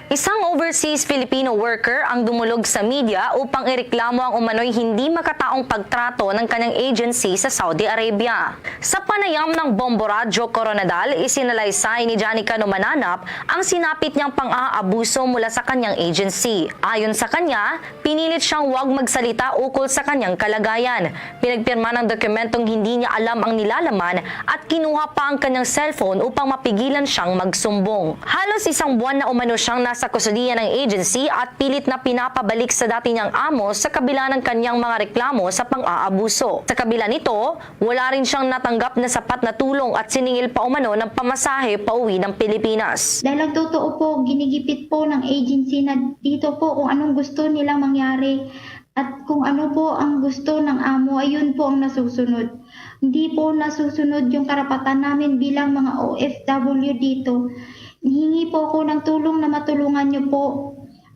Speaker 12: Isang overseas Filipino worker ang dumulog sa media upang ireklamo ang umano'y hindi makataong pagtrato ng kanyang agency sa Saudi Arabia. Sa panayam ng Bombo Radio Coronadal, isinalaysay ni Janica Numananap ang sinapit niyang pang-aabuso mula sa kanyang agency. Ayon sa kanya, pinilit siyang huwag magsalita ukol sa kanyang kalagayan. Pinagpirma ng dokumentong hindi niya alam ang nilalaman at kinuha pa ang kanyang cellphone upang mapigilan siyang magsumbong. Halos 1 buwan na umano siyang sa kustudiya ng agency at pilit na pinapabalik sa dati niyang amo sa kabila ng kanyang mga reklamo sa pang-aabuso. Sa kabila nito, wala rin siyang natanggap na sapat na tulong at siningil pa umano ng pamasahe pauwi ng Pilipinas.
Speaker 25: Dahil totoo po, ginigipit po ng agency na dito po kung anong gusto nilang mangyari at kung ano po ang gusto ng amo, ayun po ang nasusunod. Hindi po nasusunod yung karapatan namin bilang mga OFW dito. Hingi po ako ng tulong na matulungan niyo po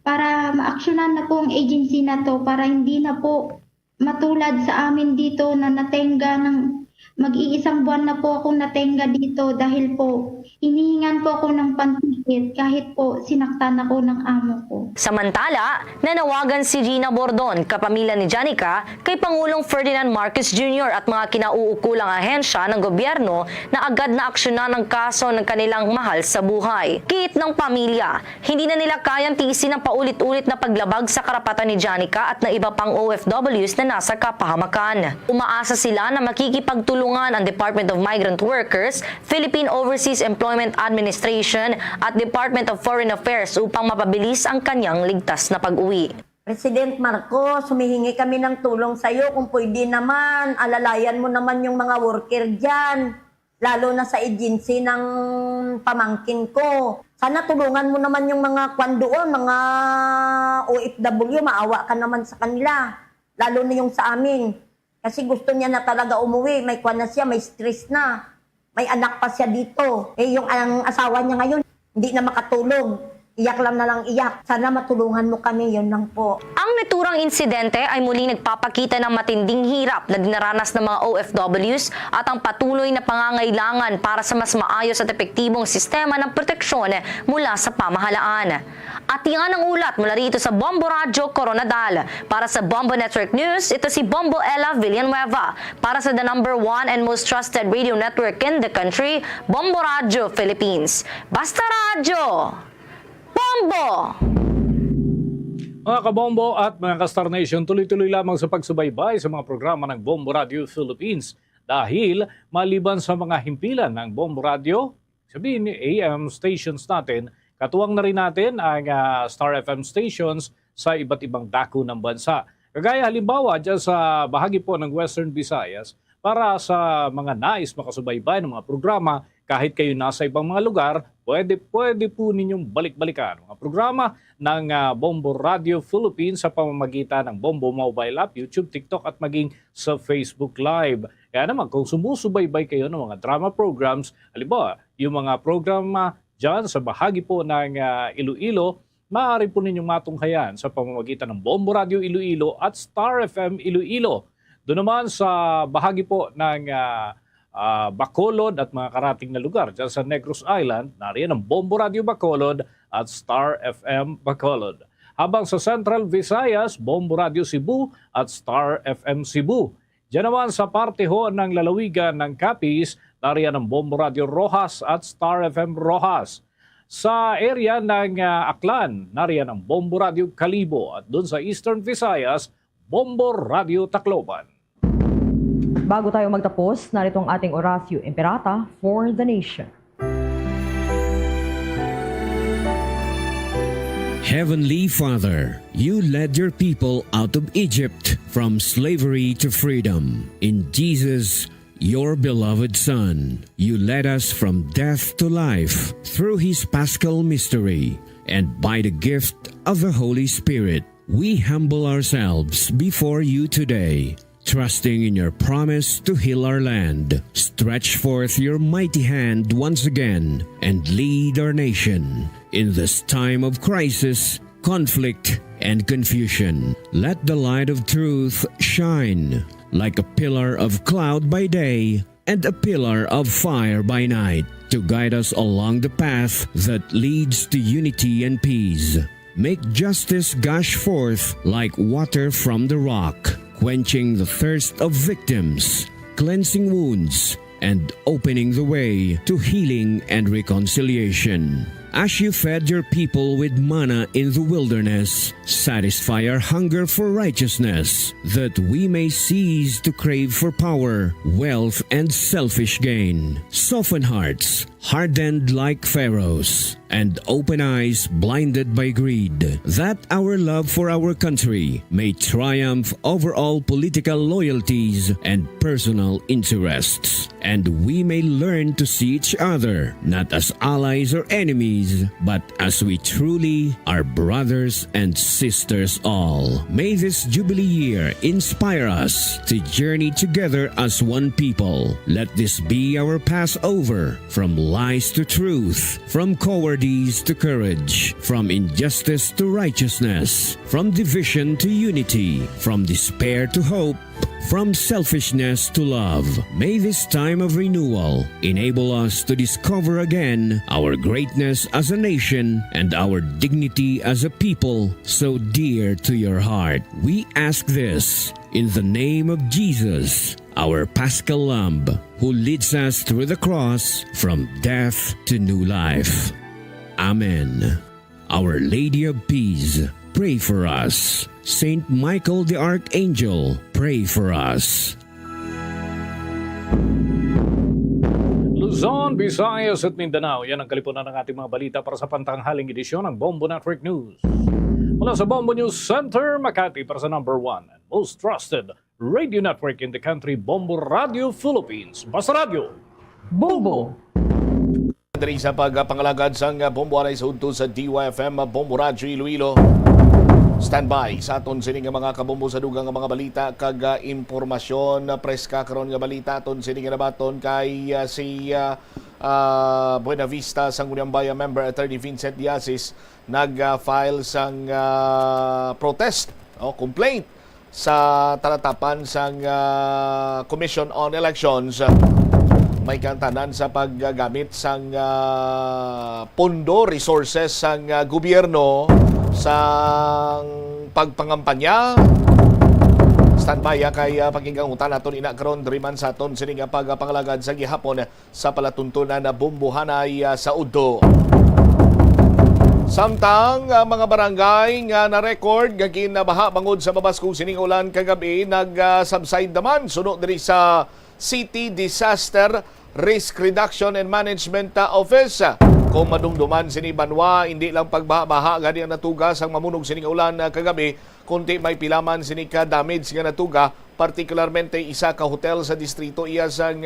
Speaker 25: para ma-aksyonan na po ang agency na to para hindi na po matulad sa amin dito na natenga ng mag-iisang buwan na po akong natenga dito dahil po hinihingan po ako ng pantikit kahit po sinaktan ako ng amo ko.
Speaker 12: Samantala, nanawagan si Gina Bordon, kapamilya ni Janica, kay Pangulong Ferdinand Marcos Jr. at mga kinauukulang ahensya ng gobyerno na agad na aksyonan ang kaso ng kanilang mahal sa buhay. Kiit ng pamilya, hindi na nila kayang tiisin ang paulit-ulit na paglabag sa karapatan ni Janica at ng iba pang OFWs na nasa kapahamakan. Umaasa sila na makikipagtulungan ang Department of Migrant Workers, Philippine Overseas Employment Administration at Department of Foreign Affairs upang mapabilis ang kanyang ligtas na pag-uwi.
Speaker 11: President Marcos, humihingi kami ng tulong sa iyo kung pwede naman, alalayan mo naman yung mga worker dyan, lalo na sa agency ng pamangkin ko. Sana tulungan mo naman yung mga kwan doon, mga OFW, maawa ka naman sa kanila, lalo na yung sa amin. Kasi gusto niya na talaga umuwi, may kwan na siya, may stress na, may anak pa siya dito. Yung ang asawa niya ngayon, hindi na makatulog. Iyak lang na lang iyak. Sana matulungan mo kami, yun lang po.
Speaker 12: Ang naturang insidente ay muling nagpapakita ng matinding hirap na dinaranas ng mga OFWs at ang patuloy na pangangailangan para sa mas maayos at epektibong sistema ng proteksyon mula sa pamahalaan. At yan ang ulat mula rito sa Bombo Radyo Coronadal. Para sa Bombo Network News, ito si Bombo Ella Villanueva. Para sa the #1 and most trusted radio network in the country, Bombo Radyo Philippines. Basta Radyo! Bombo!
Speaker 6: Mga kabombo at mga ka-Star Nation, tuloy-tuloy lamang sa pagsubaybay sa mga programa ng Bombo Radio Philippines dahil maliban sa mga himpilan ng Bombo Radio, sabihin ni AM stations natin, katuwang na rin natin ang Star FM stations sa iba't ibang dako ng bansa. Kagaya halimbawa dyan sa bahagi po ng Western Visayas, para sa mga nais makasubaybay ng mga programa, kahit kayo nasa ibang mga lugar, pwede po ninyong balik-balikan mga programa ng Bombo Radio Philippines sa pamamagitan ng Bombo Mobile App, YouTube, TikTok at maging sa Facebook Live. Kaya naman kung sumusubaybay kayo ng mga drama programs, halimbawa yung mga programa dyan sa bahagi po ng Iloilo, maaari po ninyong matunghayan sa pamamagitan ng Bombo Radio Iloilo at Star FM Iloilo. Doon naman sa bahagi po ng Bacolod at mga karating na lugar dyan sa Negros Island, nariyan ang Bombo Radio Bacolod at Star FM Bacolod. Habang sa Central Visayas, Bombo Radio Cebu at Star FM Cebu. Diyan naman sa parte ho ng lalawigan ng Capiz, nariyan ang Bombo Radio Rojas at Star FM Rojas. Sa area ng Aklan, nariyan ang Bombo Radio Calibo at doon sa Eastern Visayas, Bombo Radio Tacloban.
Speaker 7: Bago tayo magtapos, narito ang ating Oratio Imperata for the Nation.
Speaker 2: Heavenly Father, you led your people out of Egypt from slavery to freedom. In Jesus, your beloved Son, you led us from death to life through his paschal mystery, and by the gift of the Holy Spirit, we humble ourselves before you today, trusting in your promise to heal our land. Stretch forth your mighty hand once again and lead our nation. In this time of crisis, conflict, and confusion, let the light of truth shine like a pillar of cloud by day and a pillar of fire by night to guide us along the path that leads to unity and peace. Make justice gush forth like water from the rock, quenching the thirst of victims, cleansing wounds, and opening the way to healing and reconciliation. As you fed your people with manna in the wilderness, satisfy our hunger for righteousness, that we may cease to crave for power, wealth, and selfish gain. Soften hearts, hardened like Pharaoh's, and open eyes blinded by greed, that our love for our country may triumph over all political loyalties and personal interests, and we may learn to see each other not as allies or enemies, but as we truly are brothers and sisters all. May this Jubilee year inspire us to journey together as one people. Let this be our Passover from lies to truth, from cowardice to courage, from injustice to righteousness, from division to unity, from despair to hope, from selfishness to love. May this time of renewal enable us to discover again our greatness as a nation and our dignity as a people so dear to your heart. We ask this in the name of Jesus, our Paschal Lamb, who leads us through the cross from death to new life. Amen. Our Lady of Peace, pray for us. Saint Michael the Archangel, pray for us.
Speaker 6: Luzon, Visayas at Mindanao, yan ang kalipunan ng ating mga balita para sa pantanghaling edisyon ng Bombo Network News. Mula sa Bombo News Center, Makati, para sa number 1 and most trusted radio network in the country, Bombo Radio Philippines. Basta Radio, Bombo!
Speaker 13: Diri sa pagpangalagad sang Bombo Aray sa udto sa DYFM Bombo Radio Iloilo. Standby sa aton sining mga kabombo sa dugang mga balita kag impormasyon preska karon nga balita aton sining nabaton kay si Buena Vista sang Uniambaya member Attorney Vincent Diazis nag-file sang protest o complaint sa talatapan sang Commission on Elections. May kantanan sa paggamit sang pondo, resources sang gobyerno sa pagpangampanya. Standby kay pakinggangutan naton ina karon driman sa aton sining pagpangalagad sa gihapon sa palatuntunan na bombohanay sa udto. Samtang mga barangay nga na-record nga ginabaha bangod sa mabaskong sining ulan kagabi nag-subside naman suno diri sa City Disaster Risk Reduction and Management Office. Kung madumduman sini Banwa, hindi lang pagbaha-baha gani ang natuga sang mamunog sining ulan kagabi, kundi may pilaman sini ka damage nga natuga, partikularmente isa ka hotel sa distrito iya sang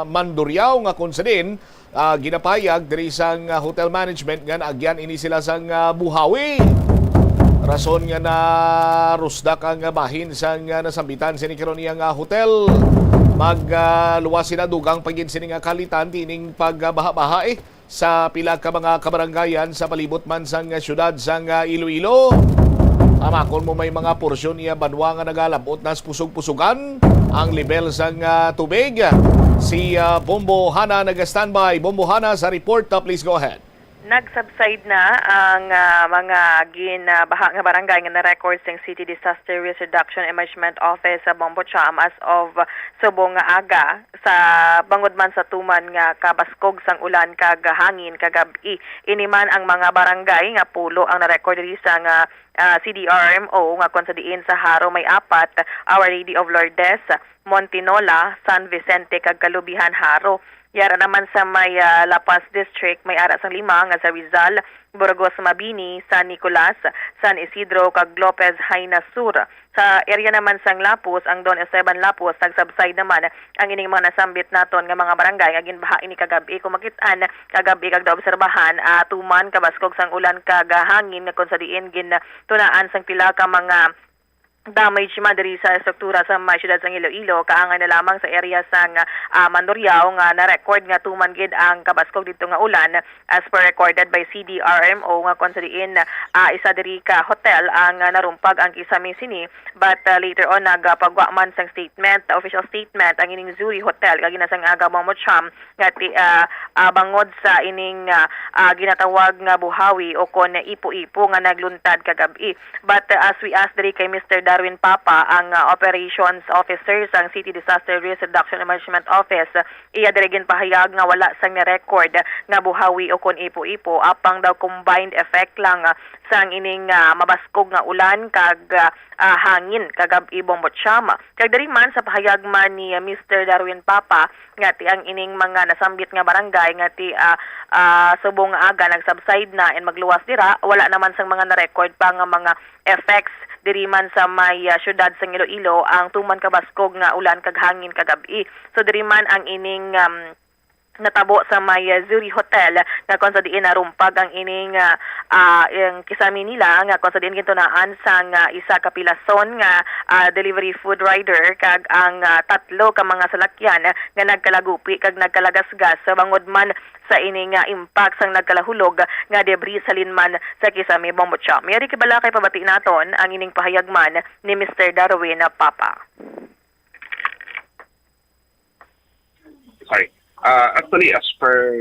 Speaker 13: Mandurriao nga kung sa din ginapayag diri sang hotel management nga agyan ini sila sang buhawi. Rason nga na rusdak ang bahin sang nasambitan sini karon iyang hotel. Magluwas sila dugang pagin sini nga kalitan tining pagbaha-baha sa pila ka mga kabaranggayan sa palibot man sang syudad sang Iloilo. Amakon mo may mga porsyon niya Banwa nga nagalabot nas pusog-pusugan ang level sang tubig. Si Bombo Hana nag-standby. Bombo Hana sa report, please go ahead.
Speaker 14: Nag-subside na ang mga ginabaha nga barangay nga na-record sa City Disaster Risk Reduction and Management Office sa Bombo Cham as of subong nga aga sa bangod man sa tuman nga kabaskog sang ulan kag hangin kagabi. Iniman ang mga barangay nga pulo ang na-record diri sa nga CDRMO nga kon sa diin sa Haro may 4, Our Lady of Lourdes, Montinola, San Vicente kag Kalubihan Haro. Yara naman sa may La Paz District, may ara sang 5 nga sa Rizal, Burgos Mabini, San Nicolas, San Isidro, kag Lopez Haina Sur. Sa area naman sang Lapus, ang Don Esteban Lapus, nag-subside naman ang ining mga nasambit naton nga mga barangay nga ginbaha ini kagabi. Kung makitaan kagabi kag obserbahan, tuman kabaskog sang ulan kag hangin nga kon sa diin gintunaan sang pila ka mga damage man diri sa struktura sa mga syudad sang Iloilo kaangay na lamang sa area sang Mandurriao nga na-record nga tuman gid ang kabaskog dito nga ulan as per recorded by CDRMO nga kon sa diin isa diri ka hotel ang narumpag ang kisame sini but later on nagpagwa man sang statement, official statement ang ining Zuri Hotel kag ginasang aga Bombo Cham nga bangod sa ining ginatawag nga buhawi o kon ipo-ipo nga nagluntad kagabi. But as we asked diri kay Mr. Darwin Papa, ang operations officer sang City Disaster Risk Reduction and Management Office, iya dirigin pahayag nga wala sang ni-record nga buhawi o kon ipo-ipo apang daw combined effect lang sang ining mabaskog nga ulan kag hangin kagabi Bombo Cham. Kag diri man sa pahayag man ni Mr. Darwin Papa nga ti ang ining mga nasambit nga barangay nga ti subong aga nag-subside na and magluwas dira, wala naman sang mga na-record pa nga mga effects diri man sa may syudad sa Iloilo ang tuman kabaskog nga ulan kag hangin kagabi. So diri man ang ining natabo sa may Zuri Hotel nga kon sa diin narumpag ang ining yung kisami nila nga kon sa diin gintunaan sang isa ka pilason nga delivery food rider kag ang tatlo ka mga salakyan nga nagkalagupi kag nagkalagasgas sa bangod man sa ining impact sang nagkalahulog nga debris sa linman sa kisami Bombo Cham. Mayari kibala kay pabati naton ang ining pahayagman ni Mr. Darwin Papa.
Speaker 15: Sorry. Actually, as per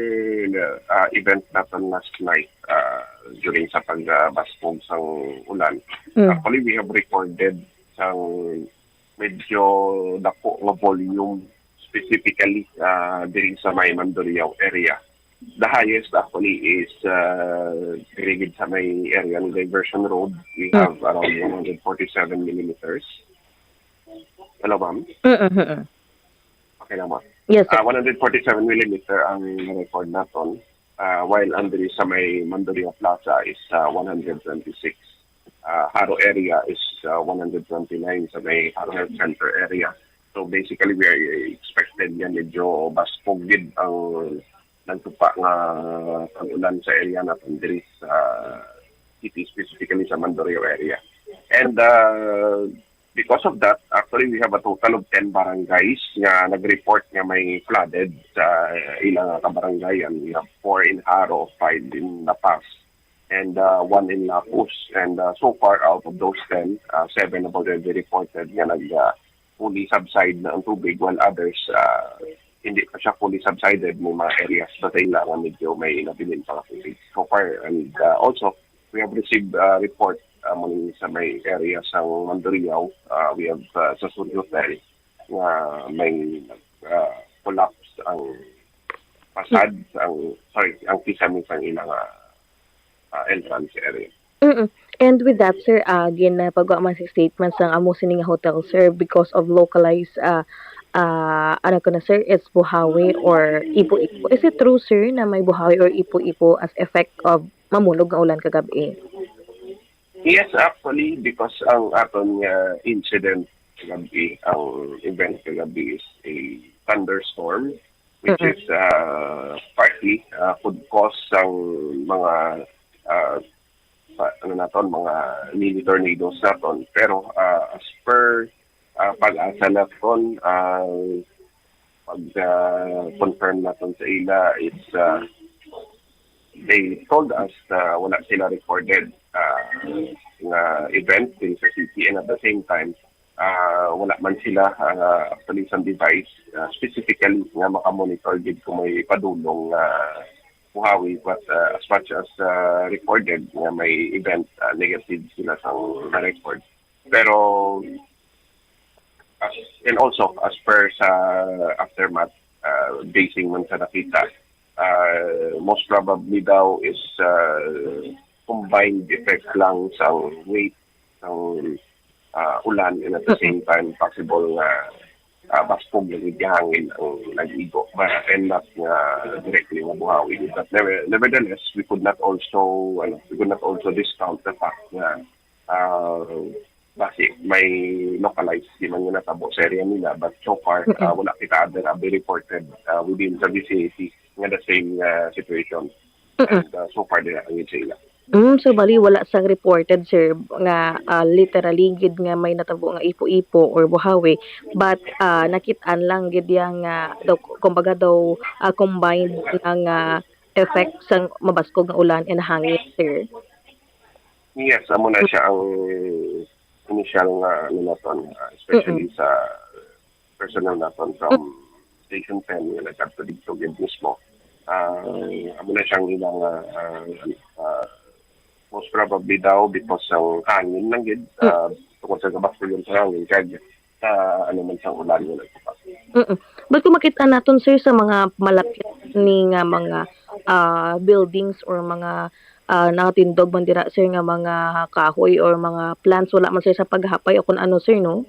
Speaker 15: the event natin last night during sa pagbaskog sang ulan, actually we have recorded sang medyo dako nga volume specifically during sa may Mandurriao area. The highest actually is dirigid sa may area ng Diversion Road. We have around 147 millimeters. Hello, ma'am? Okay na, ma'am.
Speaker 16: Yes,
Speaker 15: 147 millimeter ang record naton, while under sa may Mandurriao Plaza is 126. Haro area is 129 sa may Haro Health Center area. So basically, we are expected yan medyo baspogid ang nagtupa nga pag-ulan sa area natin diri sa city, specifically sa Mandurrio area. And because of that, actually we have a total of 10 barangays nga nag-report nga may flooded sa ilang kabaranggayan. We have 4 in Haro, 5 in La Paz, and 1 in Lapus. And so far, out of those 10, 7 have already reported nga fully subside na ang tubig, while others hindi pa siya fully subsided. May mga areas na kailangan medyo may nabilin pa tubig so far. And also, we have received report muli sa may area sa Mandurriao. We have sa Sur Hotel na may collapse ang facade, ang kisame sa ilang entrance area.
Speaker 9: And with that, sir, again, pagwa man sa statements ng amo sining hotel, sir, because of localized, ano ko na, sir, it's buhawi or ipo-ipo. Is it true, sir, na may buhawi or ipo-ipo as effect of mamulog nga ulan kagabi?
Speaker 15: Yes, actually, because ang aton incident kagabi, ang event kagabi is a thunderstorm, which is partly could cause ang mga mga mini tornadoes naton. Pero as per pag-asa naton, pag-confirm naton sa ila, it's they told us wala sila recorded nga event in sa city, and at the same time wala man sila actually some device specifically nga makamonitor gid kung may padulong buhawi, but as much as recorded nga may event, negative sila sa record. Pero and also as per sa aftermath, basing man sa nakita, most probably daw is combined effect lang sa weight ng ulan, and at the same time possible baspog ng hangin ang nag-igo, and not directly na buhawi. But nevertheless, we could not also discount the fact na basi may localized di man yung natabo sa area nila, but so far wala kita other be reported within the vicinity nga the same situation. And so far din ang sila.
Speaker 9: So bali wala sang reported, sir, nga literally gid nga may natabo nga ipo-ipo or buhawi, but nakitaan lang gid yang daw kumbaga daw combined ng effect sang mabaskog nga ulan and hangin, sir.
Speaker 15: Yes, amo na siya ang initial nga naton, especially sa personnel naton from Station 10 nga nagkadto dito gid mismo. Amo na siyang ilang most probably daw because ang hangin lang gid, tungkol sa baskog sa hangin kaya ano man sang ulan nga nagtupas.
Speaker 9: But kung makita naton, sir, sa mga malapit ni nga mga buildings or mga nakatindog man dira, sir, nga mga kahoy or mga plants, wala man, sir, sa paghapay o kung ano, sir, no?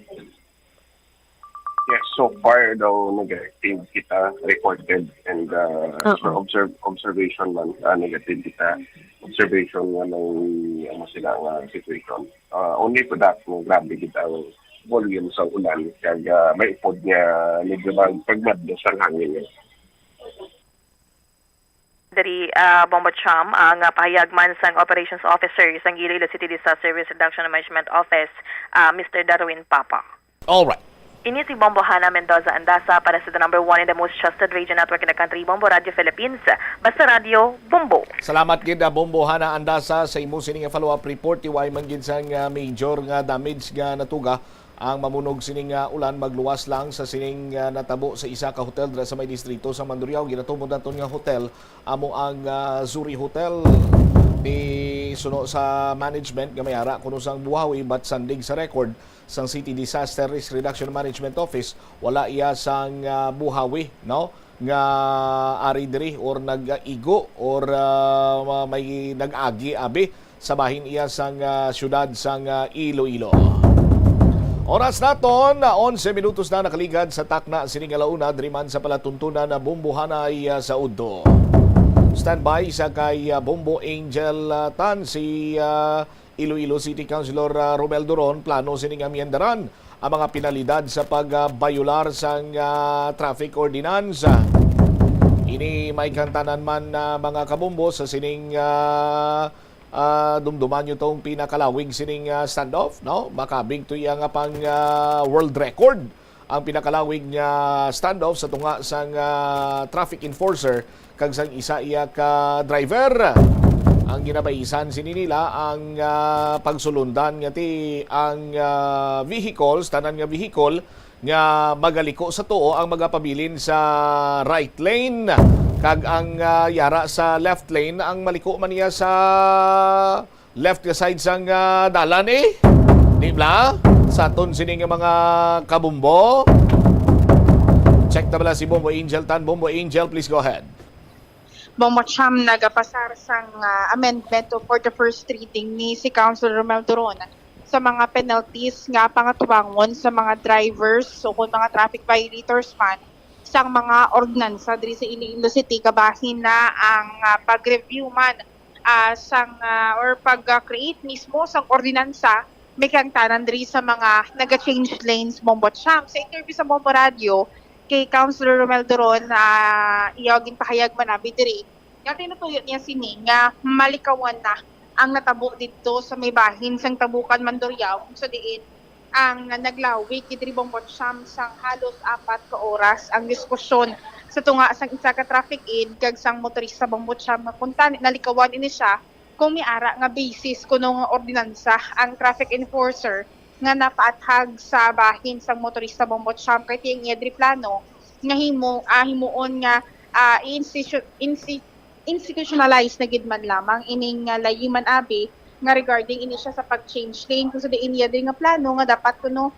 Speaker 15: Yes, so far daw negative kita recorded, and for observation man, negative kita observation nga ng sila nga situation. Only for that, grabe kita ang volume sa ulan, kaya may ipod niya medyo pagmaddo sa hangin niya.
Speaker 14: Dari Bombo Cham, ang pahayagman sang Operations Officer sang Iloilo City Disaster Risk Reduction and Management Office, Mr. Darwin Papa.
Speaker 13: All right.
Speaker 14: Ini si Bombo Hana Mendoza Andasa para sa the number 1 in the most trusted radio network in the country, Bombo Radio Philippines. Basta Radio, Bombo.
Speaker 13: Salamat gid Bombo Hana Andasa sa imo sining follow-up report. Iway man gid sang major nga damage nga natuga ang mamunog sining ulan, magluwas lang sa sining natabo sa isa ka hotel dira sa may distrito sa Mandurriao. Ginatumod naton nga hotel amo ang Zuri Hotel ni suno sa management nga mayara kuno sang buhawi, but sandig sa record sang City Disaster Risk Reduction Management Office wala iya sang buhawi, no, nga ari diri or nag-igo or may nag-agi abi sa bahin iya sang syudad sang Iloilo. Oras naton 11 minutos na nakaligad sa takna sining alauna diri man sa palatuntunan na Bombo Hanay sa Udto. Standby sa kay Bombo Angel Tan si Iloilo City Councilor Romel Duron plano sining amyendaran ang mga penalidad sa pagbayular sang traffic ordinance. Ini may kantanan man mga kabombo sa sining dumduman nyo tong pinakalawig sining standoff, no? Makabig to yang pang world record ang pinakalawig nga standoff sa tunga sang traffic enforcer kag sang isa iya ka driver. Ang ginabaisan sini nila ang pagsulundan nga ti ang vehicles, tanan nga vehicle nga magaliko sa tuo ang magapabilin sa right lane kag ang yara sa left lane ang maliko man niya sa left side sang dalan di ba? Sa aton sining mga kabumbo. Check na bala si Bombo Angel Tan. Bombo Angel, please go ahead.
Speaker 16: Bombo Cham nagapasar sang amendment for the first reading ni si Councilor Romel Duron sa mga penalties nga pangatubangon sa mga drivers o kung mga traffic violators man sang mga ordinansa diri sa Iloilo City kabahin na ang pag-review man sang or pag-create mismo sang ordinansa may kantanan diri sa mga naga-change lanes. Bombo Cham sa interview sa Bombo Radio kay Councilor Romel Duron iyagin pahayag man nabi diri nga tinutuyot niya sini nga malikawan na ang natabo dito sa may bahin sang Tabukan Mandurriao so diin ang naglawig diri Bombo Cham sang halos 4 ka oras ang diskusyon sa tunga sang isa ka traffic aid kag sang motorista Bombo Cham punta nalikawan ini siya kung miara nga basis kuno nga ordinansa ang traffic enforcer nga napaathag sa bahin sang motorista Bombo Cham kay tiyang yedri plano nga himuon nga institutionalized na gid man lamang ining layiman abi nga regarding ini siya sa pag-change lane kung sa diin yedri nga plano nga dapat kuno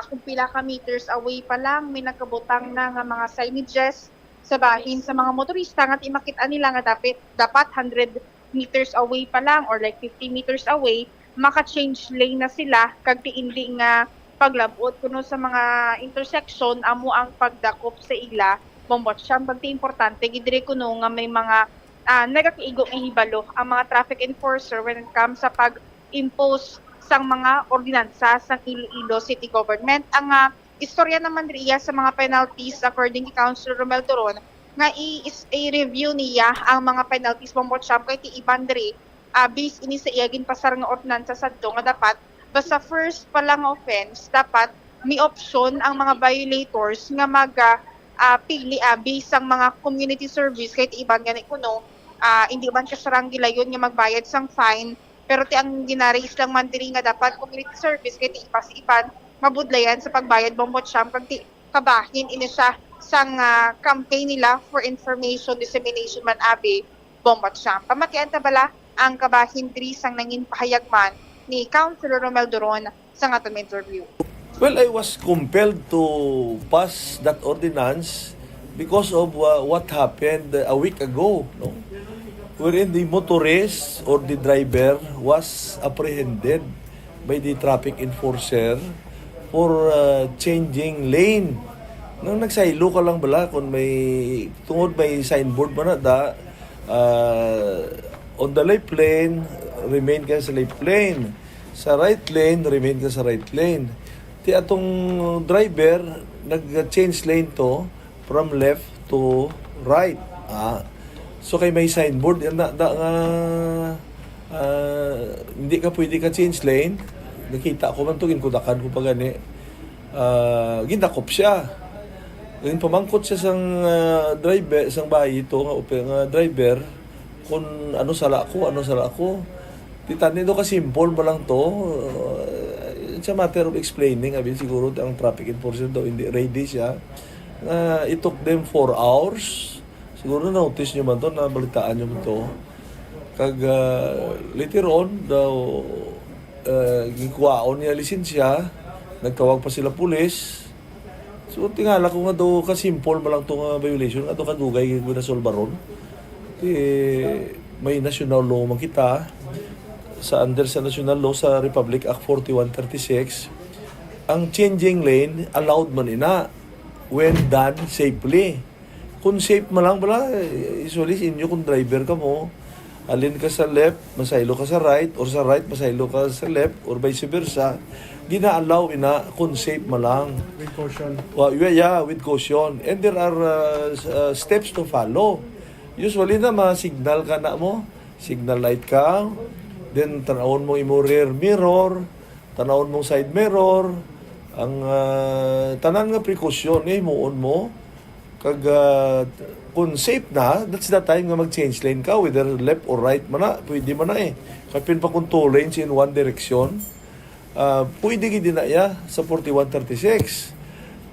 Speaker 16: kung pila ka meters away pa lang may nakabutang na nga mga signages sa bahin sa mga motorista nga makita nila nga dapat 100 meters away pa lang or like 50 meters away maka-change lane na sila kag tiindi nga paglabot kuno sa mga intersection amo ang pagdakop sa ila Bombo Cham pagti importante gidire kuno nga may mga nagakiigo nga hibalo ang mga traffic enforcer when it comes sa pag-impose sang mga ordinansa sa Iloilo City Government. Ang istorya naman riya sa mga penalties according kay Councilor Romel Duron nga i-review niya ang mga penalties Bombo Cham kay ti iban diri based ini sa iyagin pasar nga ordinansa sadto nga dapat basta first pa lang offense dapat may option ang mga violators nga pili based ang mga community service kahit iban gani kuno hindi man kasarang gilayon nga magbayad sang fine pero ti ang ginaris lang man diri nga dapat community service kahit iban mabudlayan sa pagbayad Bombo Cham kag ti kabahin ini siya sang campaign nila for information dissemination man abi Bombo Cham pamatian ta bala ang kabahin diri sang nangin pahayag man ni Councilor Romel Duron sa aton interview.
Speaker 17: Well, I was compelled to pass that ordinance because of what happened a week ago, no? Wherein the motorist or the driver was apprehended by the traffic enforcer for changing lane. Nang nagsaylo ka lang bala kung may tungod may signboard mo na on the left lane, remain ka sa left lane. Sa right lane, remain ka sa right lane. Ti atong driver nag-change lane to from left to right. So kay may signboard hindi ka pwede ka change lane. Nakita ko man to ginkudakan ko pa gani. Gindakop siya. Ngayon pamangkot siya sang driver, sang bayi to nga driver kung ano sala ko. Titanin do ka simple ba lang to. It's a matter of explaining. Siguro ang traffic enforcer daw hindi ready siya. It took them 4 hours. Siguro na-notice nyo man to, nabalitaan nyo man to. Kag later on, daw gikuwaon niya lisensya, nagtawag pa sila pulis. So tingala ko nga daw ka-simple ba lang itong violation, nga daw kadugay na solbaron. May national law man kita. Sa national law sa Republic Act 4136, ang changing lane allowed man ina when done safely. Kung safe mo lang, wala, usually inyo kung driver ka mo, alin ka sa left, masaylo ka sa right, or sa right, masaylo ka sa left, or vice versa, gina-allow kung safe mo lang.
Speaker 5: With caution.
Speaker 17: Well, yeah, with caution. And there are steps to follow. Usually na, signal ka na mo, signal light ka, then tanawon mo imo rear mirror, tanawon mo side mirror, ang tanan nga precaution muon mo, kag kung safe na, that's the time nga mag-change lane ka, whether left or right man na, pwede man na Kapin pa kung 2 lanes in one direction, pwede gid na sa 4136.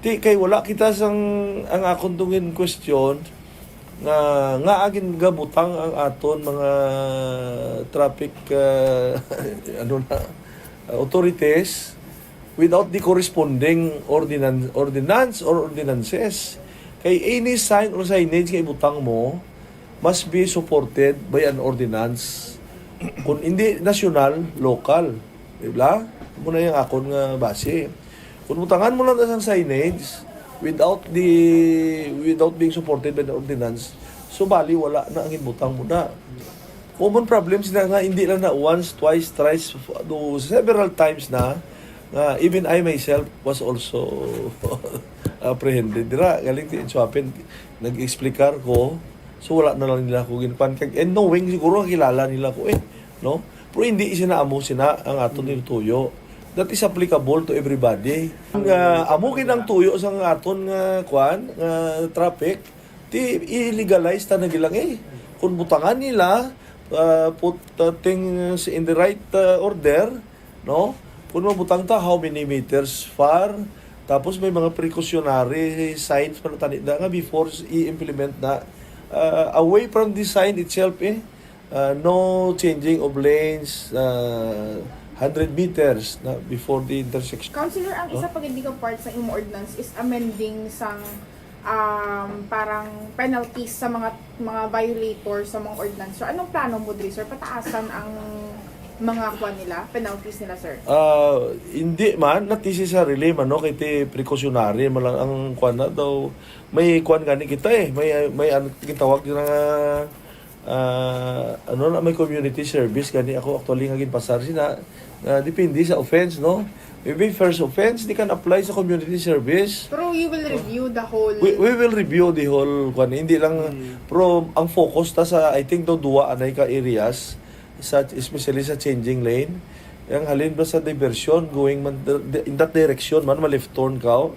Speaker 17: Di kay wala kita ang akong tungin question nga agin gabutang ang aton mga traffic authorities without the corresponding ordinance or ordinances. Kay any sign or signage kay butang mo must be supported by an ordinance. Kung hindi national, local. Diba? Muna yung akon nga base. Kung butangan mo lang ang signage without being supported by the ordinance, so bali wala na ang inbutang mo na. Common problems na nga hindi lang na once, twice, thrice, several times na even I myself was also apprehended. Dira, galing din swapin, nag-explicar ko, so wala na lang nila ko ginpan. And knowing, siguro kilala nila ko no? Pero hindi sinaamo ang aton nilutuyo. That is applicable to everybody. Ang amukin ang tuyo sa aton traffic, i-legalize ta na gilang Kung butangan nila, put things in the right order, no? Kung mabutang ta, how many meters far, tapos may mga precautionary signs para tanit na nga before i-implement na. Away from the sign itself, no changing of lanes, 100 meters na before the intersection.
Speaker 16: Councilor, ang isa pag hindi ka part sa imo ordinance is amending sang parang penalties sa mga violators sa mga ordinance. So anong plano mo diri, sir? Pataasan ang mga kwan nila, penalties nila, sir?
Speaker 17: Hindi man, not necessarily man, no? Kaya precautionary man lang ang kwan na daw. May kwan gani kita may kitawag na may community service gani ako actually nga ginpasar sina. Depende sa offense, no? Maybe first offense, di can apply sa community service.
Speaker 16: Pero you will review the whole...
Speaker 17: We will review the whole kwan. Hindi lang, pero ang focus ta sa, I think, duwa anay ka areas, especially sa changing lane. Yang halin ba sa diversion, going man, in that direction, man, ma-left turn ka.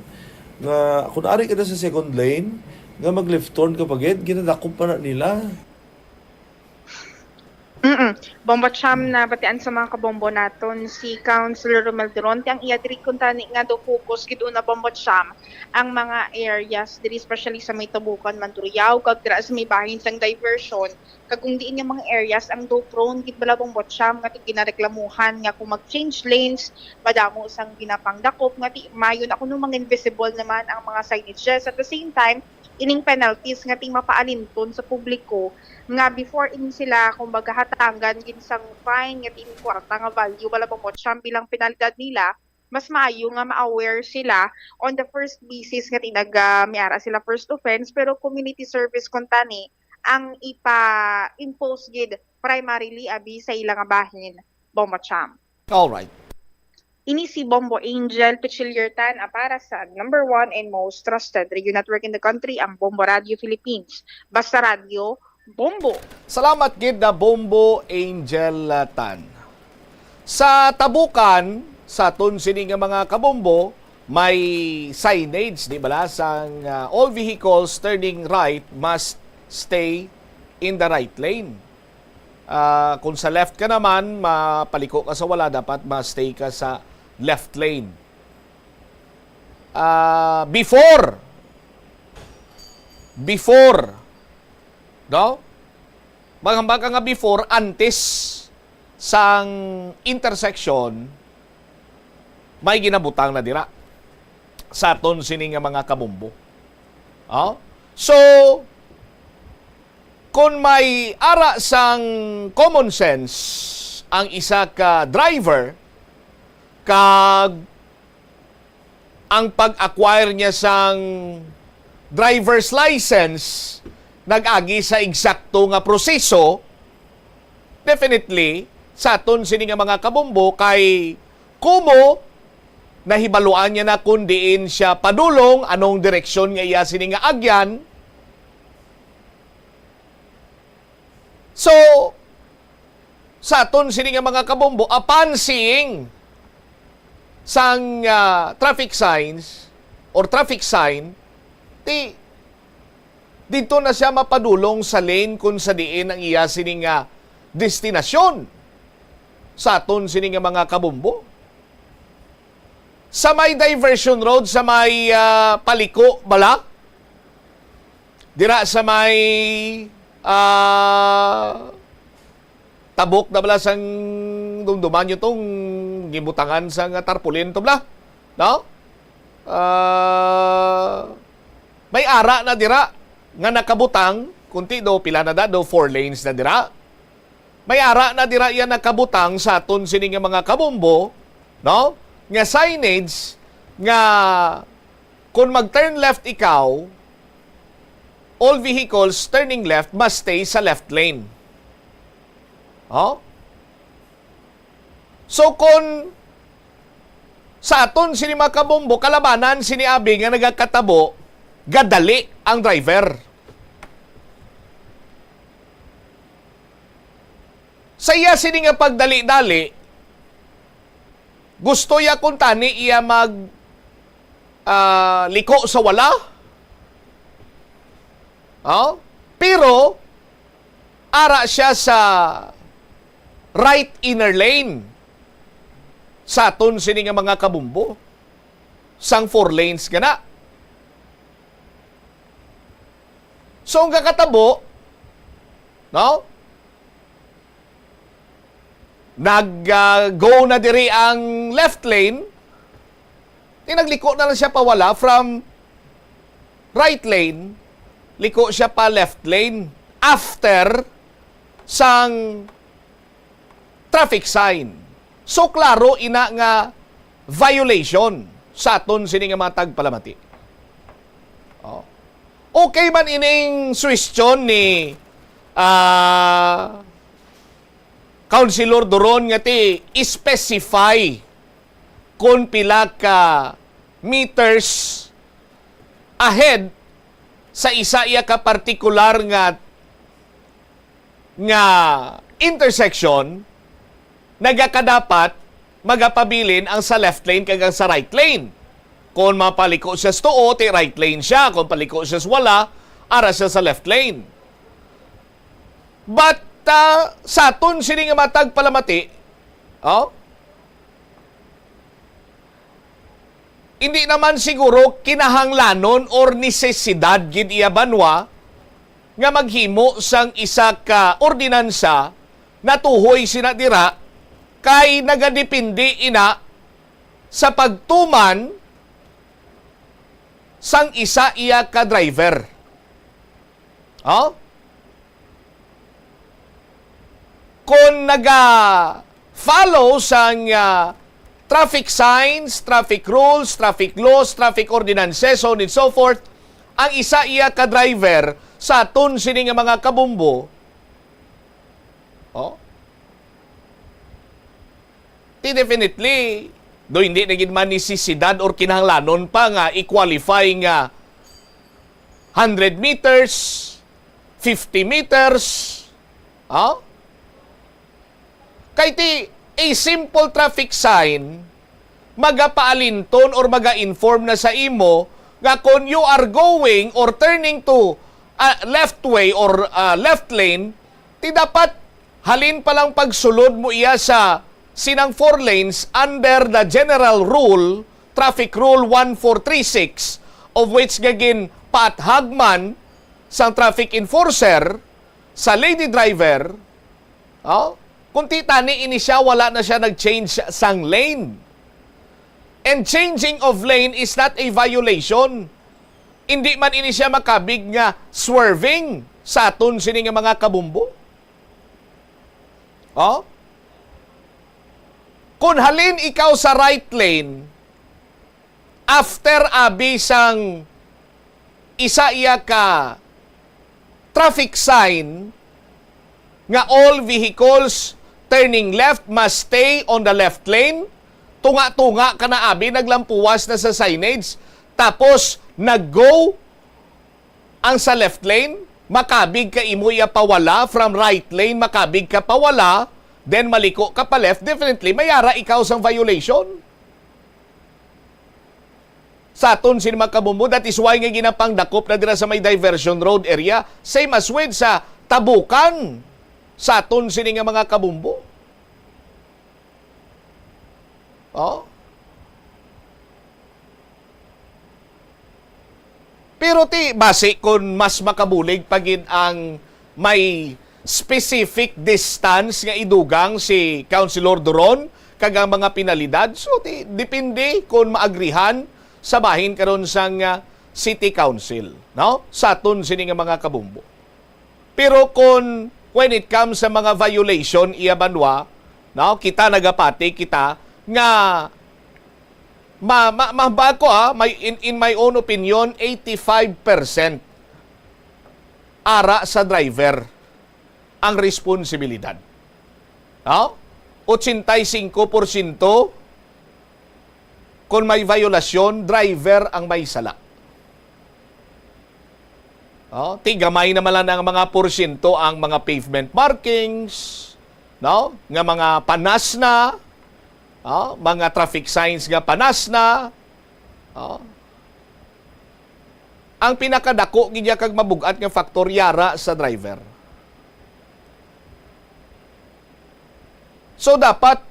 Speaker 17: Nga, kung ari ka na sa second lane, nga mag-left turn ka pagid, ginadakop pa na nila.
Speaker 16: Bombo Cham na batian sa mga kabombo naton si Councilor Romel Duronte ang iya diri kun tani nga do focus gid una Bombo Cham ang mga areas diri especially sa may Tabukan, Mandurriao kag dira sa may bahin sang diversion kag kung diin nga mga areas ang do prone gid bala Bombo Cham nga ginareklamuhan nga kung mag-change lanes madamo sang ginapangdakop nga ti mayon ako no mga invisible naman ang mga signages at the same time ining penalties nga ting mapaalinton sa publiko nga before in sila kumbaga hatangan gin sang fine nga ting kwarta nga value wala pa mo bilang penalidad nila mas maayo nga ma-aware sila on the first basis nga tinag-miara sila first offense pero community service kontani ang ipa-impose gid primarily abi sa ilang bahin Bombo Cham.
Speaker 13: All right.
Speaker 16: Ini si Bombo Angel Pichiliertan para sa number 1 and most trusted radio network in the country, ang Bombo Radio Philippines. Basta Radio, Bombo.
Speaker 13: Salamat gid na Bombo Angel Tan. Sa Tabukan, sa tunsining nga mga kabombo, may signage, di ba? Sang all vehicles turning right must stay in the right lane. Kung sa left ka naman, mapaliko ka sa wala, dapat ma-stay ka sa left lane. Before, no? Maghambag ka nga before, antes sang intersection, may ginabutang na dira sa aton sining nga mga kabombo. So, kung may ara sang common sense ang isa ka driver, kag ang pag-acquire niya sang driver's license nag-agi sa eksakto nga proseso, definitely sa aton sini nga mga kabombo kay kumo nahibaluan niya na kung diin siya padulong, anong direksyon nga iya sini nga agyan. So, sa aton sini nga mga kabombo, upon seeing sang traffic signs or traffic sign, dito na siya mapadulong sa lane kung sa diin ang iya sini nga destinasyon sa aton sini nga mga kabombo. Sa may diversion road, sa may paliko, bala? Dira sa may tabok na bala sang dumduman nyo tong gibutangan sa tarpulin to bala? No? May ara na dira nga nakabutang, kunti do, pila na da, do 4 lanes na dira. May ara na dira yan nakabutang sa aton sini nga mga kabombo, no? Nga signage nga kung mag-turn left ikaw, all vehicles turning left must stay sa left lane. Oh? So kung sa aton sini mga kabombo, kalabanan sini abi nga nagakatabo, gadali ang driver. Sa iya sini nga pagdali-dali, gusto ya kung tani iya mag liko sa wala. Oh? Pero, ara siya sa right inner lane sa aton sini nga mga kabumbo. Sang 4 lanes gana. So, ang kakatabo, no? Nag-go na diri ang left lane, nagliko na lang siya pawala from right lane, liko siya pa left lane after sang traffic sign. So, klaro ina nga violation sa aton sini nga mga tagpalamati. Oh. Okay man ining suwestyon ni Councilor Doron nga ti specify kung pila ka meters ahead sa isa iya ka partikular nga intersection nagakadapat magapabilin ang sa left lane kag sa right lane. Kung mapaliko siya sa tuo, ti right lane siya. Kung paliko siya sa wala, ara siya sa left lane. But sa aton sini nga matag palamati, hindi naman siguro kinahanglanon or nesesidad gid iya banwa nga maghimo sang isa ka ordinansa na tuhoy sina dira kay nagadepende ina sa pagtuman sang isa iya ka driver. Kung naga-follow sang traffic signs, traffic rules, traffic laws, traffic ordinances, so on and so forth, ang isa iya ka driver sa aton sini nga mga kabumbo, definitely, do hindi naging man nisisidad or kinahanglanon pa nga i-qualify nga 100 meters, 50 meters, kay ti a simple traffic sign magapaalinton or maga-inform na sa imo nga kung you are going or turning to left way or left lane, ti dapat halin palang pagsulod mo iya sa sinang 4 lanes under the general rule, traffic rule 1436, of which gagin paathagman sang traffic enforcer sa lady driver, kung titani ini siya, wala na siya nag-change sang lane. And changing of lane is not a violation. Hindi man ini siya makabig nga swerving sa aton sini nga mga kabumbo. Kung halin ikaw sa right lane, after abi sang isa iya ka traffic sign nga all vehicles turning left must stay on the left lane. Tunga-tunga ka na abi, naglampuwas na sa signage. Tapos, nag-go ang sa left lane, makabig ka imo iya pawala, from right lane, makabig ka pawala, then maliko ka pa left, definitely, mayara ikaw sang violation. Sa aton sinima kabumbo, that is why nga ginapang dakop na dira sa may diversion road area, same as with sa Tabukan, sa aton sini nga mga kabumbo. Oh. Pero base kung mas makabulig pagin ang may specific distance nga idugang si Councilor Doron kagang mga penalidad, so depende kung maagrihan sa bahin karon sang City Council, no? Sa aton sini nga mga kabumbo. Pero kung when it comes sa mga violation iya banwa, no, kita nagapati kita nga mahaba ko in my own opinion 85% ara sa driver ang responsibilidad. No? 85% kung may violasyon, driver ang may sala. No? Tigamay naman lang ang mga porsyento ang mga pavement markings, no? Nga mga panas na, mga traffic signs nga panas na. Ang pinakadako ginya kag mabugat nga faktor yara sa driver. So dapat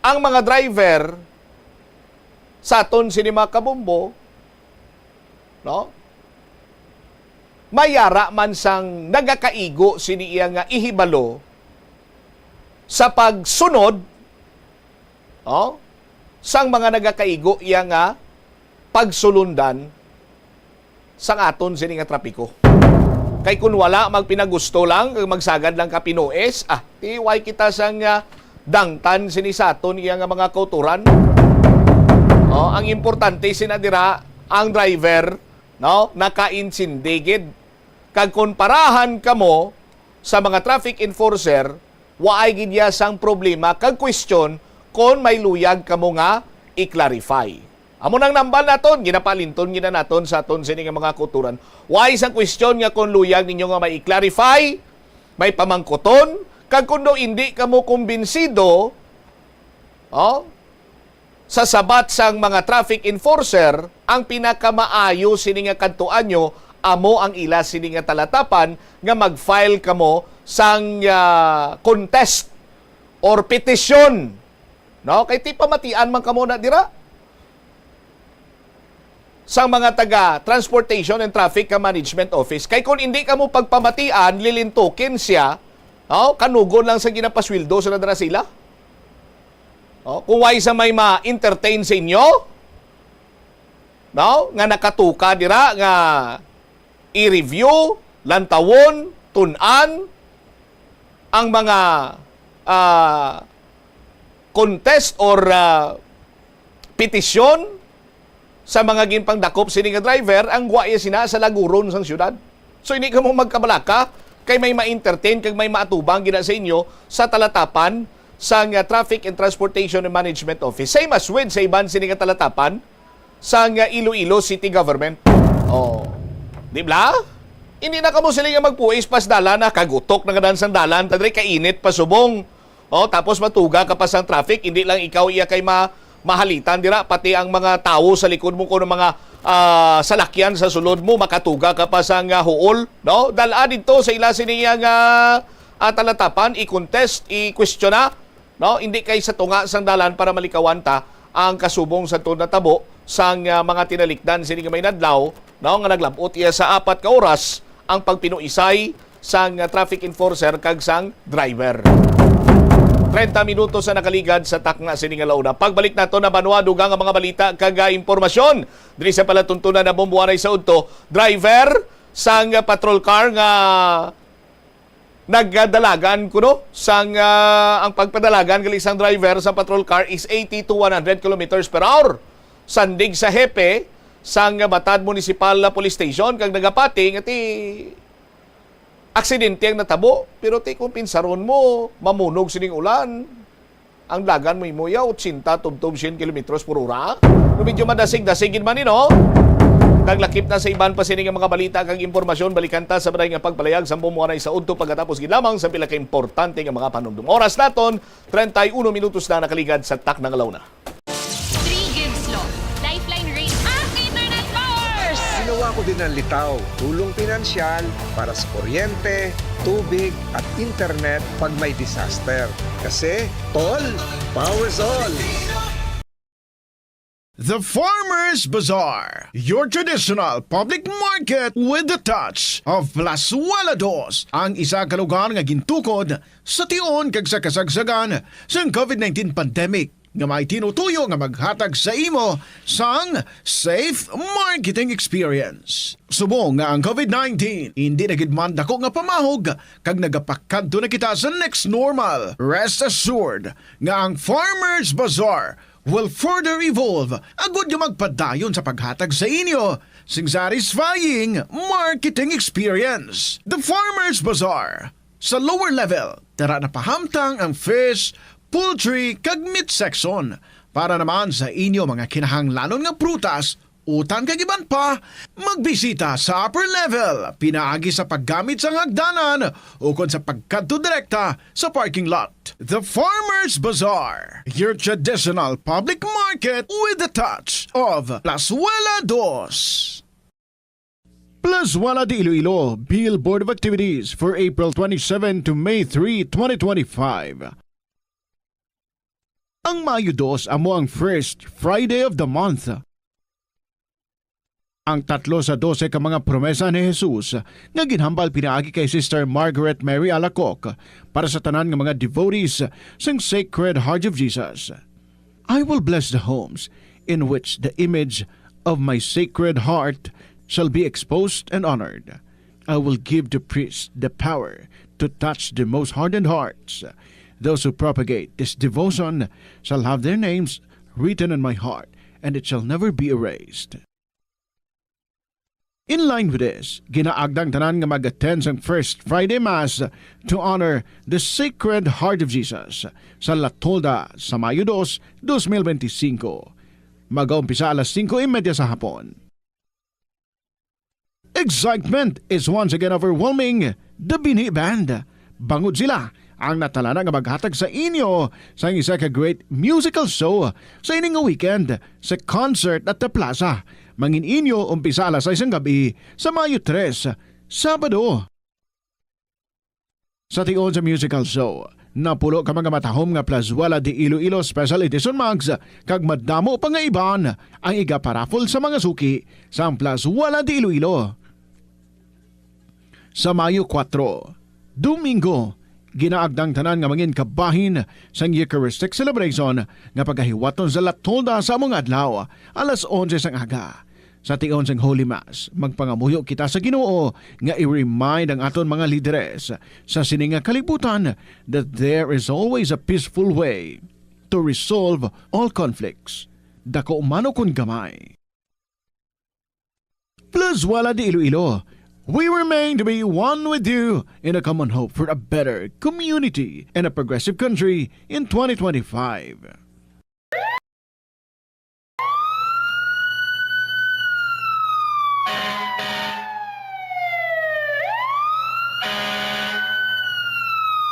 Speaker 13: ang mga driver sa aton sinima kabumbo, no? Mayara man sang nagakaigo sini iya nga ihibalo sa pagsunod sang mga nagakaigo iya nga pagsulundan sang aton sini nga trapiko. Kay kun wala magpinagusto lang, magsagad lang ka pinues, tiway kita sang dangtan sini sa aton iya nga mga kauturan. Ang importante sinadira ang driver, no, nakainsindigid. Kag kun parahan kamo sa mga traffic enforcer, waay gid ya sang problema kag question kon may luyag kamo nga i-clarify. Amo nang nambal naton, ginapalinton gina naton sa aton sini nga mga kuturan. Waay sang question nga kon luyag ninyo nga may i-clarify, may pamangkoton, kag kun do hindi kamo kumbinsido, sa sabat sang mga traffic enforcer, ang pinakamaayo sini nga kadtuan nyo, amo ang ila sini nga talatapan nga mag-file kamo sang contest or petition. No, kay ti pamatian man kamo na dira. Sang mga taga Transportation and Traffic Management Office, kay kung hindi kamo pagpamatian, lilintukin siya, kanugon lang sa ginapasweldo sa nadara sila. Kung why sa may ma-entertain sa inyo, no, nga nakatuka dira nga i-review, lantawon, tunan ang mga contest or petisyon sa mga ginpang dakop sini nga driver, ang guwaya sina sa laguron sang syudad. So hindi ka mo magkabalaka kay may ma-entertain kag may maatubang gina sa inyo sa talatapan sang Traffic and Transportation and Management Office. Same as with sa iban sini nga talatapan sang Iloilo City Government. Di ba? Hindi na kamo sila nga magpuis pas dalan na kagutok na gadan sang dalan, tadre kainit pasubong. Tapos matuga ka pa sang traffic, hindi lang ikaw iya kay mahalitan dira, pati ang mga tao sa likod mo kuno mga salakyan sa sulod mo, makatuga ka pa sang huol, no? Dala dito sa ila siniya nga talatapan, i-contest, i-questiona, no? Hindi kay sa tunga sang dalan para malikawan ta ang kasubong sa tunod na tabo sang mga tinalikdan sini nga may nadlaw, no? Nga naglabot iya sa 4 ka oras ang pagpinuisay sang traffic enforcer kag sang driver. 30 minutos sa nakaligad sa takna sini nga launa. Pagbalik nato na banwa dugang ang mga balita kag impormasyon. Diri sa palatuntunan na bombuanay sa udto, driver sang patrol car nga nagdalagan kuno sang ang pagpadalagan gali sang driver sa patrol car is 80 to 100 kilometers per hour. Sandig sa hepe sang Batad Municipal Police Station kag nagapating ati aksidente ang natabo pero ti kung pinsaron mo mamunog sining ulan ang dagan mo imuya 80 tubtob 100 kilometros per hora no medyo madasig-dasigin man no kag lakip na sa iban pa sining mga balita kag impormasyon balikan ta sa baday nga pagpalayag sa bumoray sa udto pagkatapos gid lamang sa pila ka importante nga mga panumdum oras naton 31 minutos na nakaligad sa tak ng alauna.
Speaker 18: Ginawa ko din ang litaw, tulong pinansyal para sa kuryente, tubig at internet pag may disaster. Kasi, tol, power's all!
Speaker 8: The Farmers Bazaar, your traditional public market with the touch of Plazuela Dos, ang isa ka lugar nga gintukod sa tion kag sa kasagsagan sa COVID-19 pandemic nga may tinutuyo nga maghatag sa imo sang safe marketing experience. Subong nga ang COVID-19 hindi na gid man dako nga pamahog kag nagapakadto na kita sa next normal. Rest assured nga ang Farmers Bazaar will further evolve agud nga magpadayon sa paghatag sa inyo sing satisfying marketing experience. The Farmers Bazaar sa lower level tara na pahamtang ang fish, poultry kag meat section para naman sa inyo mga kinahanglanon nga prutas, utan kag iban pa, magbisita sa upper level pinaagi sa paggamit sa hagdanan ukon sa pagkadto direkta sa parking lot. The Farmers Bazaar, your traditional public market with the touch of Plazuela Dos. Plazuela de Iloilo Bill Board of Activities for April 27 to May 3, 2025. Ang Mayo 2 amo ang first Friday of the month. Ang 3 sa 12 ka mga promesa ni Jesus nga ginhambal pinaagi kay Sister Margaret Mary Alacoc para sa tanan nga mga devotees sang Sacred Heart of Jesus. I will bless the homes in which the image of my Sacred Heart shall be exposed and honored. I will give the priest the power to touch the most hardened hearts. Those who propagate this devotion shall have their names written in my heart, and it shall never be erased. In line with this, ginaagdang tanan nga mag-attend sang First Friday Mass to honor the Sacred Heart of Jesus sa La Tolda sa Mayo 2, 2025. Mag-aumpisa alas 5:30 sa hapon. Excitement is once again overwhelming the Bini Band. Bangod sila ang natalana nga maghatag sa inyo sa isa ka great musical show sa ining nga weekend sa concert at the plaza. Mangin inyo umpisa alas 6 ng gabi sa Mayo 3, Sabado. Sa tion sa musical show, napulo ka mga matahom nga Plazuela de Iloilo Special Edition Mags kag madamo pa nga iban ang iga-paraffle sa mga suki sa Plazuela de Iloilo. Sa Mayo 4, Domingo, ginaagdang tanan nga mangin kabahin sang Eucharistic celebration nga pagkahiwaton sa La Tolda sa among adlaw alas 11 sang aga. Sa tion sang Holy Mass, magpangamuyo kita sa Ginoo nga i-remind ang aton mga lideres sa sininga kalibutan that there is always a peaceful way to resolve all conflicts. Dako umano kun gamay. Plazuela de Iloilo, we remain to be one with you in a common hope for a better community and a progressive country in 2025.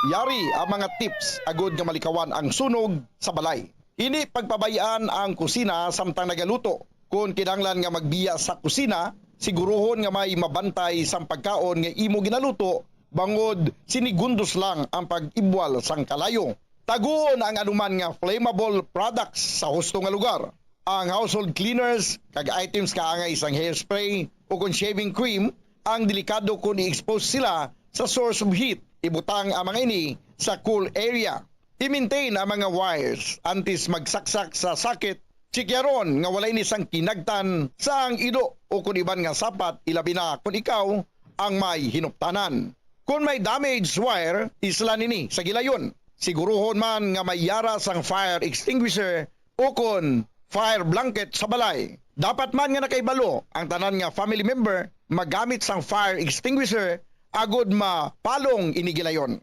Speaker 19: Yari ang mga tips agud nga malikawan ang sunog sa balay. Ini pagpabayaan ang kusina samtang nagaluto. Kung kinahanglan nga magbiya sa kusina, siguruhon nga may mabantay sang pagkaon nga imo ginaluto, bangod sinigundos lang ang pag-ibwal sang kalayo. Taguon ang anuman nga flammable products sa husto nga lugar. Ang household cleaners kag items kaangay sang hairspray o kung shaving cream, ang delikado kung i-expose sila sa source of heat. Ibutang ang mga ini sa cool area. I-maintain ang mga wires antes magsaksak sa sakit. Sikyaron nga walay ni sang kinagtan sa ang ido o kung iban nga sapat, ilabi na kung ikaw ang may hinuptanan. Kung may damaged wire, isla nini sa gilayon. Siguruhon man nga may yara sang fire extinguisher o kung fire blanket sa balay. Dapat man nga nakaibalo ang tanan nga family member magamit sang fire extinguisher agod mapalong inigilayon.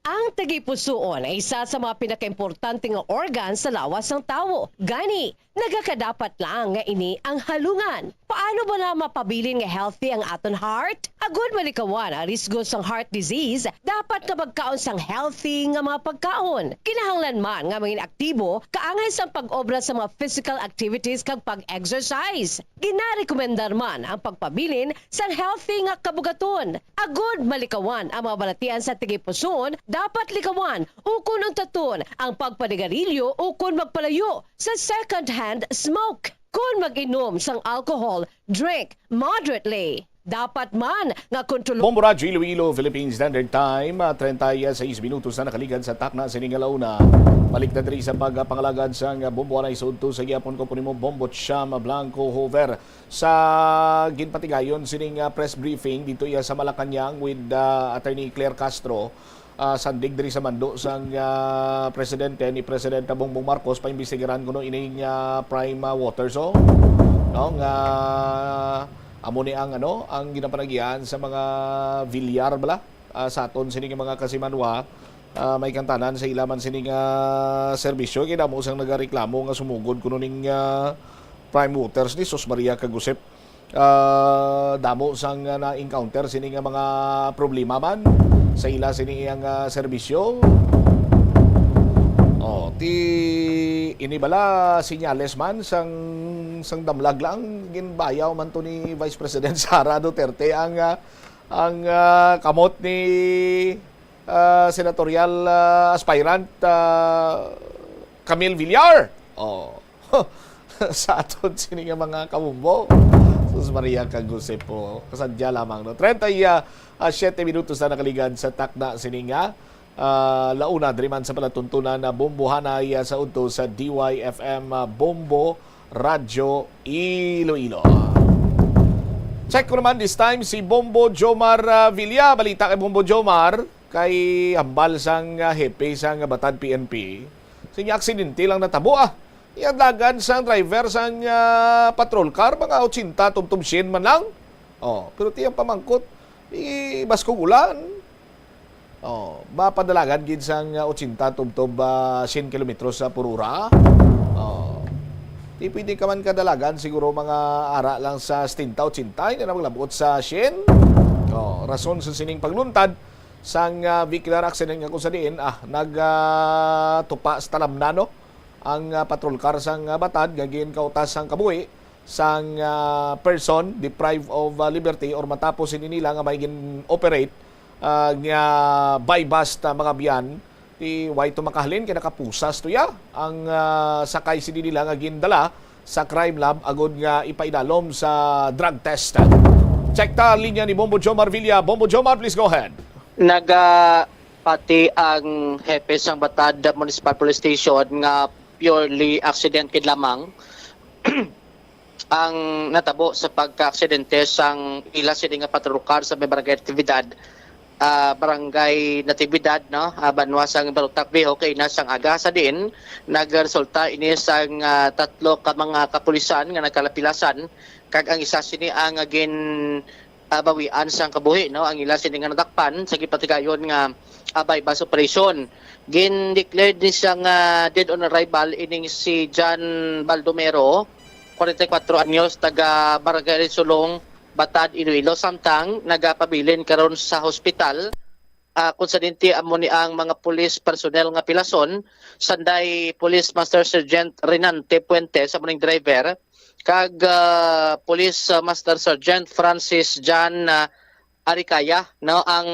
Speaker 3: Ang tagipusoon ay isa sa mga pinakaimportante nga organ sa lawas ng tao. Gani, nagakadapat lang nga ini ang halungan. Paano ba na mapabilin nga healthy ang aton heart? Agud malikawan ang risgo sang heart disease, dapat nga magkaon sang healthy nga mga pagkaon. Kinahanglan man nga maging aktibo, kaangay sang pag-obra sa mga physical activities kag pag-exercise. Ginarekomendar man ang pagpabilin sang healthy nga kabugaton. Agud malikawan ang mga balatian sa tagipusoon, dapat likawan ukon ang taton ang pagpanigarilyo ukon magpalayo sa second-hand smoke. Kung mag-inom sang alcohol, drink moderately. Dapat man nga kontrolo.
Speaker 13: Bombo Radyo Iloilo, Philippine Standard Time, 36 minutos na nakaligan sa takna sa Ningalauna. Balik na diri sa pagpangalagad sa bombo na isudto sa gihapon ko po nimo Bombo Cham Blanco Hover sa ginpatigayon sining press briefing dito sa Malacañang with Attorney Claire Castro. Sandig diri sa mando sang presidente ni Presidente Bongbong Marcos paimbestigaran kuno ining prime water zone no nga amo ni ang ang ginapanagian sa mga Villar bala sa aton sining mga kasimanwa may kantanan sa ilaman sining serbisyo kay damo sang nagareklamo nga sumugod kuno ning prime waters ni Sos Maria Kagusep damo sang na-encounter sining mga problema man sa ila siniyang serbisyo. Inibala sinyales man sang damlag lang ginbayaw man to ni Vice President Sara Duterte ang kamot ni senatorial aspirant Camille Villar. Sa aton sining mga kabumbo. Sus Maria Kagusep po. Kasadya lamang no. 37 minutos na nakaligan sa takna sininga. Launa driman sa palatuntunan na bombohanay sa udto sa DYFM Bombo Radyo Iloilo. Check ko naman this time si Bombo Jomar Villa. Balita kay Bombo Jomar kay hambal sang hepe sang Batad PNP. Sinya aksidente lang natabo Iadagan sang driver sang patrol car mga 80 tumtum 100 man lang. Pero tiyang pamangkot baskog ulan. Mapadalagan gid sang 80 tumtum 100 kilometros sa purura. Di pwede ka man kadalagan siguro mga ara lang sa 70-80 na maglabot sa 100. Rason sa sining pagluntad sang vehicular accident nga kung sa diin nagtupa sa talamnan ang patrol car sang Batad gagin kautas sang kabuhi sang person deprived of liberty or matapos nila nga may gin-operate nga bypass mga biyan ti way to makahalin kay nakapusas tuya ang sakay nila nga gindala sa crime lab agod nga ipaidalom sa drug test. Check ta linya ni Bombo Jomar Villa. Bombo Jomar, please go ahead.
Speaker 4: Pati ang hepe sang Batad Municipal Police Station nga purely accident kid lamang ang natabo sa pagka-aksidente sang ila sini nga patrol car sa may barangay Natividad no banwa sang Barutak Viejo kay nasang aga sa din nagresulta ini sang tatlo ka mga kapulisan nga nagkalapilasan kag ang isa sini ang bawian sang kabuhi no ang ila sini nga nadakpan sa gipatigayon nga bypass operation. Gin-declared ni siyang dead on arrival ining si John Baldomero, 44 anyos, taga Barangay Sulong, Batad, Iloilo. Samtang nagapabilin karon sa hospital. Kung sa dinti amo ni ang mga police personnel nga pilason, sanday Police Master Sergeant Renante Puente sa maning driver, kag Police Master Sergeant Francis John Arikaya no ang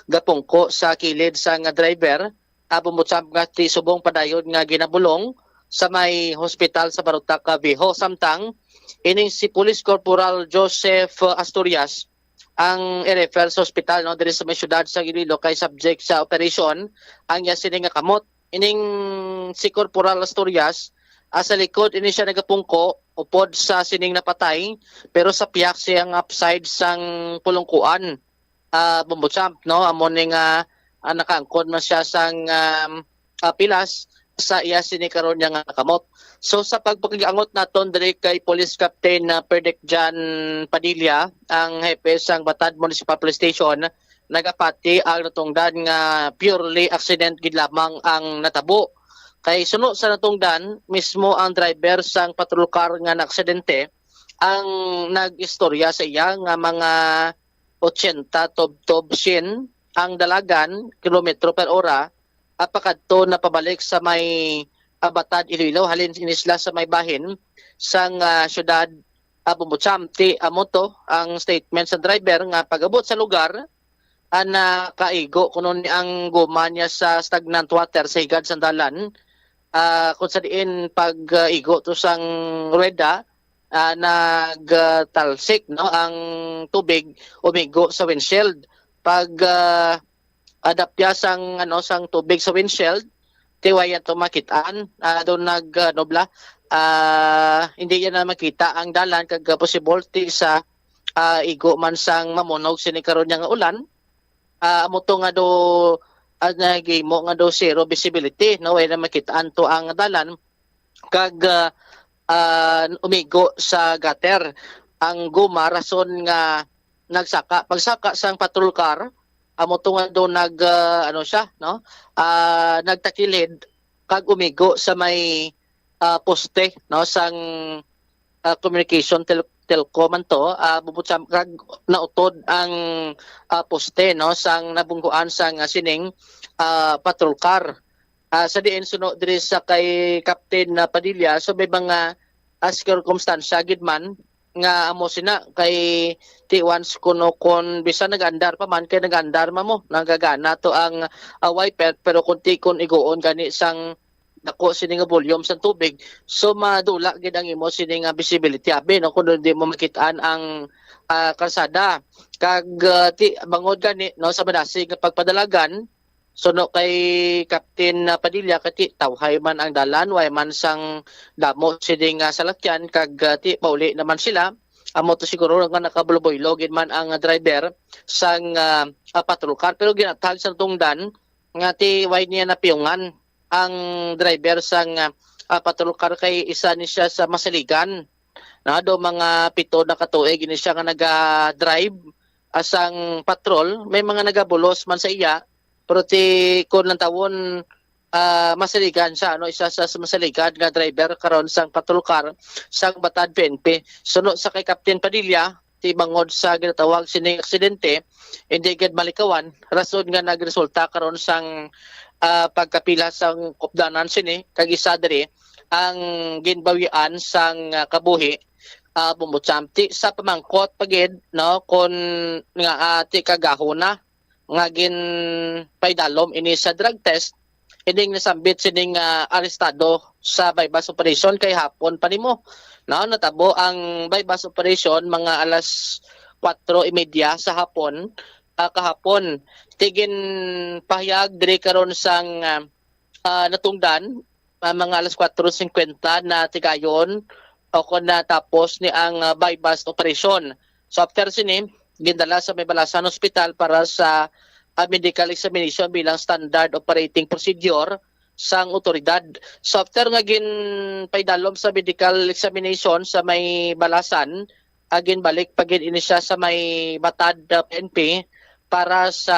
Speaker 4: gapungko sa kilid sa nga driver. Bumutsam nga ti subong padayon nga ginabulong sa may hospital sa Barutak Viejo. Samtang ining si Police Corporal Joseph Asturias ang i-refer sa hospital no diri sa may syudad sa Iloilo kay subject sa operation ang sini nga kamot. Ining si Corporal Asturias sa likod ini siya nagapungko upod sa sining napatay pero sa piyak siyang upside sang pulungkuan. Bumutsam no amo ning nakaangkon man siya sang pilas sa iya sini karon nga nakamot. So sa pagpakigangot naton diri kay Police Captain Perdic Jan Padilla, ang hepe sang Batad Municipal Police Station, nagapati ang natungdan nga purely accident gid lamang ang natabo. Kay suno sa natungdan mismo ang driver sang patrol car nga naaksidente ang nag-istorya sa iya nga mga 80 tob-tob sin ang dalagan kilometro per ora apakadto na pabalik sa may Batad Iloilo halin inisla sa may bahin sang syudad Bumbutsam. Ti amoto ang statement sa driver nga pag-abot sa lugar ana kaigo kuno ni ang guma niya sa stagnant water sa higad sandalan. Kung sa diin pag-igo to sang rueda nagtalsik no ang tubig umigo sa windshield. Pag adaptya sang sang tubig sa windshield tiwayan to makitaan doon nobla hindi yan na makita ang dalan kag possibility sa igo man sang mamunog sini karon nga ulan amo to nga do nagimo nga do zero visibility no way na makitaan to ang dalan kag umigo sa gutter ang guma rason nga nagsaka pagsaka sang patrol car amo to nga do nagtakilid kag umigo sa may poste no sang communication telco man to Bumbutsam kag nautod ang poste no sang nabungguan sang sining patrol car. Sa diin suno diri sa kay Captain Padilla so may mga circumstansya gid man nga amo sina kay T1 kuno kon bisan nagandar pa man kay nagandar mo nagagana to ang wiper pero kunti kon igoon gani sang dako sini nga volume sa tubig so madula gid ang imo sini nga visibility abi no kun di mo makitaan ang kalsada kag ti bangod gani no sa madasig nga pagpadalagan so no kay Captain Padilla kati tawhay man ang dalan way man sang damo sini nga salakyan kag ti pauli naman sila amo to siguro nga nakabuluboylo gid man ang driver sang patrol car pero ginatag sa tungdan nga ti way niya napiyungan ang driver sang patrol car kay isa ni siya sa Masaligan na do mga 7 na katuig ini siya nga naga-drive asang patrol may mga nagabulos man sa iya pero ti kon lang tawon Masaligan siya no isa sa Masaligan nga driver karon sang patrol car sang Batad PNP suno sa kay Captain Padilla ti bangod sa ginatawag sining aksidente hindi gid malikawan rason nga nagresulta karon sang pagkapila sang kopdanan sini kag isa diri ang ginbawian sang kabuhi Bumbutsam ti sa pamangkot pagid no kon nga ti kagahona nga gin paidalom ini sa drug test ining nasambit sining arestado sa bypass operation kay hapon pa nimo no natabo ang bypass operation mga alas 4:30 sa hapon kahapon tigin pahayag diri karon sang natungdan mga alas 4:50 na tigayon o kon natapos ni ang bypass operation so after sini gindala sa may Balasan Hospital para sa medical examination bilang standard operating procedure sang otoridad. So after nga gin paidalom sa medical examination sa may Balasan, agin balik pagin ini siya sa may Batad PNP para sa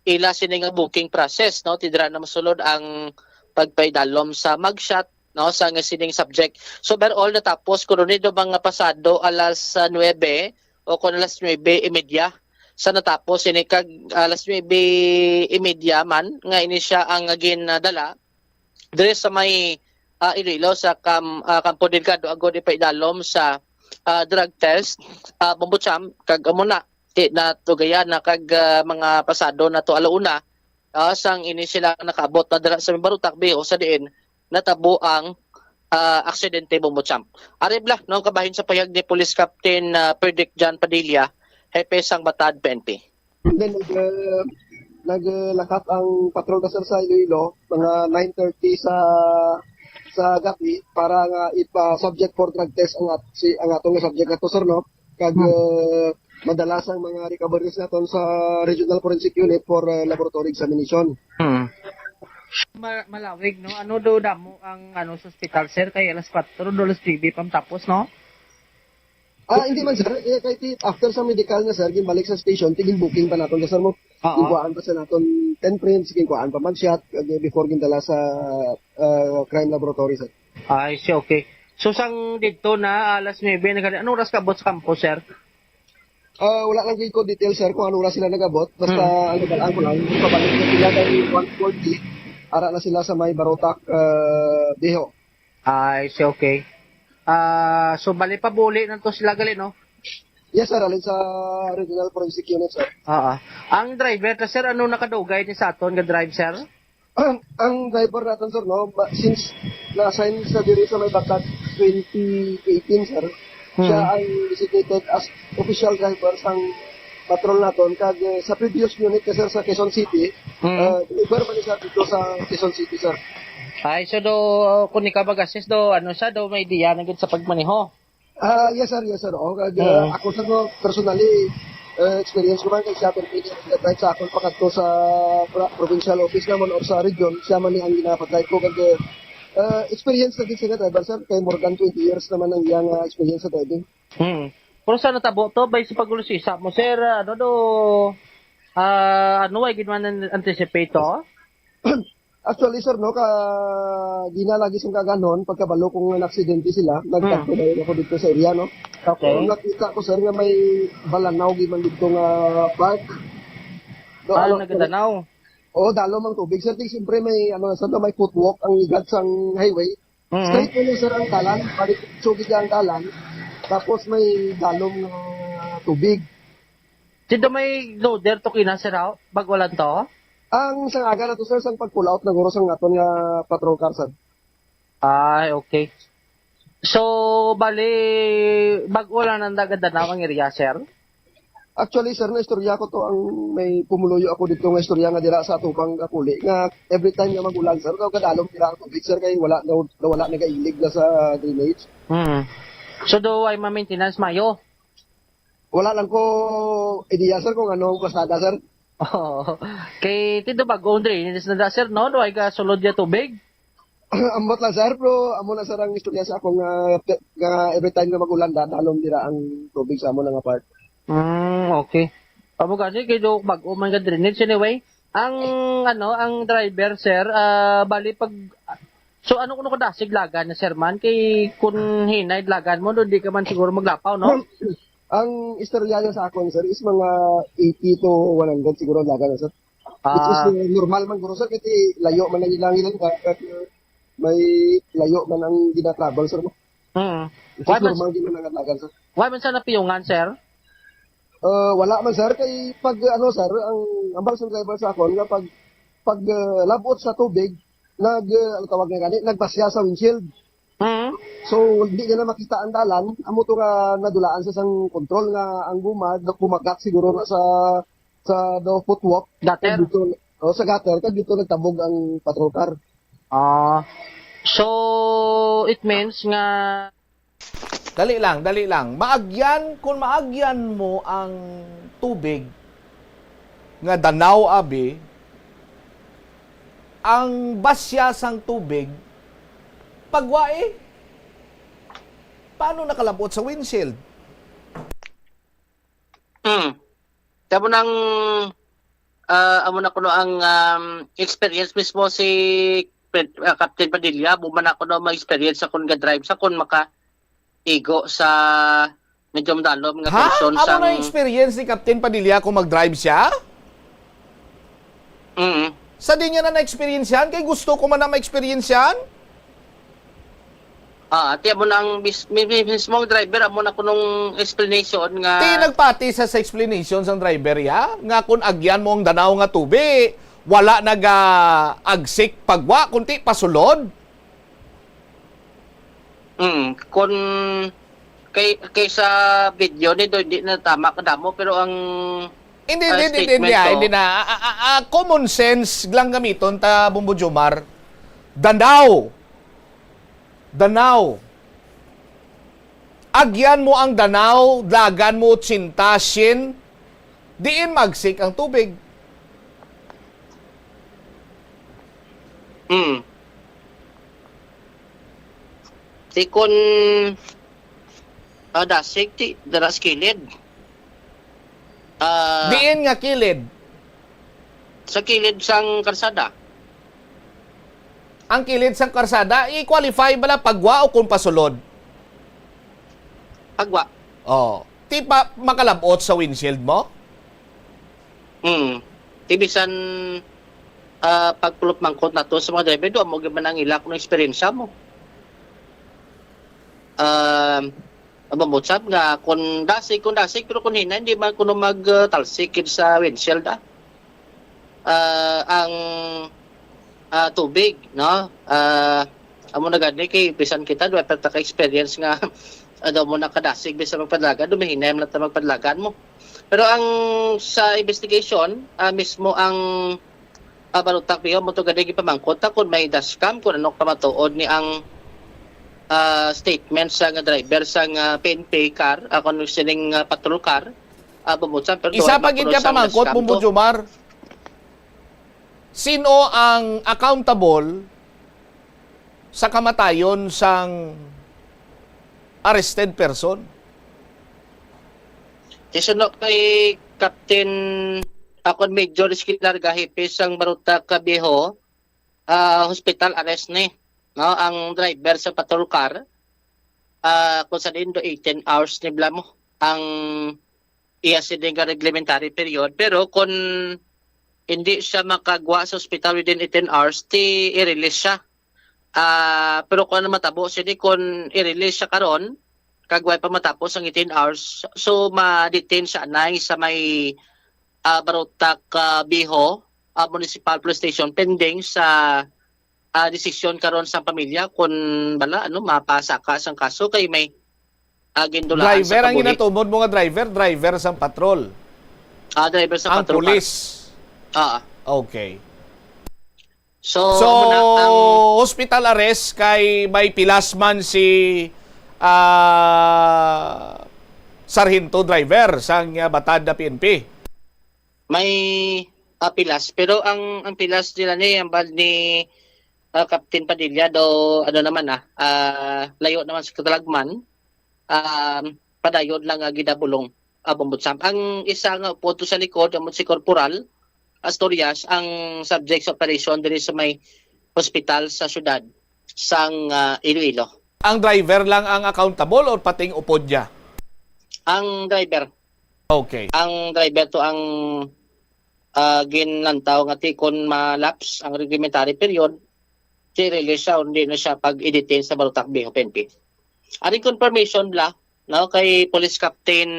Speaker 4: ila sini nga booking process no tidra na masulod ang pagpaidalom sa mugshot no sa nga sining subject. So overall natapos kuno ni do mga pasado alas 9 o kon alas 9:30 sa natapos ini kag alas 9:30 man nga ini siya ang ginadala dire sa may Iloilo sa Campo Delgado agod ipaidalom sa drug test Bumbutsam kag amo na ti na tugayan na kag mga pasado na to alauna sang ini sila nakabot na dala sa Barutak Beho sa diin natabo ang aksidente Bumbutsam. Aribla no kabahin sa payag ni Police Captain Perdic Jan Padilla, hepe sang Batad PNP.
Speaker 20: Then naglakat ang patrol kasar sa Iloilo mga 9:30 sa gabi para nga ipa-subject for drug test ang atong subject ato sir no kag madalas ang mga recoveries naton sa Regional Forensic Unit for laboratory examination.
Speaker 1: Malawig, no? Ano daw damo ang sa hospital, sir? Kay alas 4, alas 3, tapos, no?
Speaker 20: Hindi man, sir. Kahit after sa medical na, sir, balik sa station, tiging booking pa natin. Sir mo, ginkuhaan pa sa natin 10 prints, ginkuhaan pa mag-shot before gindala sa crime laboratory, sir.
Speaker 1: Ay, siya, okay. So, sang dito na alas 9, anong oras kabot sa campus, sir?
Speaker 20: Wala lang ko detail, sir, kung anong oras sila nagabot. Basta, ano balaan ko lang, pabalik na sila kay 140, ara na sila sa may Barotac, Deho.
Speaker 1: Ay, siya, okay. So, bali pa buli na to sila gali, no?
Speaker 20: Yes, sir. Alin sa Regional Forensic Unit, sir.
Speaker 1: Ang driver, sir, ano nakadugay ni sa aton nga drive, sir?
Speaker 20: Ang driver natin, sir, no? Since na-assign sa diri sa may Batat 2018, sir, siya ang designated as official driver sang patrol naton. Kag sa previous unit, sir, sa Quezon City, driver pa niya dito sa Quezon City, sir.
Speaker 1: Ay, so kung ikaw mag-assist ano siya may idea na sa pagmaneho?
Speaker 20: Yes, sir, yes, sir. Ako, sir, personally, experience ko man kay siya, pero pwede sa akong pagkatko sa provincial office naman or sa region, siya man ang ginapatay ko. Kag experience na din sila, driver, sir, kay more than 20 years naman ang iyang experience sa driving.
Speaker 1: Pero sa natabo to, by sa paglulusisa mo, sir, ay ginawa na anticipate to?
Speaker 20: Actually, sir, no, ginalagi siyang kaganon, pagkabalo kung naksidente sila, nagtakbo na yun ako dito sa area, no? Tapos nakita ko, sir, nga may balanaw, giman dito nga park.
Speaker 1: Nagdanaw?
Speaker 20: Oo, dalo mang tubig. Sir, siyempre may, may footwalk ang igad sang highway. Straight mo sir, ang talan, balik sugid ang talan, tapos may dalong tubig.
Speaker 1: Sino may loader to kinasiraw, bagwalan to?
Speaker 20: Ang sang aga na to, sir, sang pag-pull out, naguro sang aton nga patrol car, sir.
Speaker 1: Ay, okay. So, bali, wala nang dagadanaw ang area, sir?
Speaker 20: Actually, sir, na istorya ko to, ang may pumuluyo ako dito nga istorya nga dira sa atupang kakuli. Nga, every time nga magulan, sir, kadalong dira ang tubig, sir, kay wala nagailig na sa drainage.
Speaker 1: So, do ay ma-maintenance mayo?
Speaker 20: Wala lang ko idea, sir, kung anong kasada, sir.
Speaker 1: Kay tito bagong drainage na sir, no? Do ay ka sulod ya tubig?
Speaker 20: Ambot lang, sir, pero amo na, sir, ang istorya sa akong nga every time nga magulan, dalong dira ang tubig sa amo na nga part.
Speaker 1: Okay. Amo kasi kay do bago man ka drainage anyway. Ang driver, sir, bali pag so ano kuno ko dasig lagan na sir man kay kun hinay lagan mo do di ka man siguro maglapaw, no?
Speaker 20: Ang istorya niya sa akon, sir, is mga 80 to 100 siguro lagan na, sir. Which is normal man guro, sir, kasi layo man ang ilangilan ka, may layo man ang gina-travel, sir, no? Which is normal din man ang lagan, sir.
Speaker 1: Why man sa napiyungan, sir?
Speaker 20: Wala man, sir, kay pag sir, ang bang driver sa akon nga pag labot sa tubig, tawag nga gani, nagbasya sa windshield. So, hindi niya na makita ang dalan. Amo to nga nadulaan sa sang control nga ang bumagat siguro na sa footwalk.
Speaker 1: Gutter?
Speaker 20: Sa gutter. Kag dito nagtabog ang patrol car.
Speaker 1: So, it means nga...
Speaker 13: Dali lang. Kung maagyan mo ang tubig nga danaw abi, ang basya sang tubig, pagwae, paano nakalabot sa windshield?
Speaker 4: Tamo nang amo na kuno ang experience mismo si Captain Padilla, buman ako no ma-experience sa kun ga-drive sa kun maka-igo sa medyo dalom nga person
Speaker 13: sa amo na experience ni Captain Padilla kung mag-drive siya? Sa di niya na na-experience yan? Kay gusto ko man na ma-experience yan?
Speaker 4: Ati mo nang mismo driver amo na kunong explanation nga
Speaker 13: ti nagpati sa explanation sang driver ya nga kun agyan mo ang danaw nga tubi wala agsik pagwa kunti pasulod.
Speaker 4: Kun kay sa video ni do di na tama kadamo pero ang
Speaker 13: hindi na common sense lang gamiton ta Bombo Jomar. Danaw. Agyan mo ang danaw, dagan mo tsintasin, diin magsik ang tubig.
Speaker 4: Ti kon dasig ti daras kilid.
Speaker 13: Diin nga kilid.
Speaker 4: Sa kilid sang karsada.
Speaker 13: Ang kilid sang karsada, i-qualify bala pagwa o kung pasulod?
Speaker 4: Pagwa.
Speaker 13: Oh. Ti pa makalabot sa windshield mo?
Speaker 4: Ti bisan pagpulot mangkot na to sa mga driver, doon mo gaman ang ilak ng experience mo. Mamutsab nga, kung dasig, pero kung hina, hindi man kuno magtalsik sa windshield, ang tubig, no? Amo na gani kay bisan kita do pa ka experience nga daw mo nakadasig bisan magpadlagan dumihinay man ta magpadlagan mo. Pero ang sa investigation mismo ang barutak biyo mo to gani gipamangkot kun may dashcam kun ano pamatuod ni ang statement sa nga driver sa PNP car kun sining patrol car bumutan pero
Speaker 13: isa pa gid ka pamangkot Bumbo Jomar. Sino ang accountable sa kamatayon sang arrested person?
Speaker 4: Isunod kay Captain akon Major Esquilar Gahipe sang Baruta Cabejo, hospital arrest ni. No, ang driver sa patrol car kung sa din do 18 hours ni blamo ang iya siding reglementary period pero kung hindi siya makagwa sa hospital within 18 hours, i-release siya. Pero kung matabo siya kung i-release siya karon, kagway pa matapos ang 18 hours, so ma-detain siya anay sa may Barutak Biho Municipal Police Station pending sa desisyon karon sa pamilya kung bala mapasa ka sang kaso kay may gindulaan
Speaker 13: driver ang inatumod mo nga driver sang patrol.
Speaker 4: Driver sa
Speaker 13: ang
Speaker 4: patrol.
Speaker 13: Police. Okay.
Speaker 4: So
Speaker 13: ang hospital arrest kay may pilasman si sarhento driver sang batad na PNP.
Speaker 4: May pilas pero ang pilas nila ni ang bal ni Captain Padilla do ano naman layo naman sa Katalagman. Padayod lang gidabulong Bumbutsam. Ang isa nga upo sa likod amon si Corporal Asturias ang subject sa operation diri sa may hospital sa syudad sang Iloilo.
Speaker 13: Ang driver lang ang accountable o pating upod niya?
Speaker 4: Ang driver.
Speaker 13: Okay.
Speaker 4: Ang driver to ang ginlantaw nga tikon malaps ang reglementary period release siya hindi na siya pag-detain sa Barutak Biho PNP. Aring confirmation bla no kay Police Captain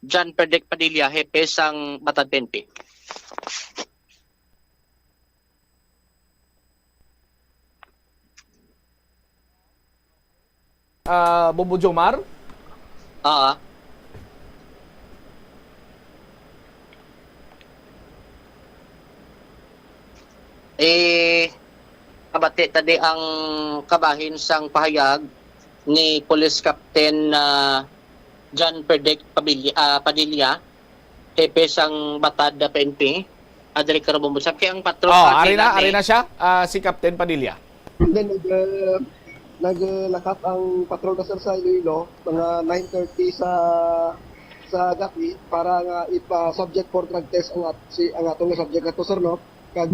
Speaker 4: John Perdek Padilla hepe sang Batad PNP.
Speaker 13: Bumbo Jomar?
Speaker 4: Kabati tadi ang kabahin sang pahayag ni Police Captain John Perdek Padilla hepe sang Batad PNP. Adri Karabumbusan kay ang patrol
Speaker 13: ari na siya si Captain Padilla.
Speaker 20: Then naglakap ang patrol na sa Iloilo mga 9:30 sa gabi para nga ipa-subject for drug test ang atong subject nato sir no kag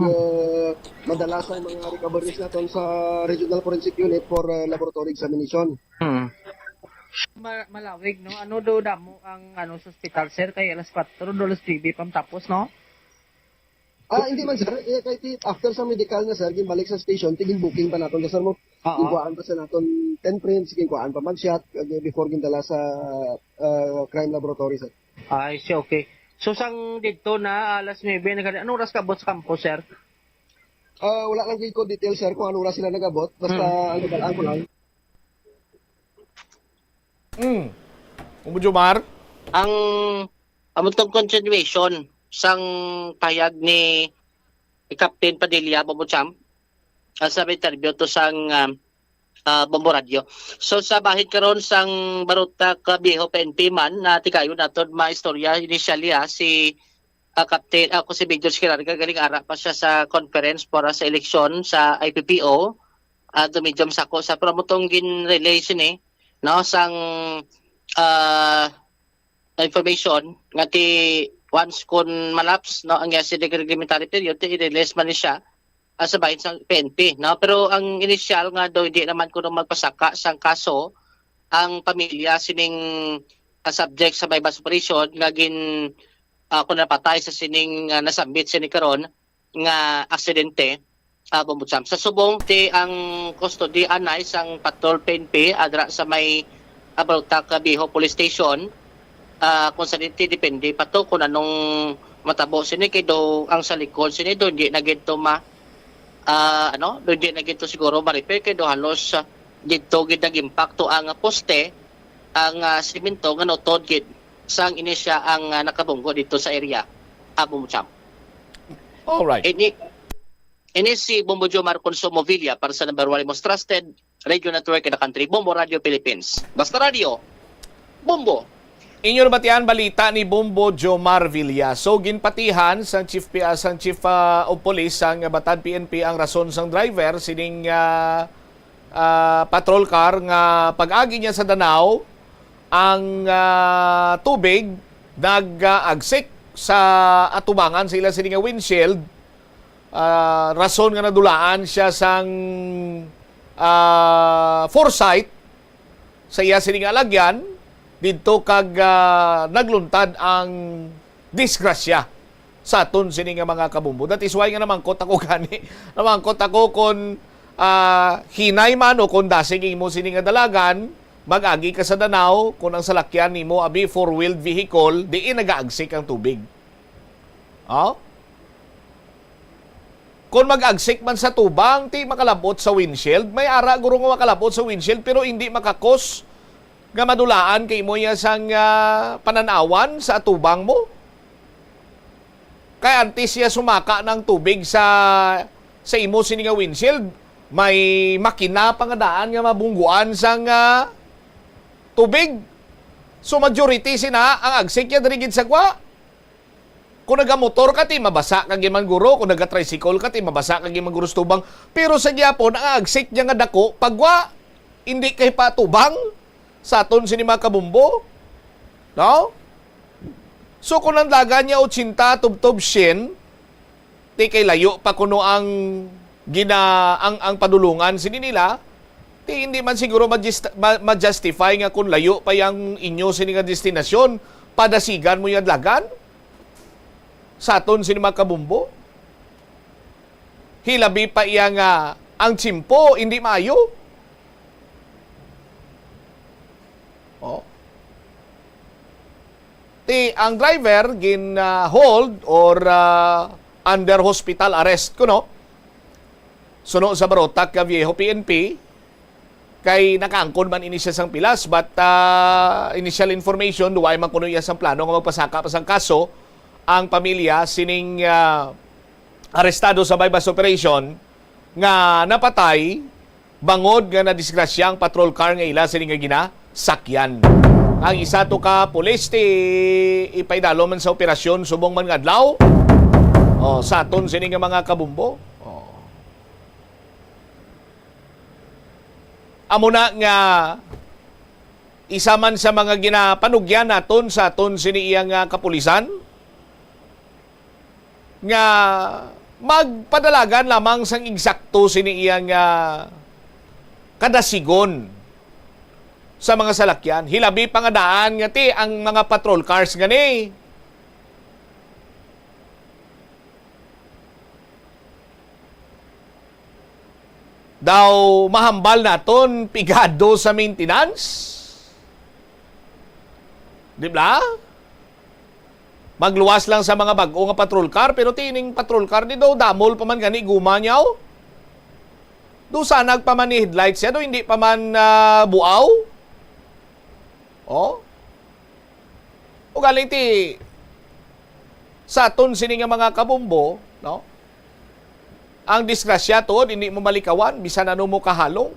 Speaker 20: madalas ang mga recoveries naton sa Regional Forensic Unit for laboratory examination.
Speaker 1: Malawig no ano do damo ang sa hospital sir kay alas 4 do alas 3 pam tapos no.
Speaker 20: Hindi man sir, kay after sa medical na sir, gimbalik sa station, tiging booking pa naton sir mo. Gikuhaan pa sa naton 10 prints, gikuhaan pa mag-shot before gindala sa crime laboratory sir.
Speaker 1: Ay, okay. So sang dito na alas 9 anong oras ka bot sa campus sir?
Speaker 20: Wala lang ko detail sir kung anong oras sila nagabot, basta ang ibalaan ko lang.
Speaker 13: Bumbo Jomar?
Speaker 4: Ang amutong continuation sang payag ni Captain Padilla Bumbutsam sa interview to sang Bombo Radio. So sa bahid karon sang Barutak Biho PNP man na tikayo naton maistorya initially si Captain, ako si Major Skirarga, galing ara pa siya sa conference para sa eleksyon sa IPPO. Medyo sako sa promotong relation no, sang information nga ti once kun malaps no ang si reglementary period i-release man ni siya sa bahin sa PNP no, pero ang initial nga daw hindi naman kuno magpasaka sang kaso ang pamilya sining subject sa bypass operation nga gin kung napatay sa sining nasambit sini karon nga aksidente Bumbutsam. Sa subong ti ang custody anay sang patrol PNP adra sa may Balutac Biho Police Station. Kung sa dito depende pa to kung anong matabo sini kay do ang sa likod sini do hindi na gito do hindi na gito siguro ma-repair kay do halos dito gid nag-impacto ang poste ang simento nga notod gid sang inisya ang nakabunggo dito sa area Bumbutsam.
Speaker 13: All right.
Speaker 4: Ini si Bombo Jomar Consumo Villa para sa number 1 most trusted radio network in the country, Bombo Radio Philippines. Basta Radio, Bombo.
Speaker 13: Inyo nabatian balita ni Bombo Jomar Villa. So ginpatihan sang chief of police sang Batad PNP ang rason sang driver sining patrol car nga pag-agi niya sa Danao ang tubig nag-agsik sa atubangan sila sining windshield. Rason nga nadulaan siya sang foresight sa iya sining alagyan didto kag nagluntad ang disgrasya sa aton sining mga kabumbo. That is why nga namangkot ako gani. Namangkot ako kung hinay man o kung dasig imo sining dalagan mag-agi ka sa Danao kung ang salakyan nimo abi four-wheeled vehicle diin nagaagsik ang tubig. Kung mag-agsik man sa tubang, ti makalabot sa windshield. May ara guro nga makalabot sa windshield pero hindi makakos nga madulaan kay mo ya sang pananawan sa tubang mo. Kaya antes siya sumaka ng tubig sa imo sini nga windshield, may makina pangadaan nga mabungguan sang tubig. So majority sina ang agsik ya diri gid sa kwa. Kung nagamotor ka ti mabasa kag man guro, kung naga-tricycle ka ti mabasa kag man guro sa tubang. Pero sa gyapon ang agsik niya nga dako pagwa hindi kay patubang sa aton sini mga kabumbo. No? So kung ang daga niya 80 tubtob shin, ti kay layo pa kuno ang ang padulungan sini nila, ti hindi man siguro ma-justify nga kung layo pa yang inyo sini nga destinasyon, padasigan mo yung lagan sa aton sini mga kabumbo. Hilabi pa iya nga ang tsimpo hindi maayo. Ang driver gin hold or under hospital arrest kuno. Suno sa Barotac Viejo PNP kay nakaangkon man ini siya sang pilas but initial information duway man kuno iya sang plano nga magpasaka pa sang kaso ang pamilya sining arestado sa bypass operation nga napatay bangod nga nadisgrasya ang patrol car nga ila sining nga ginasakyan. Ang isa to ka pulis ti ipaydalo man sa operasyon subong man ngadlaw sa aton sining nga mga kabumbo. Amo na nga isa man sa mga ginapanugyan naton sa aton sini iyang kapulisan nga magpadalagan lamang sang eksakto sini iyang kadasigon sa mga salakyan. Hilabi pangadaan nga ti ang mga patrol cars gani. Daw mahambal naton pigado sa maintenance. Di ba? Magluwas lang sa mga bag-o nga patrol car, pero tining patrol car ni daw damol pa man gani guma niyaw. Do sanag pa man ni headlights siya, do hindi pa man buaw. O galing ti sa aton sini nga mga kabumbo, no? Ang disgrasya to, hindi mo malikawan, bisan ano mo kahalong.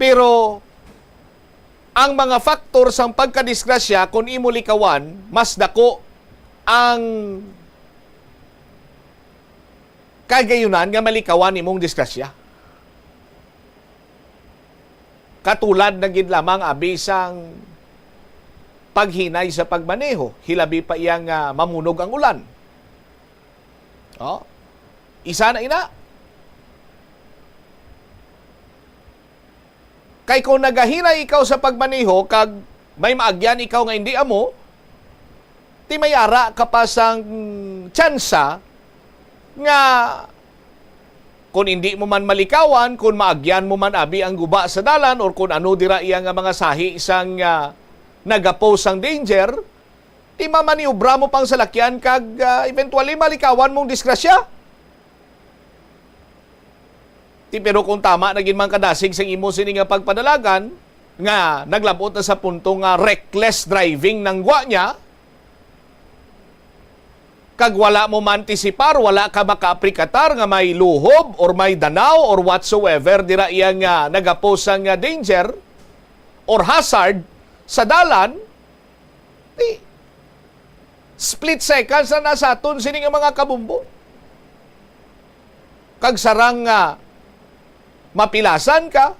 Speaker 13: Pero ang mga faktor sang pagkadisgrasya kung imo likawan, mas dako ang kagayunan nga malikawan imong disgrasya. Katulad na gid lamang abi sang paghinay sa pagmaneho, hilabi pa iyang mamunog ang ulan. Oh. Isa na ina. Kay kung nagahinay ikaw sa pagmaneho kag may maagyan ikaw nga hindi amo, ti mayara ka pa sang tsansa nga kung hindi mo man malikawan, kung maagyan mo man abi ang guba sa dalan or kung ano dira iya nga mga sahi isang nagapose ang danger, ti mamaniobra mo pang salakyan kag eventually malikawan mong disgrasya. Ti pero kung tama naging man kadasig sa imo sini nga pagpadalagan nga naglabot na sa punto nga reckless driving ng gwa niya, kag wala mo mantisipar, wala ka makaaprikatar nga may luhob or may danaw or whatsoever dira iya nga nagapos ang danger or hazard sa dalan, split seconds na nasa aton sini nga mga kabumbo. Kag sarang mapilasan ka,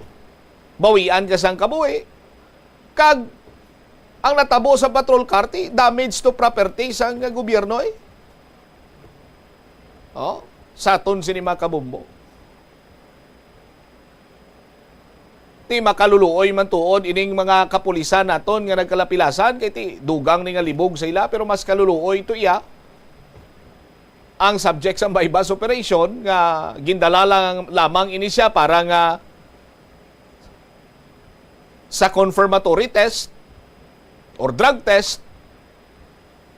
Speaker 13: bawian ka sang kabuhi, kag ang natabo sa patrol car, damage to property sang gobyerno eh. Oh, saton sini makabumbo. Ti makaluluoy man tuod ining mga kapulisan naton nga nagkalapilasan kay ti dugang ni nga libog sa ila pero mas kaluluoy to iya ang subject sa bypass operation nga gindala lamang ini siya para nga sa confirmatory test or drug test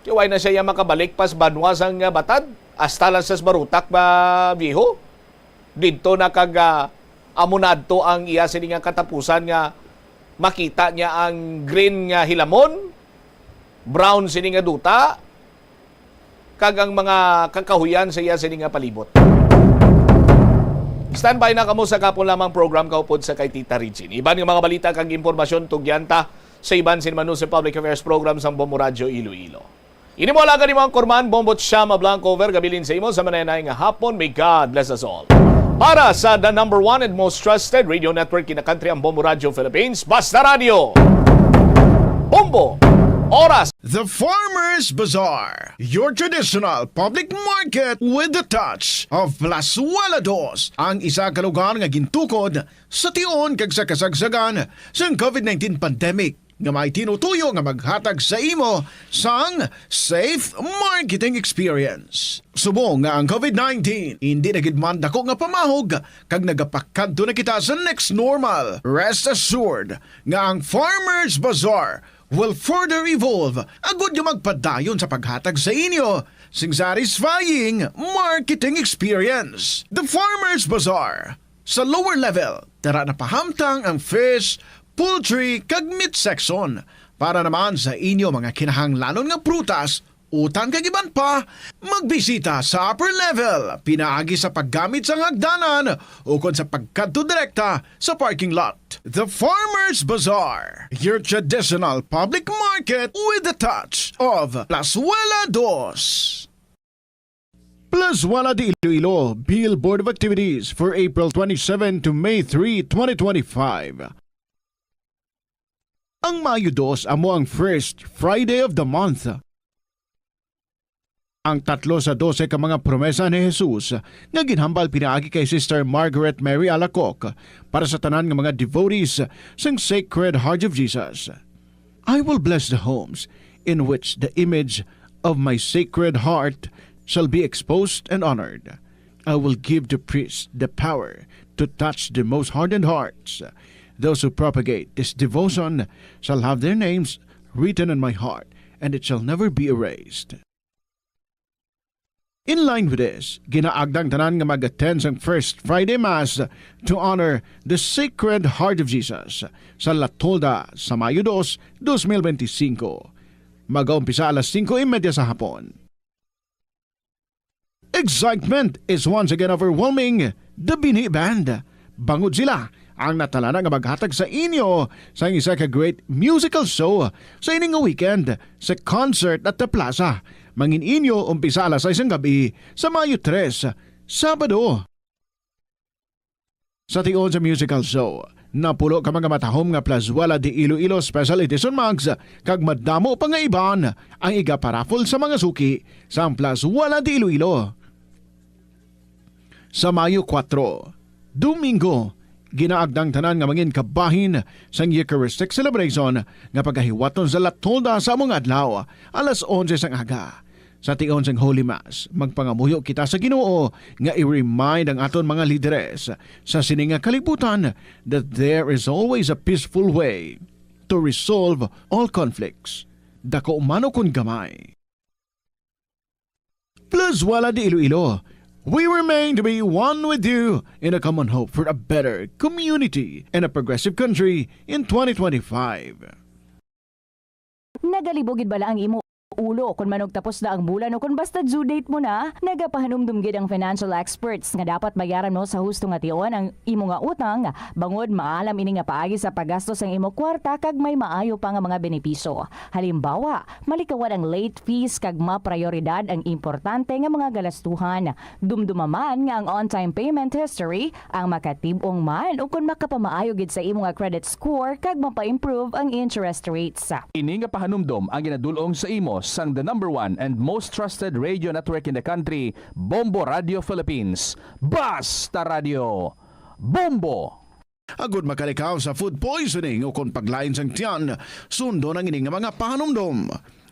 Speaker 13: kiway na siya makabalik pas banwas ang batad hasta lang sa barutak ba biho dito na kag amunadto ang iya sini nga katapusan nga makita niya ang green nga hilamon, brown sini nga duta, kag ang mga kakahuyan sa iya sini nga palibot. Standby na kamo sa kapon lamang program kaupod sa kay Tita Regine. Iban yung mga balita kag impormasyon tugyanta sa iban sinmanu sa Public Affairs Program sa Bombo Radio Iloilo. Ini mo alaga ni mga Korman, Bombot Shama Blanco, gabilin sa imo sa mananay nga hapon. May God bless us all. Para sa the number one and most trusted radio network in the country, ang Bombo Radio Philippines, Basta Radio. Bombo! Oras!
Speaker 8: The Farmers Bazaar, your traditional public market with the touch of Plazuela Dos, ang isa ka lugar nga gintukod sa tion kag sa kasagsagan sa COVID-19 pandemic nga may tinutuyo nga maghatag sa imo sang safe marketing experience. Subong nga ang COVID-19 hindi na gid man dako nga pamahog kag nagapakadto na kita sa next normal. Rest assured nga ang Farmers Bazaar will further evolve agud yung magpadayon sa paghatag sa inyo sing satisfying marketing experience. The Farmers Bazaar sa lower level tara na pahamtang ang fish, poultry kag meat section para naman sa inyo mga kinahanglanon nga prutas, utan kag iban pa, magbisita sa upper level pinaagi sa paggamit sa hagdanan o kon sa pagkadto direkta sa parking lot. The Farmers Bazaar, your traditional public market with the touch of Plazuela Dos. Plazuela de Iloilo Bill Board of Activities for April 27 to May 3, 2025. Ang Mayo 2 amo ang first Friday of the month. Ang 3 sa 12 ka mga promesa ni Jesus nga ginhambal pinaagi kay Sister Margaret Mary Alacoc para sa tanan nga mga devotees sang Sacred Heart of Jesus. I will bless the homes in which the image of my Sacred Heart shall be exposed and honored. I will give the priest the power to touch the most hardened hearts. Those who propagate this devotion shall have their names written in my heart, and it shall never be erased. In line with this, ginaagdang tanan nga mag-attend sang First Friday Mass to honor the Sacred Heart of Jesus sa La Tolda sa Mayo 2, 2025. Mag-aumpisa alas 5:30 sa hapon. Excitement is once again overwhelming the Binhi Band. Bangod sila ang natala nga maghatag sa inyo sa isa ka great musical show sa ining nga weekend sa concert at the plaza. Mangin inyo umpisa alas 6 ng gabi sa Mayo 3, Sabado. Sa tion sa musical show, napulo ka mga matahom nga Plazuela de Iloilo Special Edition Mags kag madamo pa nga iban ang iga-paraffle sa mga suki sa Plazuela de Iloilo. Sa Mayo 4, Domingo, ginaagdang tanan nga mangin kabahin sa Eucharistic Celebration nga pagkahiwaton sa Latolda sa among adlaw alas 11 sang aga. Sa tion sang Holy Mass, magpangamuyo kita sa Ginoo nga i-remind ang aton mga lideres sa sininga kalibutan that there is always a peaceful way to resolve all conflicts. Dako umano kun gamay. Plazuela de Iloilo, we remain to be one with you in a common hope for a better community and a progressive country in 2025.
Speaker 10: Nagalibogid bala ang imo ulo kung manog tapos na ang bulan o kung basta due date mo na, nagapahanumdumgid ang financial experts nga dapat bayaran mo sa husto nga tion ang imo nga utang bangod maalam ini nga paagi sa paggastos ang imo kwarta kag may maayo pa nga mga benepisyo. Halimbawa, malikawan ang late fees kag maprioridad ang importante nga mga galastuhan. Dumdumaman nga ang on-time payment history ang makatibong man o kung makapamaayo gid sa imo nga credit score kag mapa-improve ang interest rates.
Speaker 21: Ini nga pahanumdom ang ginadulong sa imo sang the number 1 and most trusted radio network in the country, Bombo Radio Philippines. Basta Radio Bombo!
Speaker 8: Agud makalikaw sa food poisoning o kung paglain sang tiyan, sundo ng ining mga pahanumdom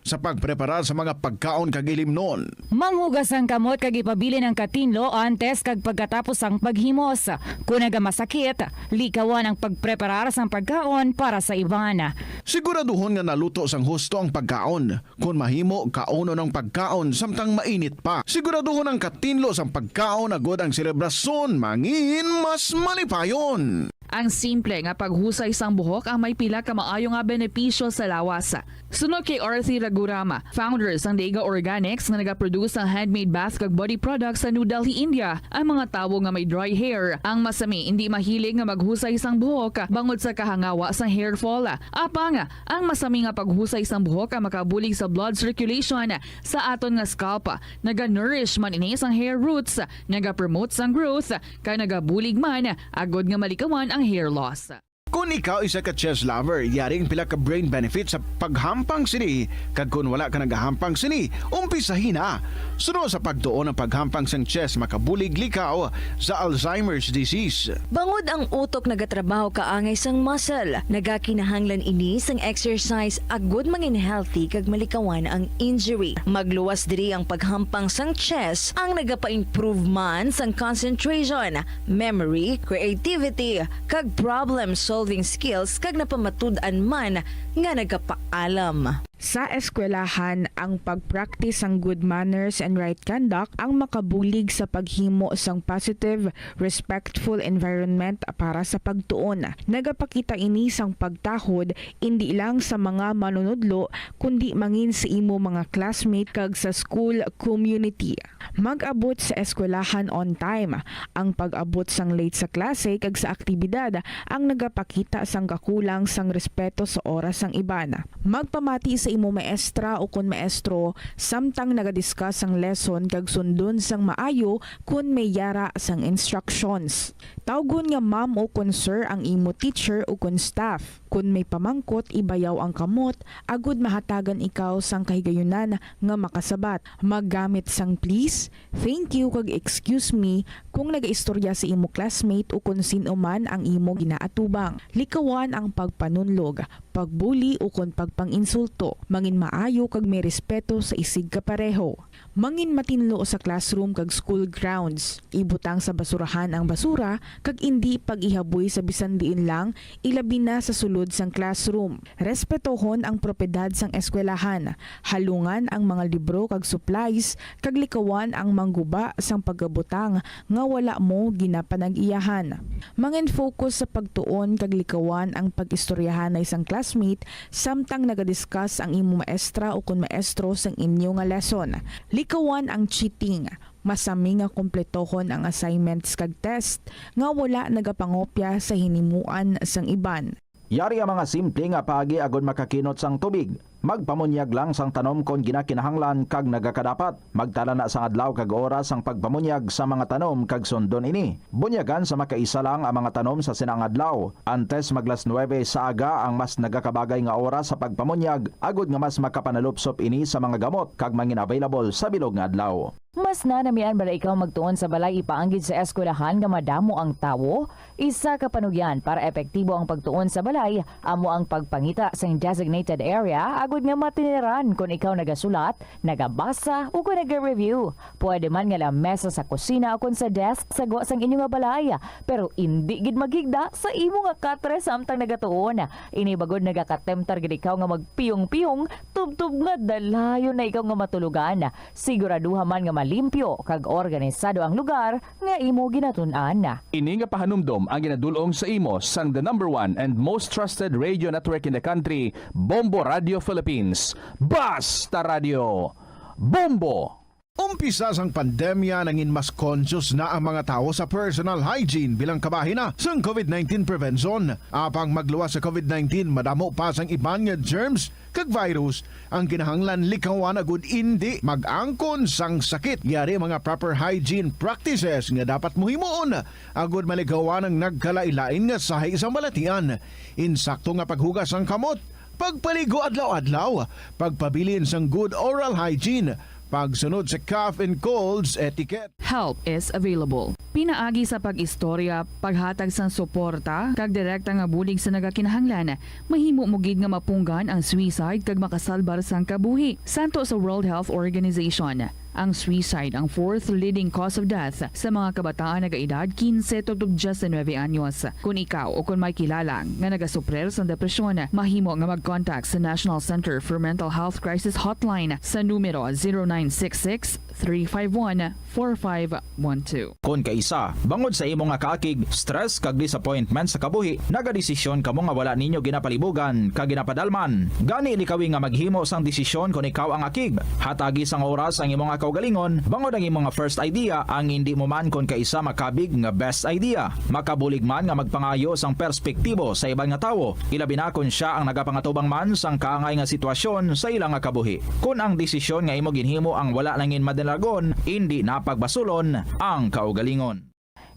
Speaker 8: sa pagpreparar sa mga pagkaon kag ilimnon.
Speaker 10: Manghugas ang kamot kag ipabili ng katinlo antes kag pagkatapos ang paghimos. Kung nagamasakit, likawan ang pagpreparar sang pagkaon para sa iban.
Speaker 8: Siguraduhon nga naluto sang husto ang pagkaon. Kung mahimo, kauno ng pagkaon samtang mainit pa. Siguraduhon ang katinlo sang pagkaon agud ang selebrasyon mangin mas malipayon.
Speaker 22: Ang simple nga paghusay sang buhok ang may pila ka maayo nga benepisyo sa lawas. Sunod kay Arthi Ragurama, founder sang Dega Organics nga nagaproduce ng handmade bath kag body products sa New Delhi, India. Ang mga tawo nga may dry hair, ang masami hindi mahilig nga maghusay sang buhok bangod sa kahangawa sang hair fall. Apang, ang masami nga paghusay sang buhok ang makabulig sa blood circulation sa aton nga scalp. Naga-nourish man ini sang hair roots, naga-promote sang growth, kay nagabulig man agod nga malikawan ang hair loss.
Speaker 8: Kung ikaw isa ka chess lover, yaring pila ka brain benefit sa paghampang sini. Kag kung wala ka nagahampang sini, umpisahin na. Sunod sa pagtuon ng paghampang sang chess, makabulig likaw sa Alzheimer's disease.
Speaker 23: Bangod ang utok nagatrabaho kaangay sang muscle, nagakinahanglan ini sang exercise agud mangin healthy kag malikawan ang injury. Magluwas diri ang paghampang sang chess ang nagapa-improve man sang concentration, memory, creativity, kag problem solving skills kag napamatud-an man nga nagapaalam.
Speaker 24: Sa eskwelahan, ang pag-practice ang good manners and right conduct ang makabulig sa paghimo sang positive, respectful environment para sa pagtuon. Nagapakita ini sang pagtahod hindi lang sa mga manunudlo kundi mangin sa imo mga classmate kag sa school community. Mag-abot sa eskwelahan on time. Ang pag-abot sang late sa klase kag sa aktibidad ang nagapakita sang kakulang sang respeto sa oras sang iban. Magpamati sa imo maestra o kun maestro samtang nagadiscuss ang lesson kag sundon sang maayo kun may yara sang instructions. Tawgon nga ma'am o kun sir ang imo teacher o kun staff. Kun may pamangkot, ibayaw ang kamot, agud mahatagan ikaw sang kahigayunan nga makasabat. Maggamit sang please, thank you kag excuse me kung nagaistorya sa imo classmate o kung sino man ang imo ginaatubang. Likawan ang pagpanunlog, pagbuli o kung pagpanginsulto. Mangin maayo kag may respeto sa isig kapareho. Mangin matinlo sa classroom kag school grounds. Ibutang sa basurahan ang basura kag indi pag-ihaboy sa bisan diin lang, ilabi na sa sulod sang classroom. Respetohon ang propiedad sang eskwelahan. Halungan ang mga libro kag supplies kag likawan ang mangguba sang paggabutang nga wala mo ginapanag-iyahan. Mangin focus sa pagtuon kag likawan ang pag-istoryahan na isang classmate samtang nagadiscuss ang imo maestra o kun maestro sang inyo nga lesson. Likawan ang cheating. Masami nga kompletohon ang assignments kag test nga wala nagapangopya sa hinimuan sang iban.
Speaker 21: Yari ang mga simple nga paagi agud makakinot sang tubig. Magpamunyag lang sang tanom kon ginakinahanglan kag nagakadapat. Magtala na sang adlaw kag oras sang pagpamunyag sa mga tanom kag sundon ini. Bunyagan sa makaisa lang ang mga tanom sa sinang adlaw. Antes maglas 9 sa aga ang mas nagakabagay nga oras sa pagpamunyag agud nga mas makapanalupsop ini sa mga gamot kag mangin available sa bilog nga adlaw.
Speaker 10: Mas nanamian ba ikaw magtuon sa balay ipaanggid sa eskwelahan nga madamo ang tawo? Isa ka panugyan para epektibo ang pagtuon sa balay, amo ang pagpangita sa designated area agud nga matiniran kung ikaw nagasulat, nagabasa o kung nag-review. Pwede man nga lamesa sa kusina o kung sa desk sa sang inyong nga balay, pero hindi gid magigda sa imo nga katre samtang nagatuon. Ini bagod nagakatemptar gid ikaw nga magpiyong-piyong, tubtub nga dalayon na ikaw nga matulugan. Siguraduha man nga malimpyo kag organisado ang lugar nga imo ginatun-an.
Speaker 21: Ini nga pahanumdom ang ginadulong sa imo sang the #1 and most trusted radio network in the country, Bombo Radio Philippines. Basta Radio Bombo!
Speaker 8: Umpisa sang pandemya nangin mas conscious na ang mga tao sa personal hygiene bilang kabahina sang COVID-19 prevention. Apang magluwas sa COVID-19, madamo pa sang iban nga germs kag virus ang kinahanglan likawan agud indi mag-angkon sang sakit. Yari mga proper hygiene practices nga dapat muhimuon agud maligawan ang nagkalailain nga sahay isang balatian. Insakto nga paghugas sang kamot, pagpaligo adlaw-adlaw, pagpabilin sang good oral hygiene, pagsunod sa cough and colds etiquette.
Speaker 22: Help is available. Pinaagi sa pag-istorya, paghatag sang suporta, kag direkta nga bulig sa nagakinahanglan, mahimo mo gid nga mapunggan ang suicide kag makasalbar sang kabuhi. Santo sa World Health Organization, ang suicide ang fourth leading cause of death sa mga kabataan nagaedad 15 to 19 anyos. Kung ikaw o kung may kilala nga nagasuprer sa depresyon, mahimo nga mag-contact sa National Center for Mental Health Crisis Hotline sa numero 0966-351-4512.
Speaker 21: Kung kaisa, bangod sa imo nga kaakig, stress kag disappointment sa kabuhi, nagadesisyon kamo nga wala ninyo ginapalibugan kag ginapadalman. Gani likawi nga maghimo sang desisyon kung ikaw ang akig. Hatagi sang oras ang imong kaugalingon, bangod ang imong first idea ang hindi mo man kon kaisa makabig nga best idea. Makabulig man nga magpangayo sang perspektibo sa ibang nga tawo, ilabi na kun siya ang nagapangatubang man sang kaangay nga sitwasyon sa ilang nga kabuhi. Kung ang desisyon nga imo ginhimo ang wala nangin madalagon, hindi napagbasulon ang kaugalingon.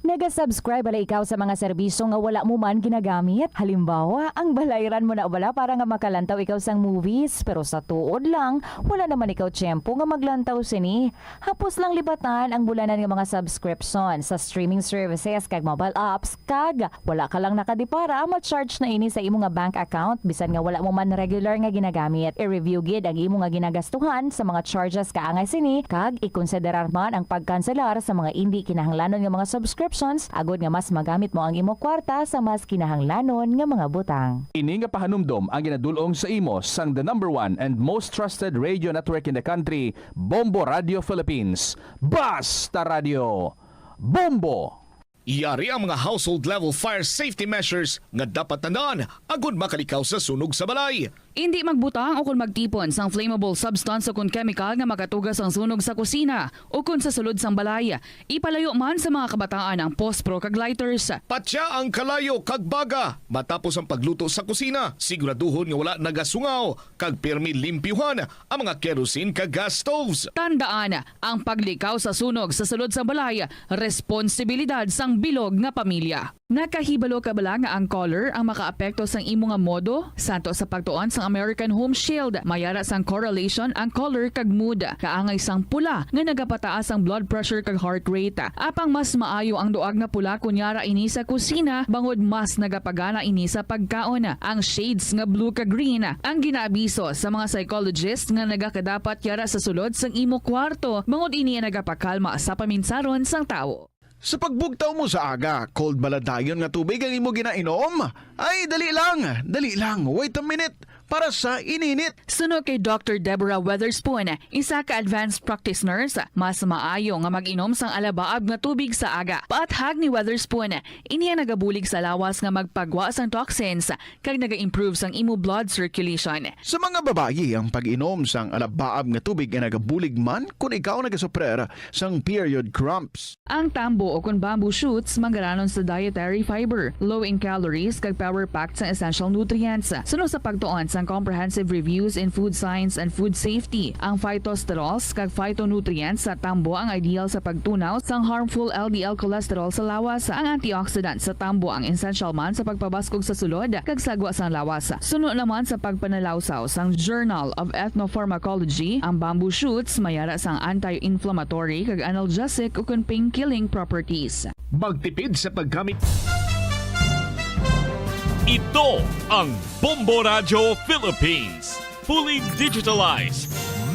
Speaker 10: Naga-subscribe bala ikaw sa mga serbisyo nga wala mo man ginagamit. Halimbawa, ang balayran mo na bala para nga makalantaw ikaw sang movies, pero sa tuod lang, wala naman ikaw tiyempo nga maglantaw sini. Hapos lang libatan ang bulanan nga mga subscription sa streaming services kag mobile apps kag wala ka lang nakadipara ma-charge na ini sa imo nga bank account bisan nga wala mo man regular nga ginagamit. I-review gid ang imo nga ginagastuhan sa mga charges kaangay sini kag ikonsiderar man ang pagkanselar sa mga hindi kinahanglanon nga mga subscription agud nga mas magamit mo ang imo kwarta sa mas kinahanglanon nga mga butang.
Speaker 21: Ini nga pahanumdom ang ginadulong sa imo sang the #1 and most trusted radio network in the country, Bombo Radio Philippines. Basta Radio Bombo!
Speaker 13: Yari ang mga household level fire safety measures nga dapat tandaan agud makalikaw sa sunog sa balay.
Speaker 22: Hindi magbutang o kung magtipon sang flammable substance o kung chemical nga makatugas ang sunog sa kusina o kung sa sulod sang balay. Ipalayo man sa mga kabataan ang pospro kag lighters.
Speaker 13: Patya ang kalayo kag baga matapos ang pagluto sa kusina. Siguraduhon nga wala nagasungaw kag pirmi limpyuhan ang mga kerosene kag gas stoves.
Speaker 22: Tandaan, ang paglikaw sa sunog sa sulod sang balay, responsibilidad sang bilog nga pamilya. Nakahibalo ka bala nga ang color ang makaapekto sang imo nga modo? Santo sa pagtuon sang American Home Shield, mayara sang correlation ang color kag mood. Kaangay sang pula nga nagapataas ang blood pressure kag heart rate. Apang mas maayo ang duag nga pula kunyara ini sa kusina, bangod mas nagapagana ini sa pagkaon. Ang shades nga blue kag green ang ginaabiso sa mga psychologist nga nagakadapat yara sa sulod sang imo kwarto, bangod ini nagapakalma sa paminsaron sang tawo.
Speaker 8: Sa pagbugtaw mo sa aga, cold baladayon nga tubig ang imo ginainom? Ay, dali lang, wait a minute.
Speaker 2: para sa ininit.
Speaker 22: Suno kay Dr. Deborah Weatherspoon, isa ka advanced practice nurse, mas maayo nga mag-inom sang alabaab nga tubig sa aga. Paathag ni Weatherspoon, iniya nagabulig sa lawas nga magpagwa sang toxins kag naga-improve sang imo blood circulation.
Speaker 2: Sa mga babayi, ang pag-inom sang alabaab nga tubig ay nagabulig man kung ikaw nagasuprer sang period cramps.
Speaker 22: Ang tambo o kung bamboo shoots manggaranon sa dietary fiber, low in calories kag power-packed sa essential nutrients. Suno sa pagtuon sang comprehensive reviews in food science and food safety, ang phytosterols kag phytonutrients sa tambo ang ideal sa pagtunaw sang harmful LDL cholesterol sa lawas. Ang antioxidants sa tambo ang essential man sa pagpabaskog sa sulod kag sagwa sang lawas. Suno naman sa pagpanalawsaw sang Journal of Ethnopharmacology, ang bamboo shoots mayara sang anti-inflammatory kag analgesic o kun pain-killing properties.
Speaker 6: Magtipid sa paggamit. Ito ang Bombo Radio Philippines. Fully digitalized.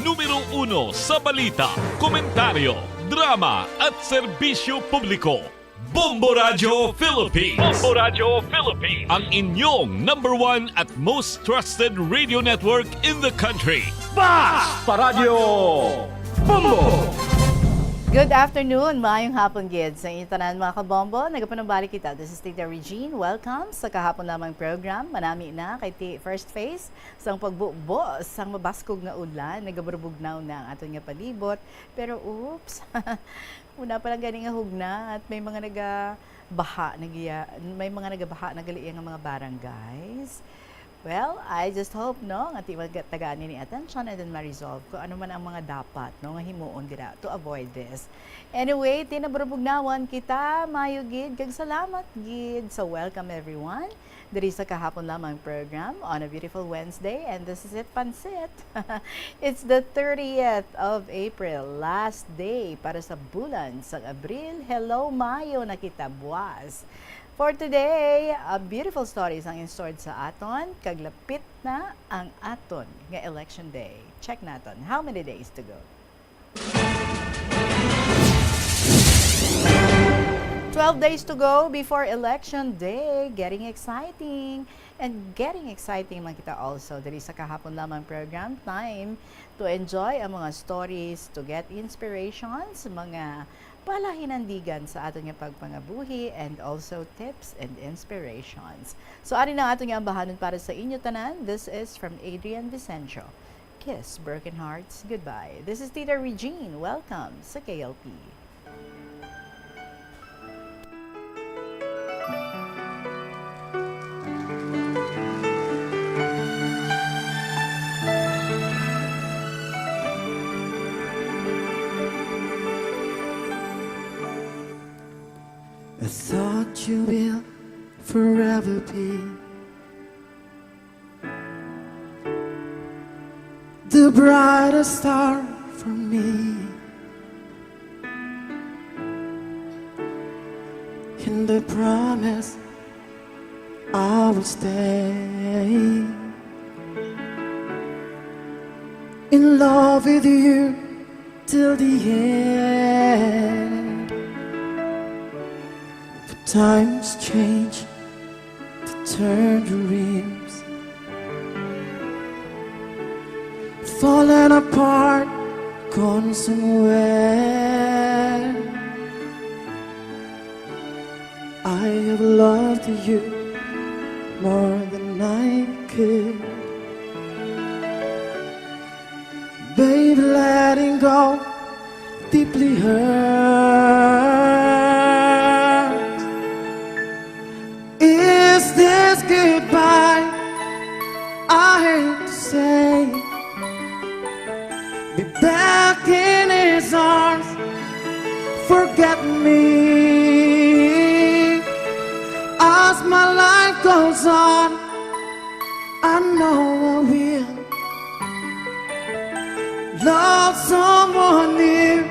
Speaker 6: Numero 1 sa balita, komentaryo, drama at serbisyo publiko. Bombo Radio Philippines. Bombo Radio Philippines. Ang inyong #1 at most trusted radio network in the country. Basta Radio Bombo!
Speaker 7: Good afternoon, maayong hapon gid sa inyong tanan mga kabombo. Nagapanambalik kita. This is Tita Regine. Welcome sa kahapon lamang program. Manami na kay first phase sang pagbubos sang mabaskog nga udlan. Nagaburbugnaw na ang aton nga palibot. Pero oops, una pa lang gani nga hugna at may mga nagabaha nagali nga mga barangays. Well, I just hope nga tagaan ni attention and then ma-resolve kung ano man ang mga dapat nga himuon dira to avoid this. Anyway, tinaburubugnawan kita, mayo gid kag salamat gid. So welcome everyone. Diri sa kahapon lamang program on a beautiful Wednesday, and this is it, Pansit. It's the 30th of April, last day para sa bulan sa Abril. Hello Mayo na kita buwas. For today, a beautiful stories ang in-stored sa aton. Kaglapit na ang aton nga election day. Check naton. How many days to go? 12 days to go before election day. Getting exciting. And getting exciting man kita also diri sa kahapon lamang program. Time to enjoy ang mga stories, to get inspirations, mga palahinandigan sa aton nga pagpangabuhi, and also tips and inspirations. So ari na aton nga ambahanon para sa inyo tanan. This is from Adrian Vicencio. Kiss broken hearts goodbye. This is Tita Regine. Welcome sa KLP.
Speaker 11: I thought you will forever be the brightest star for me. And I promise I will stay in love with you till the end. Times change to turn dreams, falling apart, gone somewhere. I have loved you more than I could. Baby, letting go deeply hurt. Is this goodbye? I hate to say. Be back in his arms. Forget me. As my life goes on, I know I will love someone new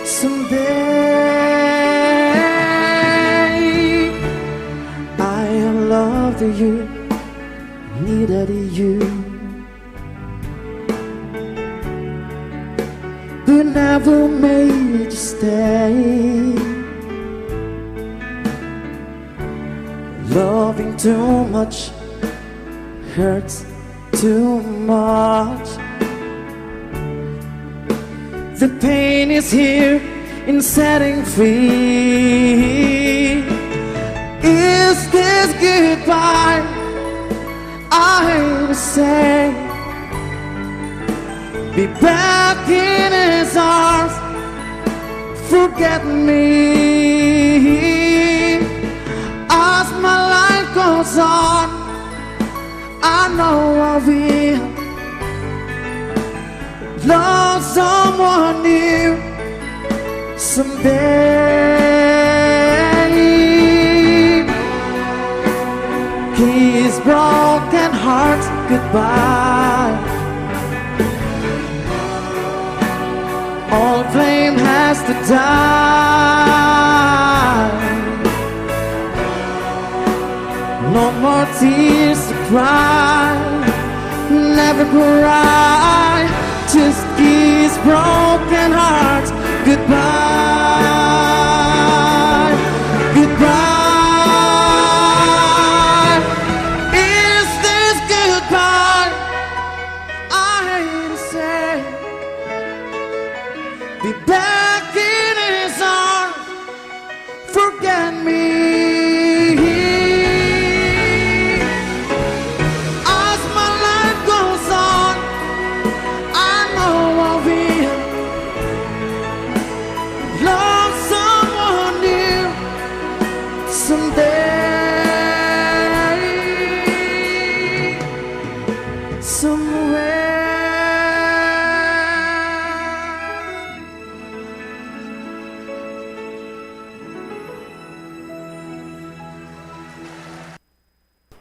Speaker 11: someday. I have loved you, needed you, but never made you stay. Loving too much hurts too much. The pain is here in setting free. Is this goodbye? I hate to say. Be back in his arms. Forget me. As my life goes on, I know I will love someone new someday. Kiss broken hearts goodbye. All flame has to die. No more tears to cry. Never cry. Just kiss broken hearts goodbye. Goodbye. Is this goodbye? I hate to say. Be back in his arms. Forget me. As my life goes on, I know I will love someone new someday. Somewhere.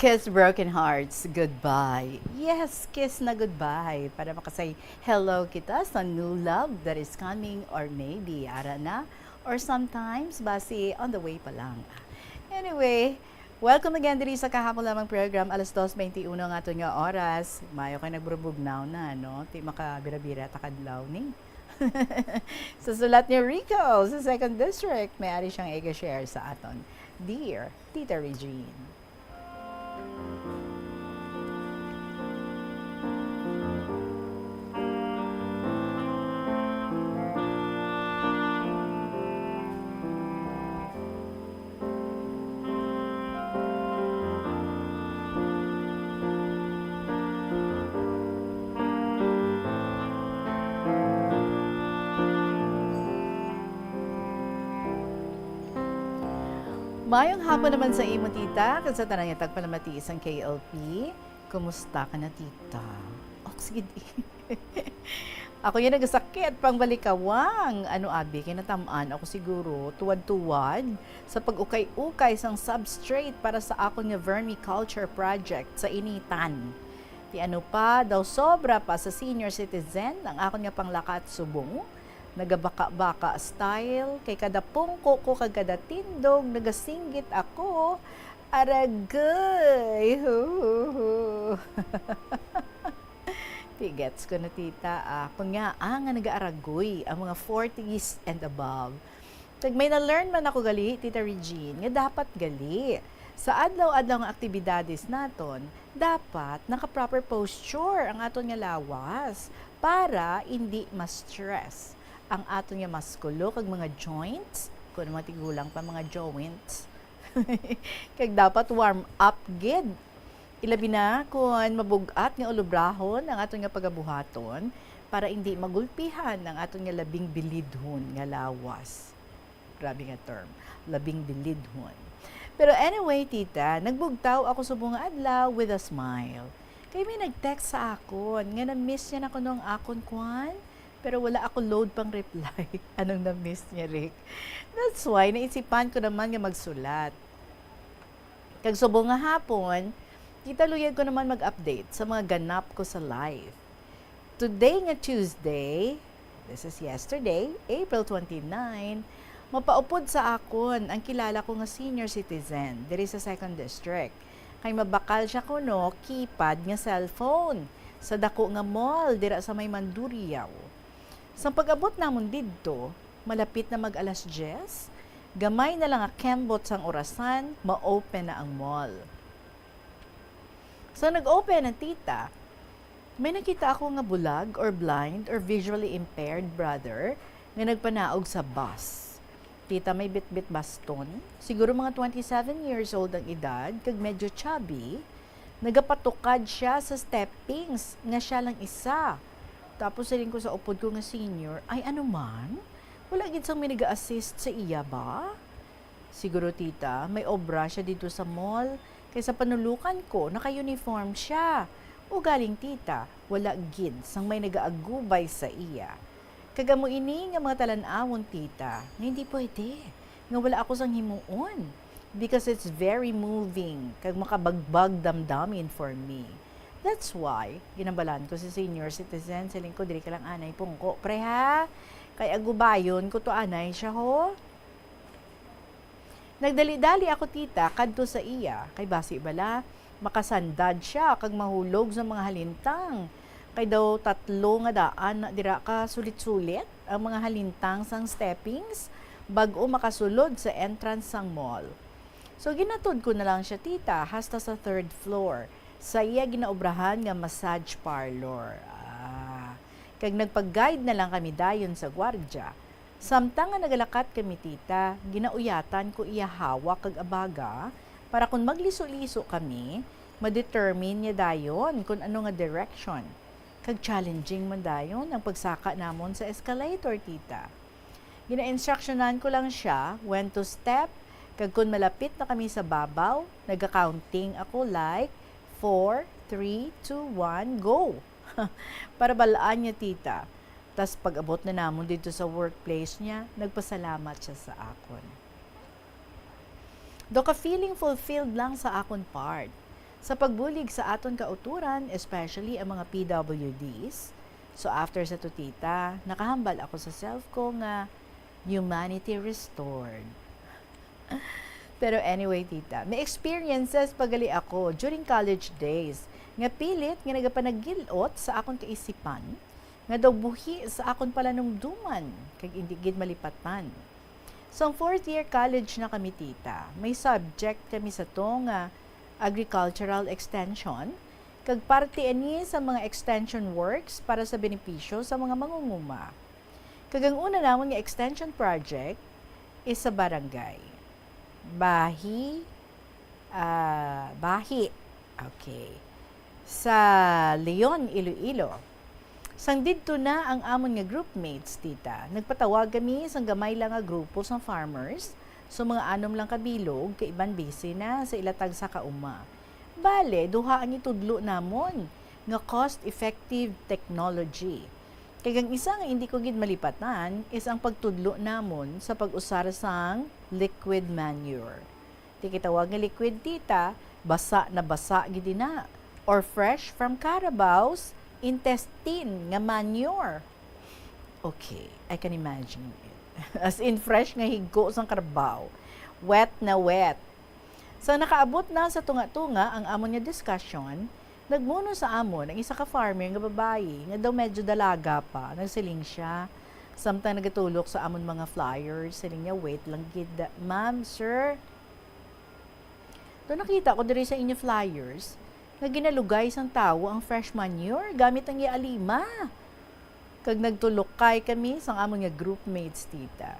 Speaker 7: Kiss broken hearts, goodbye. Yes, kiss na goodbye. Para makasay hello kita sa new love that is coming or maybe ara na or sometimes basi on the way pa lang. Anyway, welcome again diri sa kahapon lamang program alas 2:21 ang ato nga oras. Mayo kay nagburubugnaw na no, ti makabira-bira takadlaw ni. Sa sulat ni Rico sa 2nd District, may ari siyang i-share sa aton. Dear Tita Regine. Mayong hapon naman sa imo, tita. Kasi tanang itag palamati isang KLP. Kumusta ka na, tita? Oh, sige. Ako yan nagasakit pang balikawang. Ano, abi, kinatamaan ako siguro tuwad-tuwad sa pag-ukay-ukay sang substrate para sa ako nga vermiculture project sa initan. Di ano pa, daw sobra pa sa senior citizen ang ako nga panglakat subong. Nagabaka-baka style, kay kada pungko ko kag kada tindog, nagasinggit ako, aragay. Tigets ko na, tita. Pangyaan nga nag-aaragoy ang mga 40s and above. Tag may na-learn man ako gali, Tita Regine, nga dapat gali. Sa adlaw-adlaw nga aktibidades naton, dapat naka-proper posture ang aton nga lawas para hindi ma-stress ang ato nga maskulo kag mga joints, kung matigulang pa mga joints. Kag dapat warm up gid. Ilabi na kung mabugat nga ulubrahon ang ato nga pagabuhaton para hindi magulpihan ang ato nga labing bilidhon nga lawas. Grabe nga term, labing bilidhon. Pero anyway, tita, nagbugtaw ako sa bunga adlaw with a smile. Kaya may nag-text sa akon, nga na-miss niya na ko nung akon kwan. Pero wala ako load pang reply. Anong na-miss niya, Rick? That's why, naisipan ko naman nga magsulat. Kag subong nga hapon, kitaluyag ko naman mag-update sa mga ganap ko sa live. Today nga Tuesday, this is yesterday, April 29, mapaupod sa akon ang kilala ko nga senior citizen diri sa 2nd District. Kay mabakal siya kuno keypad nga cellphone sa dako nga mall dira sa may Mandurriao. Sa pag-abot namon didto, malapit na mag alas 10, gamay na lang kembot sang orasan, ma-open na ang mall. So nag-open ang tita, May nakita ako nga bulag or blind or visually impaired brother nga nagpanaog sa bus. Tita may bit-bit baston, siguro mga 27 years old ang edad, kag medyo chubby. Nagapatukad siya sa steppings nga siya lang isa. Tapos saling ko sa upod ko nga senior, ay ano man? Wala gid sang may nag-assist sa iya ba? Siguro tita, may obra siya dito sa mall. Kaysa panulukan ko, naka-uniform siya. O galing tita, wala gid sang may nagaagubay sa iya. Kagamo ini nga mga talan-awon tita, nga hindi pwede. Nga wala ako sang himuon. Because it's very moving, kag makabagbag damdamin for me. That's why, ginambalan ko si senior citizen, siling ko, diri ka lang anay pungko. Pre ha, kay agubayon ko to anay siya ho. Nagdali-dali ako tita, kadto sa iya, kay basi bala, makasandad siya, kag mahulog sa mga halintang. Kay daw 3 nga daan na dira ka sulit-sulit, ang mga halintang sang steppings, bag-o makasulod sa entrance sang mall. So, ginatod ko na lang siya, tita, hasta sa 3rd floor. Sa iya ginaobrahan nga massage parlor. Kag nagpag-guide na lang kami dayon sa gwardya. Samtang nga nagalakat kami, tita, ginauyatan ko iya hawak kag abaga para kung magliso-liso kami, ma-determine niya dayon kung ano nga direction. Kag challenging man dayon ang pagsaka namon sa escalator, tita. Gina-instructionan ko lang siya when to step. Kag kung malapit na kami sa babaw, nag-accounting ako like 4, 3, 2, 1, go! Para balaan niya, tita. Tas pag abot na namon dito sa workplace niya, nagpasalamat siya sa akon. Do ka feeling fulfilled lang sa akon part. Sa pagbulig sa aton kauturan, especially ang mga PWDs. So after sa to, tita, nakahambal ako sa self ko nga humanity restored. Pero anyway, tita, may experiences pagali ako during college days. Nga pilit, nga nagapanagilot sa akong kaisipan, nga daw buhi sa akong palanumduman, kag hindi gid malipatan. So, 4th year college na kami, tita. May subject kami sa to nga agricultural extension, kag parte ani sa mga extension works para sa benepisyo sa mga mangunguma. Kag ang una namon nga extension project is sa barangay. Bahi. Okay. Sa Leon, Iloilo. Sang didto na ang amon nga groupmates, tita. Nagpatawag kami sang gamay lang nga grupo sang farmers. So mga anom lang kabilog, kay iban busy na sa ilatag sa kauma. Bale, duhaan ni tudlo namon nga cost-effective technology. Kaya ang isa nga hindi ko gid malipatan is ang pagtudlo namon sa pag-usar sang liquid manure. Di kitawag nga liquid, tita, basa na basa gid na or fresh from carabao's intestine nga manure. Okay, I can imagine it. As in fresh nga higgo sang carabao. Wet na wet. So nakaabot na sa tunga-tunga ang amon nga discussion. Nagmuno sa amon ang isa ka farmer nga babae nga daw medyo dalaga pa. Nagsiling siya. Samtang nagatulok sa amon mga flyers, siling niya, wait lang gid. Ma'am, sir. Doon nakita ko diri sa inyo flyers nga ginalugay sang tawo ang fresh manure gamit ang ialima. Kag nagtulokay kami sang amon nga groupmates, tita.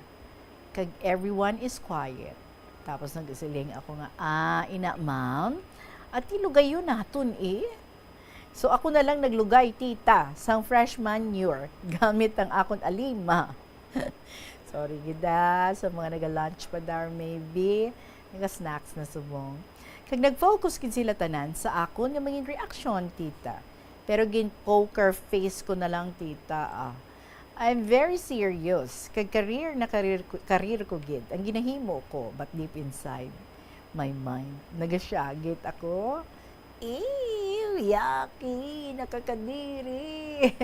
Speaker 7: Kag everyone is quiet. Tapos nagsiling ako nga, ina ma'am, at ilugay yun naton eh. So ako na lang naglugay, tita, sang fresh manure gamit ang akong alima. Sorry gida sa mga naga-lunch pa dar maybe, naga-snacks na subong. Kag nag-focus gid sila tanan sa akon nga maging reaction, tita. Pero gin poker face ko na lang, tita. I'm very serious. Kag career ko gid ang ginahimo ko, but deep inside my mind, nagasyagit ako. Ew, yaki, nakakadiri.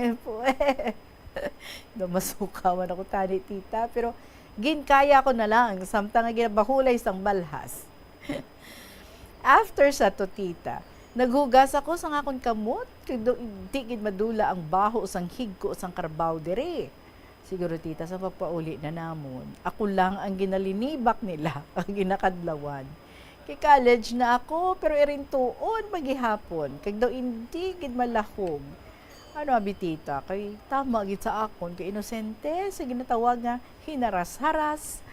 Speaker 7: Namasuka man ako tani, tita. Pero ginkaya ko na lang, samtang nga ginabahulay sang balhas. After sa to, tita, naghugas ako sang akong kamot, kaya di gid madula ang baho sang higko sang karbaw dire. Siguro, tita, sa papauli na namon, ako lang ang ginalinibak nila, ang ginakadlawan. Kay college na ako, pero irin tuon maghihapon. Kag daw hindi gid malahog. Ano abi tita, kay tama gid sa akon, kay inosente, sa ginatawag nga hinaras-haras.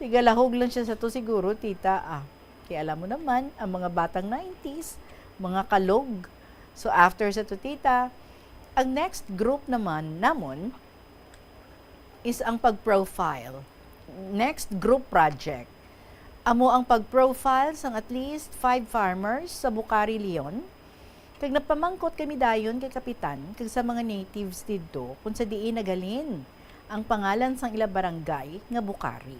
Speaker 7: Tigalahog lang siya sa to siguro, tita. Kaya alam mo naman, ang mga batang 90s, mga kalog. So after sa to, tita, ang next group naman namon is ang pag-profile. Next group project. Amo ang pag-profile sang at least 5 farmers sa Bucari, Leon. Kag napamangkot kami dayon kay kapitan kag sa mga natives didto kung sa diin nagalin ang pangalan sang ila barangay nga Bucari.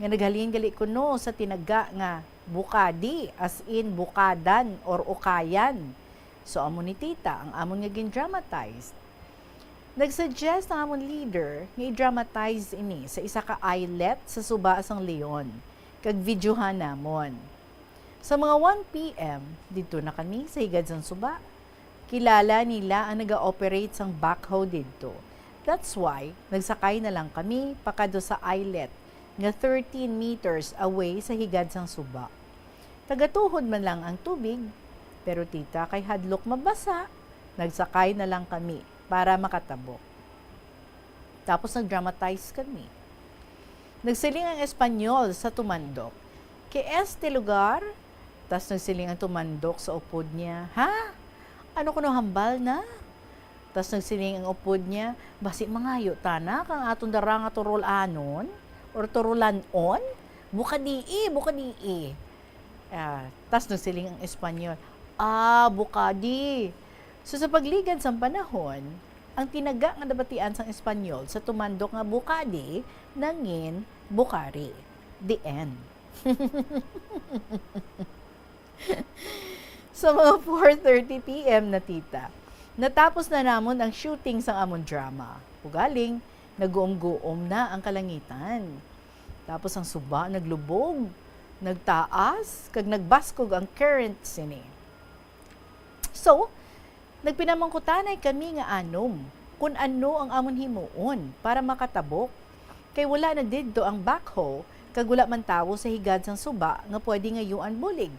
Speaker 7: Nga naghalin gali kuno sa tinaga nga Bukadi, as in bukadan or ukayan. So amo ni tita ang amon nga gin-dramatize. Nagsuggest ang amon leader nga i-dramatize ini sa isa ka islet sa suba sang Leon. Kag videohan namon. Sa mga 1 p.m., dito na kami sa higad sang suba. Kilala nila ang nag-ooperate sang backhoe dito. That's why, nagsakay na lang kami pakado sa islet nga 13 meters away sa higad sang suba. Tagatuhod man lang ang tubig, pero tita kay hadlok mabasa, nagsakay na lang kami para makatabok. Tapos nag-dramatize kami. Nagsiling ang Espanyol sa tumandok. Kay este lugar, tas nagsiling ang tumandok sa upod niya. Ha? Ano kuno hambal na? Tas nagsiling ang upod niya, basi mangayo tana kang atong dara nga turol anon or turulan on? Bukadii. Tas nagsiling ang Espanyol, bukadi. So sa pagligan sa panahon, ang tinaga nga nabatian sang Espanyol sa tumandok nga Bukadi nangin Bucari. The end. Sa mga 4:30 p.m. na tita, natapos na namon ang shooting sang amon drama. Ugaling, nag-uom-guom na ang kalangitan. Tapos ang suba naglubog, nagtaas, kag nagbaskog ang current sini. So, nagpinamangkutanay kami nga anom kung ano ang amon himuon para makatabok. Kay wala na didto ang backhoe, kag wala man tawo sa higad sang suba nga pwede ngayuan bulig.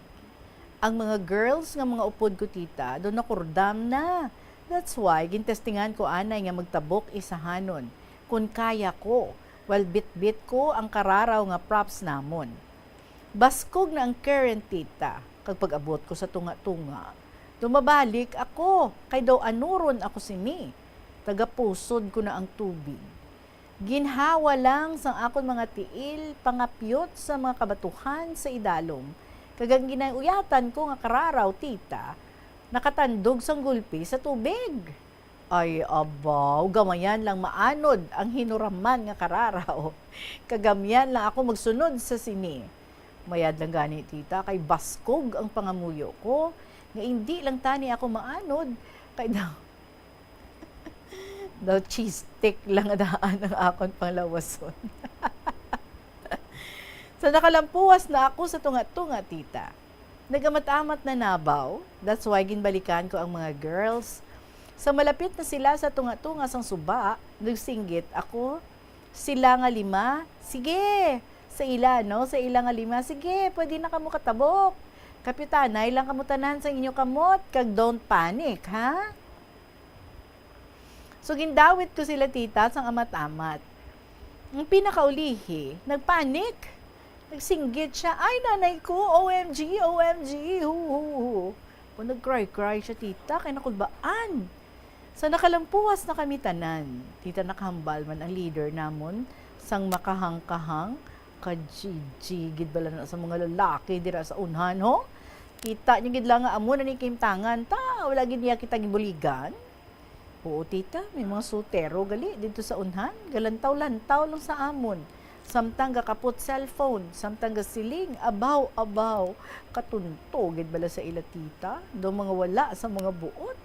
Speaker 7: Ang mga girls nga mga upod ko tita, doon nakurdam na. That's why, gintestingan ko anay nga magtabok isahanon. Kung kaya ko, bit-bit ko ang kararaw nga props namon. Baskog na ang current tita, kag pag-abot ko sa tunga-tunga. Dumabalik ako, kay daw anuron ako sini. Tagapusod ko na ang tubig. Ginhawa lang sang akon mga tiil, pangapyot sa mga kabatuhan sa idalom. Kagang ginayuyatan ko nga kararaw, tita, nakatandog sang gulpi sa tubig. Ay, abaw, gamayan lang maanod ang hinuraman nga kararaw. Kagamyan lang ako magsunod sa sini. Mayad lang gani, tita, kay baskog ang pangamuyo ko. Nga hindi lang tani ako maanod, kay daw cheese stick lang daan ang akon panglawason. So nakalampuwas na ako sa tunga-tunga, tita. Nagamat-amat na nabaw, that's why ginbalikan ko ang mga girls. Sa malapit na sila sa tunga-tunga sang suba, nagsinggit ako. Sila nga 5, sige, sa ila, no? Sa ila nga 5, sige, pwede na kamo katabok. Kapitanay lang kamutanan sa inyo kamot, kag don't panic, ha? So, gindawit ko sila, tita, sang amat-amat. Ang pinakaulihi, nagpanik. Nagsinggit siya, ay, nanay ko, OMG, hu. Kung nag-cry siya, tita, kay nakulbaan. So, nakalampuwas na kami tanan. Tita, nakahambal man ang leader namon, sang makahang-kahang, kajigid bala na sa mga lalaki, dira sa unhan, ho? Kita niyo gid lang nga amo na ni kimtangan ta, wala gid niya kita gibuligan. Oo, tita, may mga sutero gali dito sa unhan, galantaw-lantaw lang sa amon. Samtang gakapot cellphone, samtang gasiling, abaw, katunto gid bala sa ila, tita, do mga wala sa mga buot.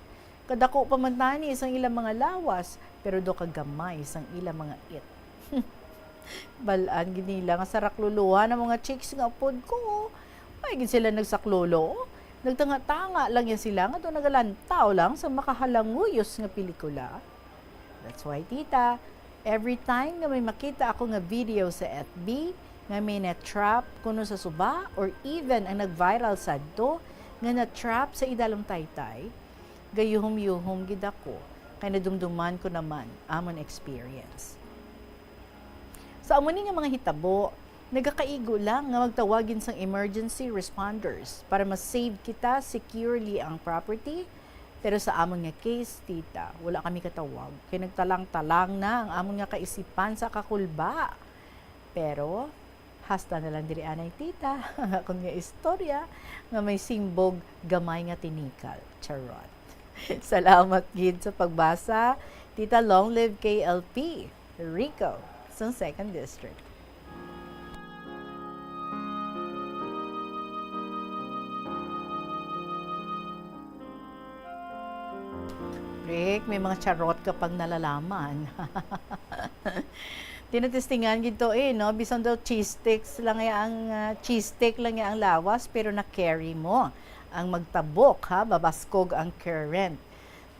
Speaker 7: Kadako pa man tani sang ila mga lawas, pero do kagamay sang ila mga it. Balaan ginila nga sarakluluhan ng mga chicks nga upod ko. Ay, gin sila nagsaklolo. Nagtanga-tanga lang yan sila nga doon nagalantaw lang sa makahalanguyos nga pelikula. That's why, tita, every time nga may makita ako nga video sa FB, nga may na-trap kuno sa suba, or even ang nag-viral sadto, nga na-trap sa idalong taytay, gayuhom-yuhom gid ako. kay nadumduman ko naman amon experience. Sa amo nga mga hitabo, nagakaigo lang nga magtawagin sang emergency responders para ma-save kita securely ang property. Pero sa amon nga case, tita, wala kami katawag. Kaya nagtalang-talang na ang amon nga kaisipan sa kakulba. Pero, hasta na lang diri anay tita, kung nga istorya, nga may simbog gamay nga tinikal. Charot. Salamat gid sa pagbasa. Tita, long live KLP. Rico, sa 2nd District. Rick, may mga charot ka pag nalalaman. Tinatestingan gito no? Bisan daw cheese sticks lang ang cheese stick lang ang lawas pero na-carry mo ang magtabok ha, babaskog ang current.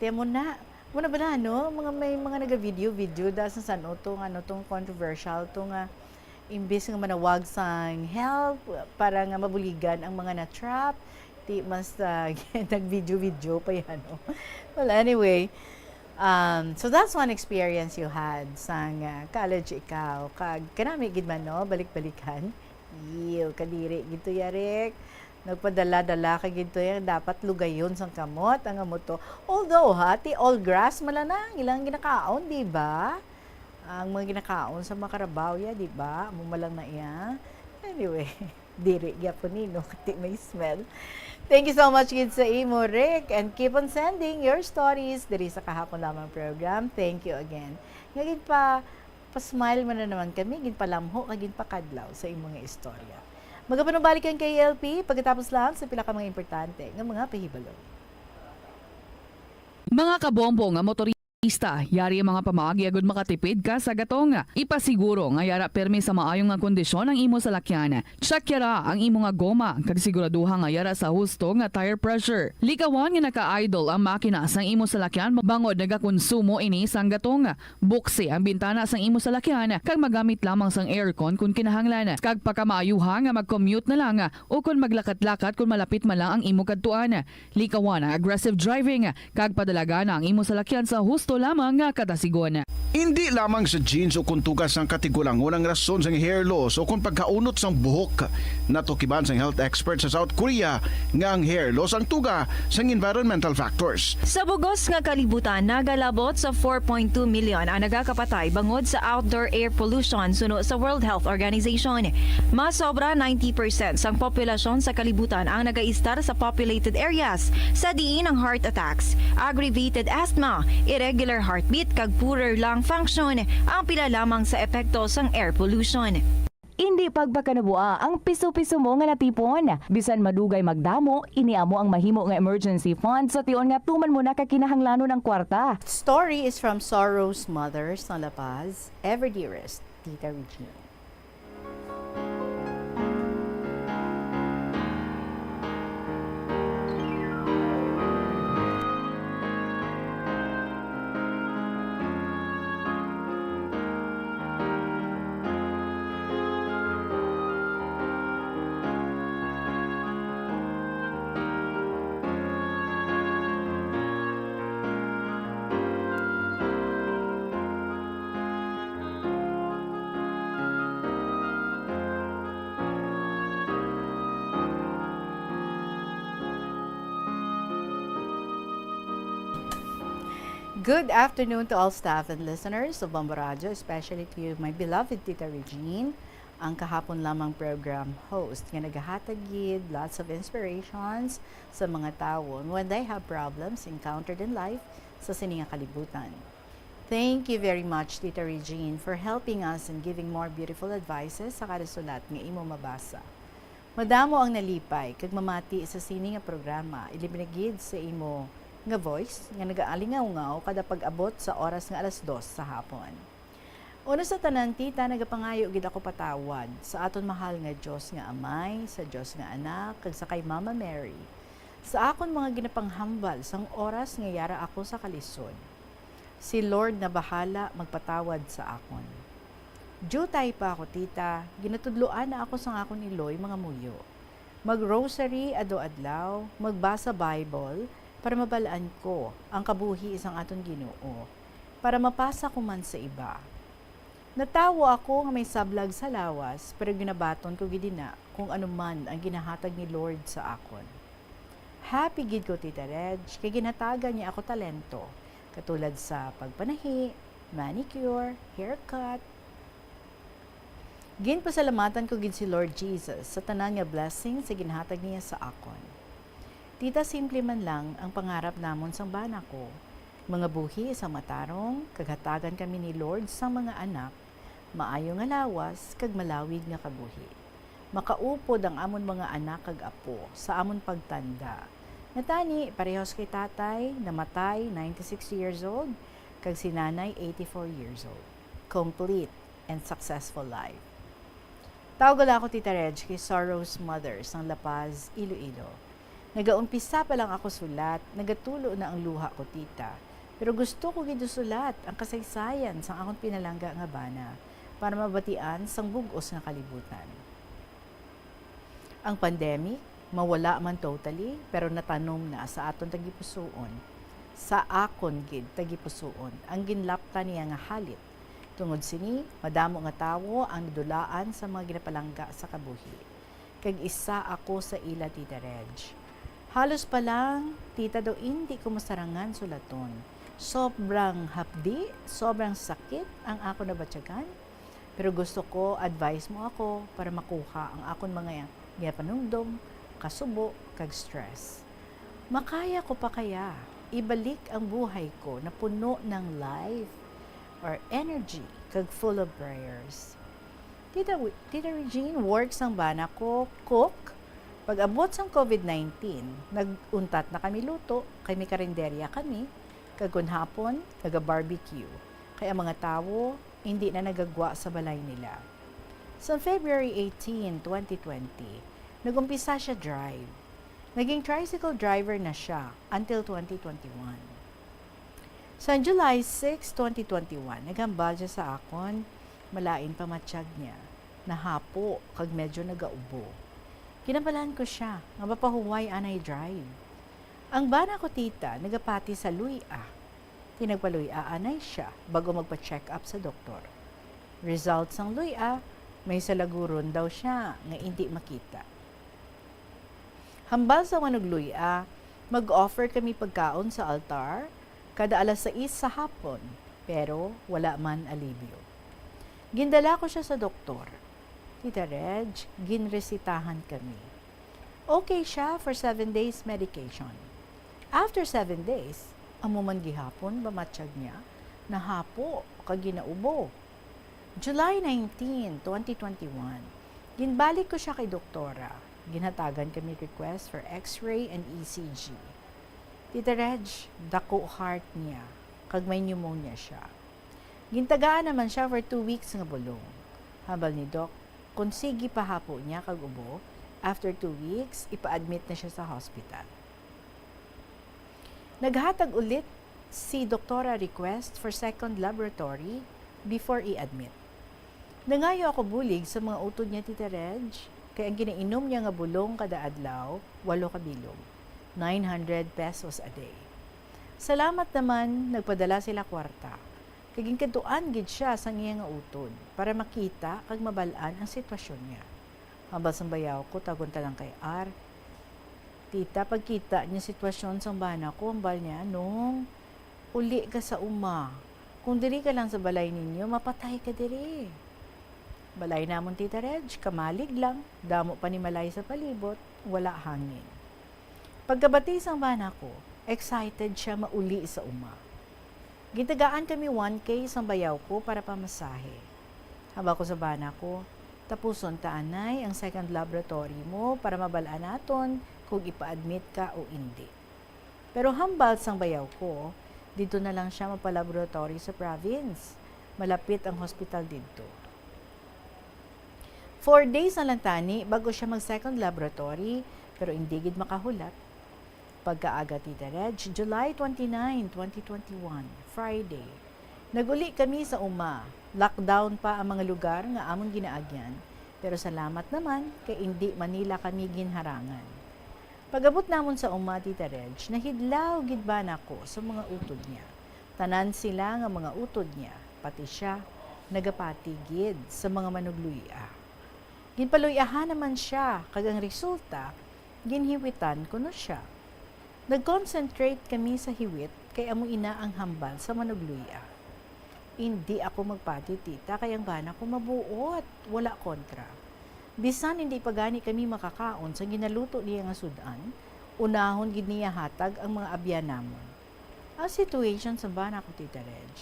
Speaker 7: Tiyan mo na ba na no? May mga naga-video dahil sa tong controversial tong imbis nga manawag sang help para nga mabuligan ang mga na-trap. Di mas nag-video pa yan. No? Well, anyway, so that's one experience you had sang college ikaw. Kanami gid man no, balik-balikan. Iyo, kadiri gito yarik. Nagpadala-dala ka gito yan, dapat lugayon sang kamot, ang amoto. Although ti all grass malanang ilang ginakaon, di ba? Ang mga ginakaon sa mga karabaw ya, di ba? Mumalang na iya. Anyway, diri gyapon nino kati may smell. Thank you so much gid sa imo, Rick, and keep on sending your stories diri sa Kahapon Lamang program. Thank you again. Nga pa-smile man na naman kami, gid palamho, gid pakadlaw sa imong nga istorya. Magapanubalik ang KLP pagkatapos lang sa pila ka mga importante nga mga pahibalo.
Speaker 22: Mga kabombo nga motorista, yari ang mga pamaagi agud makatipid ka sa gatong. Ipasiguro nga yara permi sa maayong nga kondisyon ang imo salakyan. Check yara ang imo nga goma kag siguraduha nga yara sa husto nga tire pressure. Likawan nga naka-idle ang makina sang imo salakyan bangod nagakonsumo ini sang gatong. Buksi ang bintana sang imo salakyan kag magamit lamang sang aircon kung kinahanglan. Kag pagkamaayuha nga mag-commute na lang o kung maglakat-lakat kung malapit man lang ang imo kadtuan. Likawan ang aggressive driving kag padalaga na ang imo salakyan sa husto lamang nga katasigon.
Speaker 2: Hindi lamang sa jeans o kuntugas ng katigulangon ang rason sa hair loss o kung pagkaunot sang buhok. Natukiban sang health expert sa South Korea nga ang hair loss ang tuga sang environmental factors.
Speaker 23: Sa bugos nga kalibutan, nagalabot sa 4.2 million ang nagakapatay bangod sa outdoor air pollution suno sa World Health Organization. Mas sobra 90% sang populasyon sa kalibutan ang nagaistar sa populated areas sa diin ang heart attacks, aggravated asthma, irregular heartbeat kag poorer lung function ang pila lamang sa epekto sang air pollution.
Speaker 10: Hindi pagpakanabuа ang piso-piso mo nga natipon. Bisan madugay magdamo, iniamo ang mahimo nga emergency fund sa tion nga tuman mo na kakinahanglanon ng kwarta.
Speaker 7: Story is from Sorrow's mother sa La Paz, Ever Dearest, Tita Regine. Good afternoon to all staff and listeners of Bombo Radio, especially to you, my beloved Tita Regine, ang Kahapon Lamang program host nga naghahatag gid lots of inspirations sa mga tao when they have problems encountered in life sa sininga kalibutan. Thank you very much, Tita Regine, for helping us and giving more beautiful advices sa kada sulat nga imo mabasa. Madamo ang nalipay kag mamati sa sini nga programa, ilibinagid sa imo nga voice nga nagaalingaw-ngaw kada pag-abot sa oras nga 2:00 sa hapon. Una sa tanan, tita, nagapangayo gid ako patawad sa aton mahal nga Dios nga Amay, sa Dios nga Anak, kag sa kay Mama Mary. Sa akon mga ginapanghambal sang oras nga yara ako sa kalisod. Si Lord na bahala magpatawad sa akon. Jutay pa ako, tita, ginatudloan na ako sang akon iloy mga muyo. Mag-rosary ado-adlaw, magbasa Bible, para mabalaan ko ang kabuhi isang aton Ginoo, para mapasa ko man sa iba. Natawo ako nga may sablag sa lawas, pero ginabaton ko gidina kung ano man ang ginahatag ni Lord sa akon. Happy gid ko, Tita Reg, kay ginatagan niya ako talento, katulad sa pagpanahi, manicure, haircut. Ginpasalamatan ko gid si Lord Jesus sa tanan nga blessing sa ginahatag niya sa akon. Tita, simple man lang ang pangarap namon sang bana ko. Mga buhi sa matarong, kaghatagan kami ni Lord sa mga anak, maayo nga lawas, kag malawig nga kabuhi. Makaupod ang amon mga anak kag apo sa amon pagtanda. Natani, parehos kay tatay, namatay, 96 years old, kag si nanay, 84 years old. Complete and successful life. Tawag ako, Tita Reg, kay Sorrow's mother sang La Paz, Iloilo. Nagaumpisa pa lang ako sulat, nagatulo na ang luha ko, tita. Pero gusto ko gid sulat ang kasaysayan sang akong pinalangga nga bana para mabatian sang bug-os nga kalibutan. Ang pandemic, mawala man totally, pero natanom na sa aton tagipusoon. Sa akon gid tagipusoon, ang ginlapta niya nga halit. Tungod sini, madamo nga tawo ang nidulaan sa mga ginapalangga sa kabuhi. Kag isa ako sa ila, Tita Reg. Halos pa lang, tita, daw hindi ko masarangan sulaton. Sobrang hapdi, sobrang sakit ang ako nabatyagan. Pero gusto ko, advice mo ako para makuha ang akon mga ginapanungdom, kasubo, kag stress. Makaya ko pa kaya ibalik ang buhay ko na puno ng life or energy, kag full of prayers. Tita Regine, works ang bana ko, cook. Pag abot sang COVID-19, nag-untat na kami luto, kay may karinderya kami, kagun hapon, naga-barbecue. Kaya mga tawo, hindi na nagagwa sa balay nila. Sa February 18, 2020, nagumpisa siya drive. Naging tricycle driver na siya until 2021. Sa July 6, 2021, naghambal siya sa akon, malain pa matsyag niya, nahapo, kag medyo nagaubo. Kinabalan ko siya, nga mapahuway anay drive. Ang bana ko, tita, nagapati sa luya. Tinagpaluya anay siya bago magpa-check up sa doktor. Results ng luya, may salaguron daw siya nga hindi makita. Hambal sa manugluya, mag-offer kami pagkaon sa altar kada alas 6 sa hapon, pero wala man alibyo. Gindala ko siya sa doktor. Tita Reg, ginresitahan kami. Okay siya for 7 days medication. After 7 days, amuman gihapon bamatsyag niya, nahapo kag ginaubo. July 19, 2021, ginbalik ko siya kay doktora. Ginhatagan kami request for x-ray and ECG. Tita Reg, dako heart niya, kag may pneumonia siya. Gintagaan naman siya for 2 weeks nga bulong. Habal ni Doc, kung sige pa hapo niya kag ubo, after 2 weeks, ipa-admit na siya sa hospital. Naghatag ulit si doktora request for second laboratory before i-admit. Nangayo ako bulig sa mga utod niya, Tita Reg, kaya ang ginainom niya nga bulong kada adlaw, 8 kabilog, 900 pesos a day. Salamat naman, nagpadala sila kwarta. Kaging kaduan gid siya sa iya nga utod para makita kag mabalaan ang sitwasyon niya. Hambal sang bayaw ko tagon ta lang kay R. Tita, pagkita niya sitwasyon sang bana ko, hambal niya nung uli ka sa uma. Kung diri ka lang sa balay ninyo, mapatay ka diri. Balay namon, Tita Reg, kamalig lang, damo pa ni malay sa palibot, wala hangin. Pagkabati sang bana ko, excited siya mauli sa uma. Gitagaan kami 1K sa bayaw ko para pamasahe. Haba ko sa bana ko, tapuson taanay ang second laboratory mo para mabalaan naton kung ipa-admit ka o hindi. Pero hambal sang bayaw ko, dito na lang siya mapalaboratory sa province. Malapit ang hospital dito. 4 days na lang tani bago siya mag-second laboratory, pero hindi gid makahulat. Pagkaaga, Tita Reg, July 29, 2021, Friday. Naguli kami sa uma. Lockdown pa ang mga lugar nga among ginaagyan. Pero salamat naman kay hindi Manila kami ginharangan. Pagabot namon sa uma, Tita Reg, nahidlaw gid ba nako sa mga utod niya. Tanan sila nga mga utod niya, pati siya, nagapatigid sa mga manugluya. Ginpaluyahan naman siya, kag ang resulta, ginhiwitan kuno siya. Nag-concentrate kami sa hiwit, kay amo ina ang hambal sa manugluya. Hindi ako magpati, tita, kay ang bana ko mabuot, wala kontra. Bisan hindi pa gani kami makakaon sa ginaluto niya nga sudan, unahon gid niya hatag ang mga abyan namon. Ang situation sa bana ko, Tita Reg,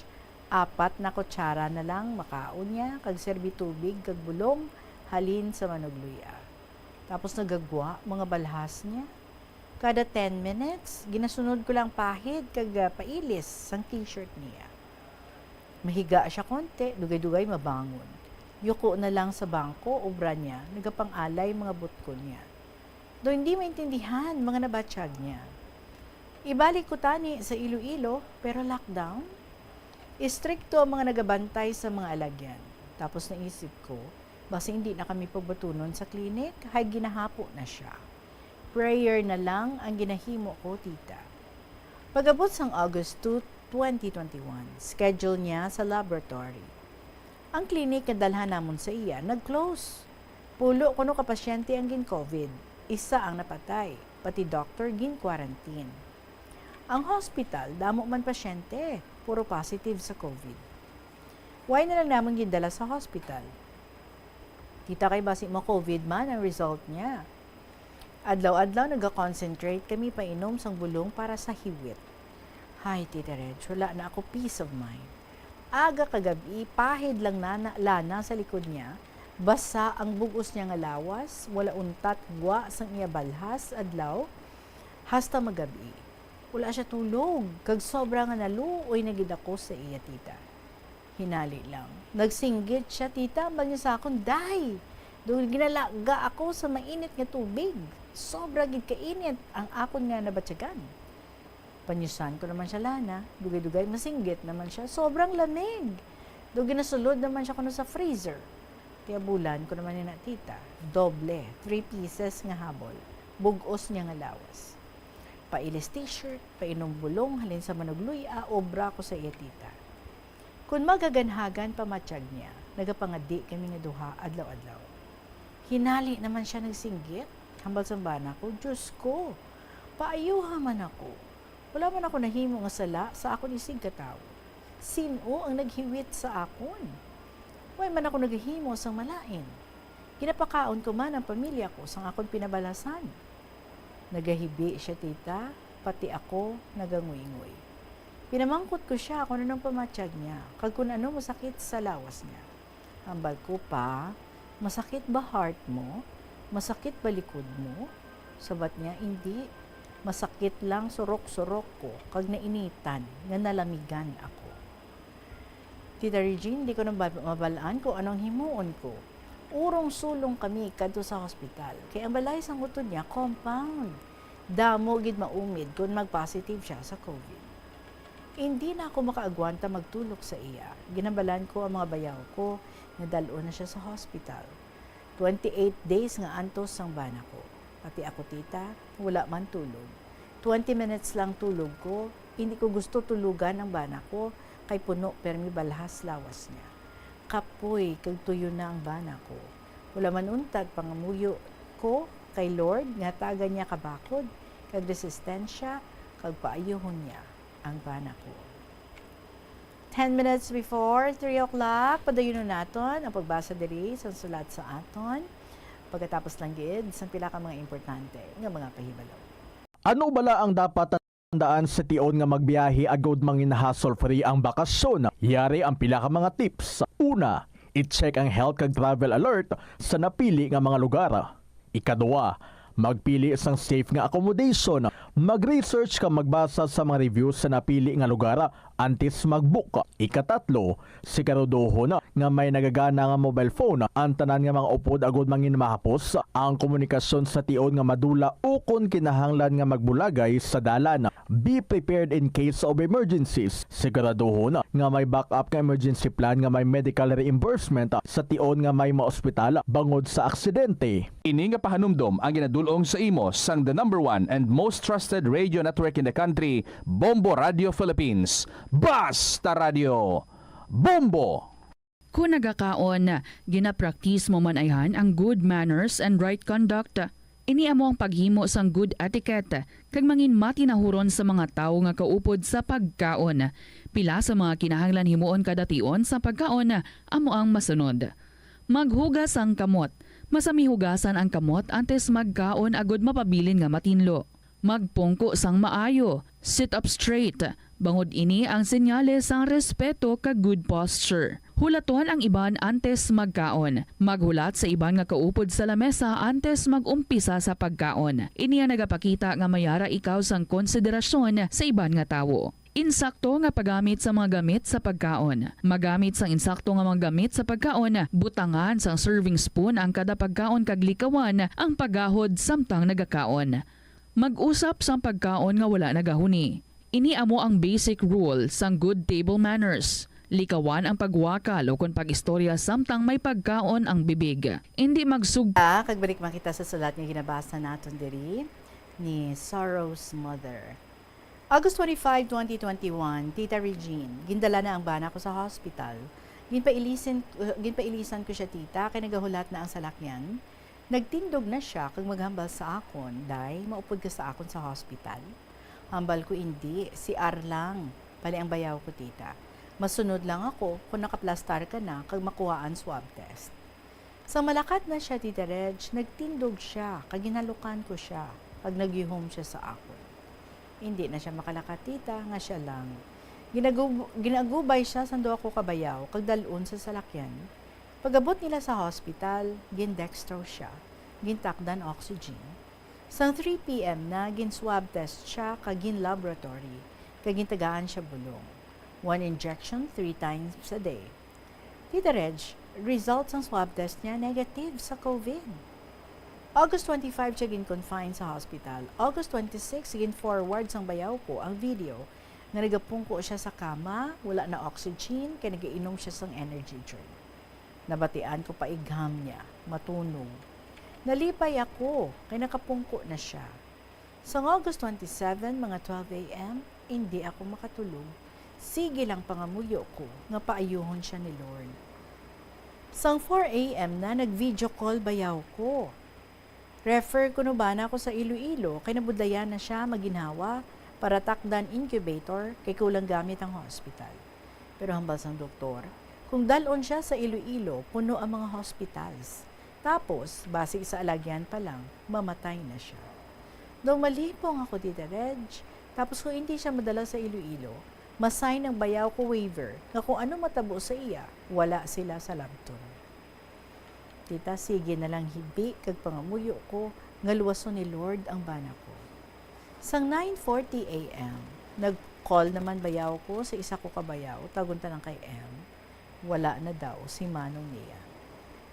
Speaker 7: 4 na kutsara na lang makaon niya, kag serbi tubig, kag bulong, halin sa manugluya. Tapos nagagwa, mga balhas niya. Kada 10 minutes, ginasunod ko lang pahid, kag pailis sang t-shirt niya. Mahiga siya konti, dugay-dugay mabangon. Yuko na lang sa bangko, obra niya, nagapang-alay mga butko niya. Do hindi maintindihan, mga nabatsyag niya. Ibalik ko tani sa Iloilo, pero lockdown. Istrikto ang mga nagabantay sa mga alagyan. Tapos naisip ko, basta hindi na kami pagbatunon sa klinik, hay ginahapo na siya. Prayer na lang ang ginahimo ko, tita. Pag-abot sang August 2, 2021, schedule niya sa laboratory. Ang klinik na dalhan namon sa iya, nag-close. Pulo kuno ka pasyente ang gin-COVID. Isa ang napatay, pati doctor gin-quarantine. Ang hospital, damo man pasyente, puro positive sa COVID. Why na lang naman gindala sa hospital? Kita kay basi mo COVID man ang result niya. Adlaw-adlaw nag-concentrate kami painom sang bulong para sa hiwit. Hay, Tita Reg, wala na ako peace of mind. Aga kagabi, pahid lang lana sa likod niya, basa ang bugos niya nga lawas, wala untat gwa sang iya balhas adlaw, hasta magabi. Wala siya tulog, kag sobra nga naluoy na gid ako sa iya, tita. Hinali lang. Nagsinggit siya, tita, bang niya sa akon, day! Doon ginalaga ako sa mainit nga tubig. Sobra gid kainit ang akon nga nabatyagan. Panyusan ko naman siya lana, dugay-dugay masinggit naman siya, sobrang lamig. Doon ginasulod naman siya kuno sa freezer. Kaya bulan ko naman na tita, doble, 3 pieces nga habol, bugos niya nga lawas. Pailis t-shirt, painom bulong, halin sa manugluya, obra ko sa iya, tita. Kung magaganhagan pamatsyag niya, nagapangadi kami nga duha adlaw-adlaw. Hinali naman siya nagsinggit, hambal sa bana ko, Diyos ko, paayuha man ako. Wala man ako nahimo nga sala sa akon isig katawo. Sino ang naghiwit sa akon? Way man ako naghimo sang malain. Ginapakaon ko man ang pamilya ko sang akon pinabalasan. Nagahibi siya, tita, pati ako naganguingoy. Pinamangkot ko siya kung anong pamatsyag niya, kag kung ano masakit sa lawas niya. Hambal ko pa, masakit ba heart mo? Masakit ba likod mo? Sabat niya, hindi. Masakit lang surok-surok ko, kag nainitan, nga nalamigan ako. Tita Regine, di ko nang mabalaan kung anong himuon ko. Urong sulong kami kadto sa hospital. Kaya ang balay sang utod niya, compound. Damo gid maumid kung mag-positive siya sa COVID. Hindi na ako makaagwanta magtulog sa iya. Ginabalan ko ang mga bayaw ko, nadalo na siya sa hospital. 28 days nga antos sang bana ko. Pati ako, tita, wala man tulog. 20 minutes lang tulog ko, hindi ko gusto tulugan ang bana ko, kay puno permi balhas lawas niya. Kapoy, kag tuyo na ang bana ko. Wala man untad pangamuyo ko kay Lord, nga taga niya kabakod, kag resistensya, kag paayuhon niya ang bana ko. 10 minutes before 3 o'clock, padayon naton ang pagbasa diri sa sulat sa aton. Pagkatapos lang gid, sa pila ka mga importante nga mga pahibalo.
Speaker 9: Ano bala ang dapat tandaan sa tion nga magbiyahe agod mangin hassle-free ang bakasyon? Yari ang pila ka mga tips. Una, i-check ang health kag travel alert sa napili nga mga lugar. Ikadua, magpili isang safe nga accommodation. Mag-research ka magbasa sa mga reviews sa napili nga lugar antes mag-book. Ikatatlo, siguraduhon nga may nagagana nga mobile phone. Ang tanan nga mga upod agod mangin mahapos ang komunikasyon sa tion nga madula o kung kinahanglan nga magbulagay sa dalan. Be prepared in case of emergencies. Siguraduhon nga may backup nga emergency plan nga may medical reimbursement sa tion nga may maospital bangod sa aksidente.
Speaker 5: Ini nga pahanumdom ang ginadulong sa imo sang the #1 and most trusted radio network in the country, Bombo Radio Philippines. Basta Radio Bombo!
Speaker 22: Kung nagakaon, ginapraktis mo man ayhan ang good manners and right conduct. Ini amo ang paghimo sang good etiquette kag mangin matinahuron sa mga tawo nga kaupod sa pagkaon. Pila sa mga kinahanglan himuon kada tion sa pagkaon amo ang masunod. Maghugas ang kamot. Masami hugasan ang kamot antes magkaon agud mapabilin nga matinlo. Magpungko sang maayo. Sit up straight. Bangod ini ang senyales sang respeto kag good posture. Hulatuhan ang iban antes magkaon. Maghulat sa iban nga kaupod sa lamesa antes magumpisa sa pagkaon. Ini ang nagapakita nga mayara ikaw sang konsiderasyon sa iban nga tawo. Insakto nga paggamit sa mga gamit sa pagkaon. Magamit sang insakto nga mga gamit sa pagkaon, butangan sang serving spoon ang kada pagkaon kag likawan ang paggahod samtang nagakaon. Mag-usap sang pagkaon nga wala nagahuni. Ini amo ang basic rule sang good table manners. Likawan ang pagwakal o kung pag-istorya samtang may pagkaon ang bibig. Hindi
Speaker 7: Kagbalik makita sa sulat nga ginabasa naton diri ni Sorrow's Mother. August 25, 2021, Tita Regine, gindala na ang bana ko sa hospital. Ginpailisan ko siya tita, kay nagahulat na ang salakyan. Nagtindog na siya kag maghambal sa akon, day maupod ka sa akon sa hospital. Hambal ko hindi, si Arlang, pali ang bayaw ko tita. Masunod lang ako kung nakaplastar ka na kag makuhaan swab test. Sa malakat na siya tita Reg, nagtindog siya, kag ginalukan ko siya, kag nagyuhom siya sa akon. Hindi na siya makalakat tita, nga siya lang. Ginagubay siya sando ako kabayaw, kag dalun sa salakyan. Pagabot nila sa hospital, gindextro siya, gintakdan oxygen. Sang 3 p.m. na, gin-swab test siya kag gin-laboratory, kag gintagaan siya bulong. 1 injection 3 times a day. Tita Reg, results ng swab test niya negative sa COVID. August 25 siya gin-confine sa hospital. August 26, gin-forward sang bayaw ko ang video na nagapungko siya sa kama, wala na oxygen, kaya nagainom siya sang energy drink. Nabatian ko pa igham niya, matunog. Nalipay ako, kaya nakapungko na siya. Sa August 27, mga 12 a.m., hindi ako makatulog. Sige lang pangamuyo ko, nga paayuhon siya ni Lord. Sang 4 a.m. na, nag-video call bayaw ko. Refer ko no ba na ako sa Iloilo, kaya nabudlayan na siya maginhawa para takdan incubator kay kulang gamit ang hospital. Pero hambal sang doktor, kung dalon siya sa Iloilo, puno ang mga hospitals. Tapos, basig sa alagyan pa lang, mamatay na siya. Nung malipong ako Tita Reg, tapos kung hindi siya madala sa Iloilo, masign ng bayaw ko waiver na kung ano matabo sa iya, wala sila sa labton. Tita, sige na lang hibi kag pangamuyo ko, nga luwason ni Lord ang bana ko. Sang 9:40 a.m., nag-call naman bayaw ko sa isa ko kabayaw, tagunta ng kay M. Wala na daw si manong niya.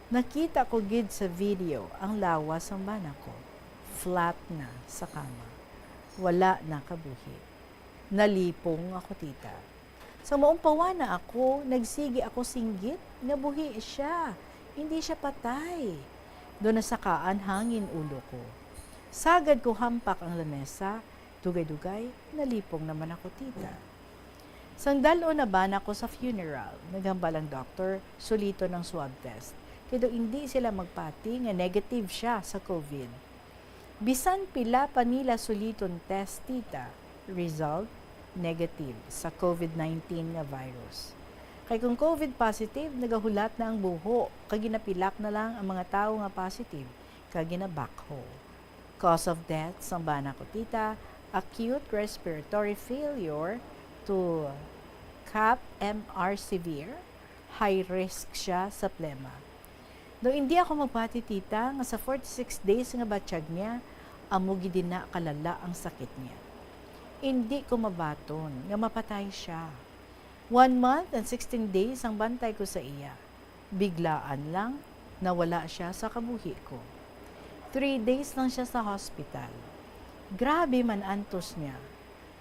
Speaker 7: Nakita ko gid sa video ang lawas ng bana ko. Flat na sa kama. Wala na kabuhi. Nalipong ako tita. Sa maumpawa na ako, nagsigi ako singgit, nabuhi siya. Hindi siya patay. Doon nasakaan hangin ulo ko. Sagad ko hampak ang lamesa, dugay-dugay, nalipong naman ako tita. Sangdalo na bana ko sa funeral, naghambal ang doktor, sulito ng swab test. Kaya hindi sila magpati nga negative siya sa COVID. Bisan pila pa nila suliton test tita, result negative sa COVID-19 nga virus. Kay kung COVID positive, nagahulat na ang buho, kag ginapilak na lang ang mga tao nga positive, kag ginabackhoe. Cause of death sa bana ko tita, acute respiratory failure to CAP-MR severe, high risk siya sa plema. Do hindi ako magpati tita nga sa 46 days nga batsyag niya, amugi din na kalala ang sakit niya. Hindi ko mabaton nga mapatay siya. 1 month and 16 days ang bantay ko sa iya. Biglaan lang, nawala siya sa kabuhi ko. 3 days lang siya sa hospital. Grabe man antos niya.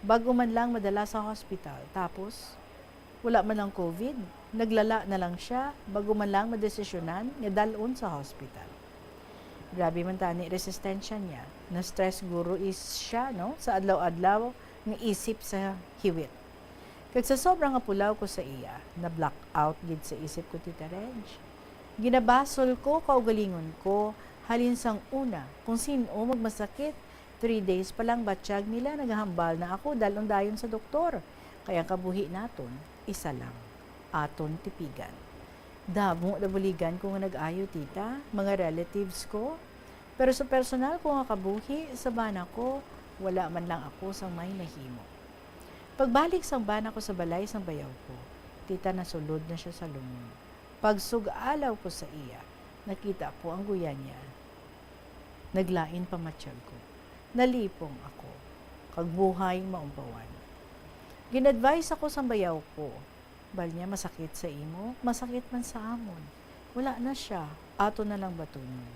Speaker 7: bago man lang madala sa hospital. Tapos, wala man lang COVID, naglala na lang siya bago man lang madesisyonan nga dalon sa hospital. Grabe man tani resistensya niya. Na-stress guro is siya, no? Sa adlaw-adlaw nga isip sa hiwit. Kag sa sobrang apulaw ko sa iya, na-black out gid sa isip ko, Tita Reg. Ginabasol ko, kaugalingon ko, halin sang una, kung sino magmasakit. 3 days pa lang batsyag nila, naghahambal na ako dalon dayon sa doktor. Kaya kabuhi naton, isa lang, aton tipigan. Damo na buligan ko nga nag-ayo, tita, mga relatives ko. Pero sa personal ko nga kabuhi, sa bana ko, wala man lang ako sang may nahimo. Pagbalik sang bana ko sa balay sang bayaw ko, tita, nasulod na siya sa lungon. Pagsug-alaw ko sa iya, nakita ko ang guya niya. Naglain pa matsyag ko. Nalipong ako. Kagbuhay maumpawan. Ginadvise ako sa bayaw ko. Bal niya, masakit sa imo, masakit man sa amon. Wala na siya, ato na lang batunon.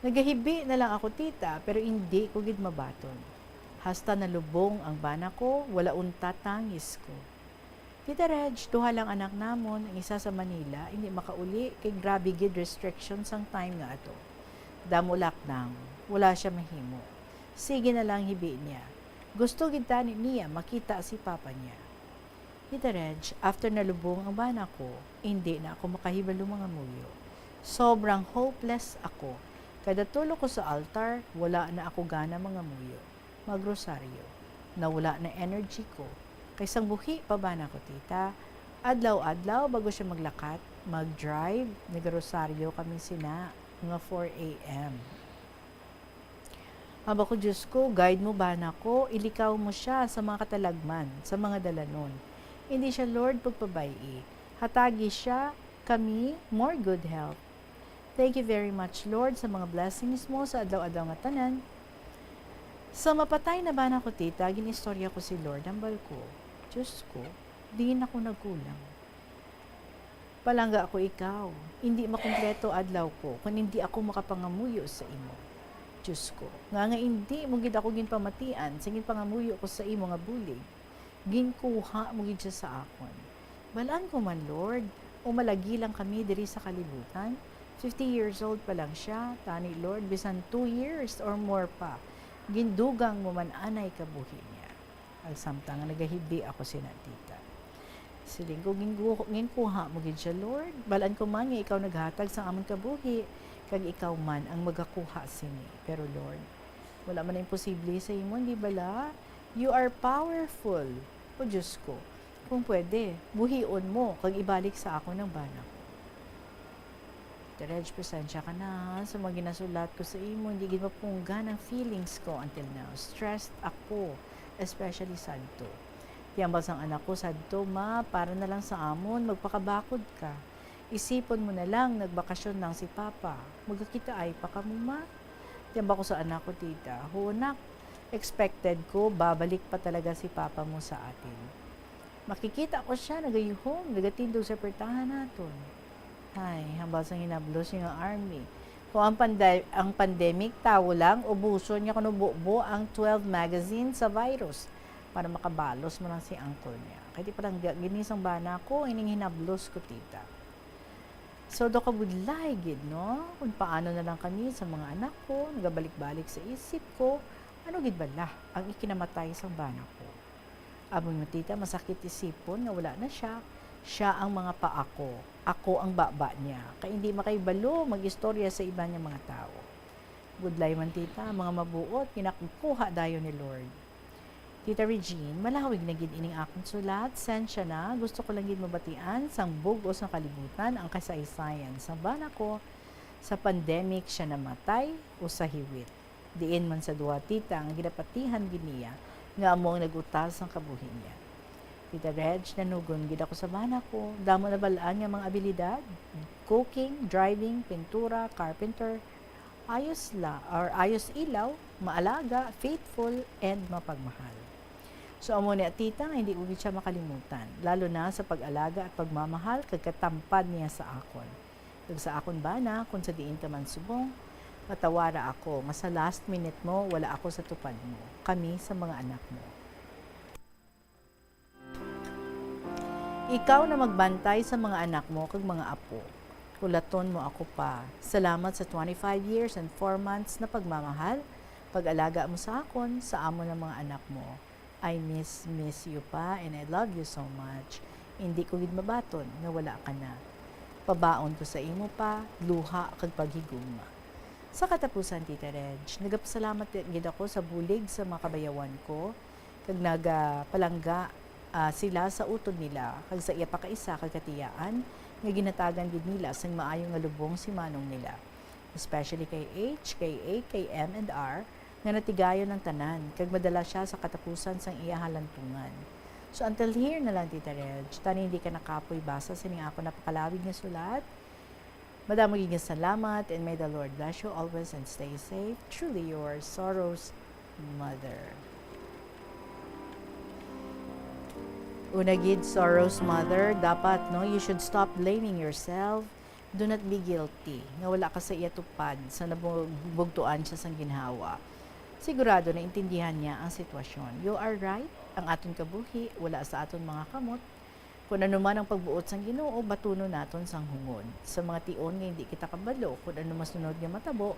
Speaker 7: Nagahibi na lang ako, tita, pero hindi ko gid mabaton. Hasta nalubong ang bana ko, wala unta tangis ko. Tita Reg, duha lang anak namon, ang isa sa Manila, hindi makauli, kay grabe gid restrictions ang time nga ato. Damo lockdown, wala siya mahimo. Sige na lang hibi niya. Gusto gid tani niya makita si papa niya. Tita Reg, after nalubong ang bana ko, hindi na ako makahibalo mga muyo. Sobrang hopeless ako. Kada tulog ko sa altar, wala na ako gana mga muyo. Magrosaryo. Nawala na energy ko. Kaysang buhi pa bana ko, tita. Adlaw-adlaw bago siya maglakat, mag-drive, nagrosaryo kami sina mga 4 a.m. Aba ko, Diyos ko, guide mo bana ko, ilikaw mo siya sa mga katalagman, sa mga dalanon. Hindi siya, Lord, pagpabayi. Hatagi siya, kami, more good health. Thank you very much, Lord, sa mga blessings mo sa adlaw-adlaw nga tanan. Sa mapatay na bana ko, tita, ginistorya ko si Lord, ambal ko. Diyos ko, di na ako nagkulang. Palangga ako ikaw, hindi makumpleto adlaw ko, kung hindi ako makapangamuyo sa imo. Diyos ko, nga hindi mo gid ako ginpamatian, singin pangamuyo ko sa imo nga bulig. Ginkuha mo gid siya sa akon. Balaan ko man, Lord, umalagi lang kami diri sa kalibutan. 50 years old pa lang siya, tani Lord, bisan 2 years or more pa. Gindugang mo man anay kabuhi niya. Ang samtang nagahibi ako sinatita. Siling ko ginkuha mo gid siya, Lord. Balaan ko man nga ikaw naghatag sa amon kabuhi, kag ikaw man ang magakuha sini. Pero Lord, wala man na imposible sa imo, di bala? You are powerful. O Diyos ko, kung pwede, buhion mo kag ibalik sa ako ng bana ko. Reg, presensya ka na sa mga ginasulat ko sa imo. Hindi gid mapunggan ang feelings ko until now. Stressed ako, especially sadto. Tiyambas ang anak ko sadto, ma, para na lang sa amon, magpakabakod ka. Isipon mo na lang, nagbakasyon lang si Papa. Magkakita ay pa ka mo, ma. Tiyambas ko sa anak ko, tita. Hunak, expected ko, babalik pa talaga si Papa mo sa atin. Makikita ko siya, nagayuhong, nagatindog sa pertahan naton. Ay, hambal sa hinablos yung army. Kung ang pandemic, tawo lang, ubuson niya kunububo ang 12 magazine sa virus para makabalos mo lang si uncle niya. Kaya di parang ginisang bana ko, ining hinablos ko, tita. So, do ka budlay, gid, no? Kung paano na lang kami sa mga anak ko, nagabalik-balik sa isip ko, ano gid bala ang ikinamatay sa bana ko. Abong mo, tita, masakit isipon nga wala na siya. Siya ang mga paa ko. Ako ang baba niya. Kaya hindi makaibalo mag-istorya sa iba niya mga tao. Budlay man, tita, mga mabuot, pinakukuha dayo ni Lord. Tita Regine, malawig na gid ining akong sulat. Sensya na, gusto ko lang gid mabatian sang bugos ng kalibutan ang kasaysayan sa bana ko. Sa pandemic siya namatay o sa hiwit. Diin man sa duwa, tita, ang ginapatihan gid niya nga among nagutas ang kabuhi niya. Tita Reg, nanugon gid ako sa bana ko. Damo na balaan nga mga abilidad. Cooking, driving, pintura, carpenter, ayos ilaw, maalaga, faithful, and mapagmahal. So amo ni tita nga hindi ko gid siya makalimutan, lalo na sa pag-alaga at pagmamahal kag katampad niya sa akon. Kag sa akon bana, kung sa diin ka man subong, patawara ako, nga sa last minute mo, wala ako sa tupad mo. Kami sa mga anak mo. Ikaw na magbantay sa mga anak mo kag mga apo. Ulaton mo ako pa. Salamat sa 25 years and 4 months na pagmamahal, pag-alaga mo sa akon, sa amo ng mga anak mo. I miss you pa and I love you so much. Hindi ko gid mabaton nga wala ka na. Pabaon ko sa imo pa, luha kag paghigugma. Sa katapusan, Tita Reg, nagapasalamat gid ako sa bulig sa mga kabayawan ko, kag nagapalangga sila sa utod nila, kag sa iya pa kaisa kag katiyaan, nga ginatagan gid nila sang maayong nga lubong si manong nila. Especially kay H, kay A, kay M and R, nga natigayon ng tanan, kag madala siya sa katapusan sang iya halantungan. So until here na lang, Tita Reg, tani hindi ka nakapoy basa sa ning ako napakalawig nga sulat. Madamo gid nga salamat, and may the Lord bless you always and stay safe. Truly yours, Sorrow's Mother. Una gid, Sorrow's Mother, dapat you should stop blaming yourself. Do not be guilty nga wala ka sa iya tupad sa nabugtuan siya sang ginhawa. Sigurado na intindihan niya ang sitwasyon. You are right, ang aton kabuhi wala sa aton mga kamot. Kung ano man ang pagbuot sang Ginoo, batuno naton sang hungod. Sa mga tion nga hindi kita kabalo, kung ano masunod nga matabo,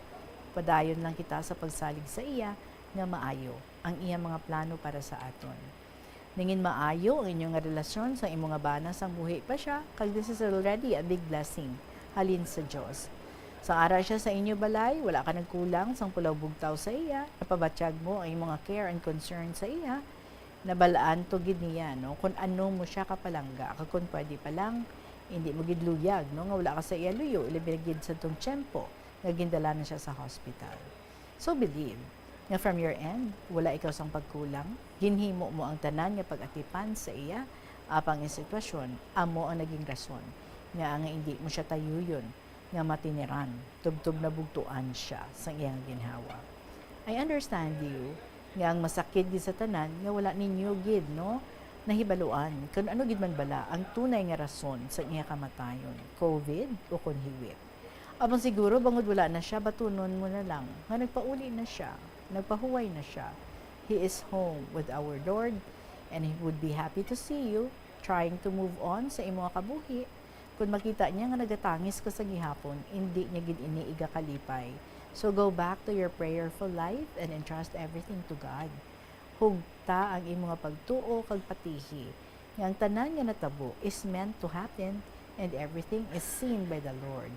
Speaker 7: padayon lang kita sa pagsalig sa iya nga maayo ang iya mga plano para sa aton. Ningin maayo ang inyong relasyon sa imong nga bana sang buhi pa siya, kag this is already a big blessing halin sa Dios. Sa ara siya sa inyo balay, wala ka nagkulang sang pulaw bugtaw sa iya, napabatsyag mo ang imong care and concern sa iya, nabalaan to gid niya, kung ano mo siya kapalangga, kag kung pwede pa lang, hindi mo gid luyag, nga wala ka sa iya luyo, ilabir gid sa tong tiyempo, nga gindala na siya sa hospital. So believe, nga from your end, wala ikaw sang pagkulang, ginhimo mo ang tanan nga pag-atipan sa iya, apang ang sitwasyon, amo ang naging rason, nga hindi mo siya tayuyon, nga matiniran, tubtob na bugtuan siya sa iyang ginhawa. I understand you, nga ang masakit gid sa tanan, nga wala ninyo gid, nahibaluan, kung ano gid man bala, ang tunay nga rason sa iya kamatayon, COVID o konhiwit. Abang siguro, bangod wala na siya, batunon mo na lang, nga nagpauli na siya, nagpahuway na siya. He is home with our Lord, and He would be happy to see you, trying to move on sa imong kabuhi. Kung makita niya nga nagatangis ka sa gihapon, hindi niya gid iniiga kalipay. So go back to your prayerful life and entrust everything to God. Hugta ang imong pagtuo kag patihi. Nga ang tanan nga natabo is meant to happen, and everything is seen by the Lord.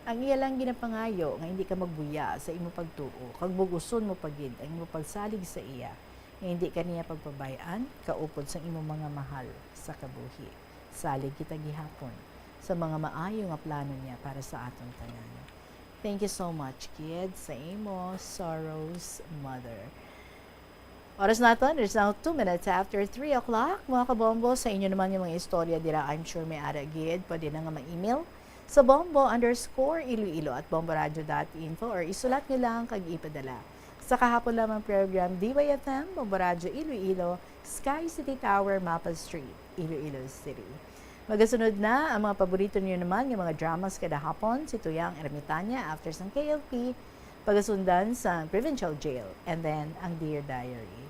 Speaker 7: Ang iya lang ginapangayo nga hindi ka magbuya sa imong pagtuo, kag buguson mo pagid ang imong pagsalig sa iya, nga hindi ka niya pagpabayaan, kaupod sa imong mga mahal sa kabuhi. Salig kita gihapon sa mga maayo nga plano niya para sa atong tanan. Thank you so much, kids, sa imo, Sorrow's Mother. Oras naton, it's now 2 minutes after 3 o'clock. Mga kabombo, sa inyo naman yung mga istorya dira, I'm sure may ara gid, pwede na nga ma-email sa bombo_iloilo@bomboradio.info or isulat nyo lang kag ipadala. Sa kahapon lamang program, DYFM, Bombo Radio Iloilo, Sky City Tower, Mapa Street, Iloilo City. Magasunod na ang mga paborito niyo naman, yung mga dramas kada hapon, si Tuyang Ermitanya after sang KLP, pagasundan sa Provincial Jail, and then ang Dear Diary.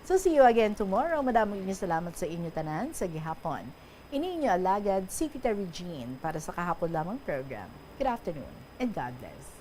Speaker 7: So see you again tomorrow. Madaming salamat sa inyo tanan sa gihapon. Ini inyo alagad si Tita Regine para sa kahapon lamang program. Good afternoon and God bless.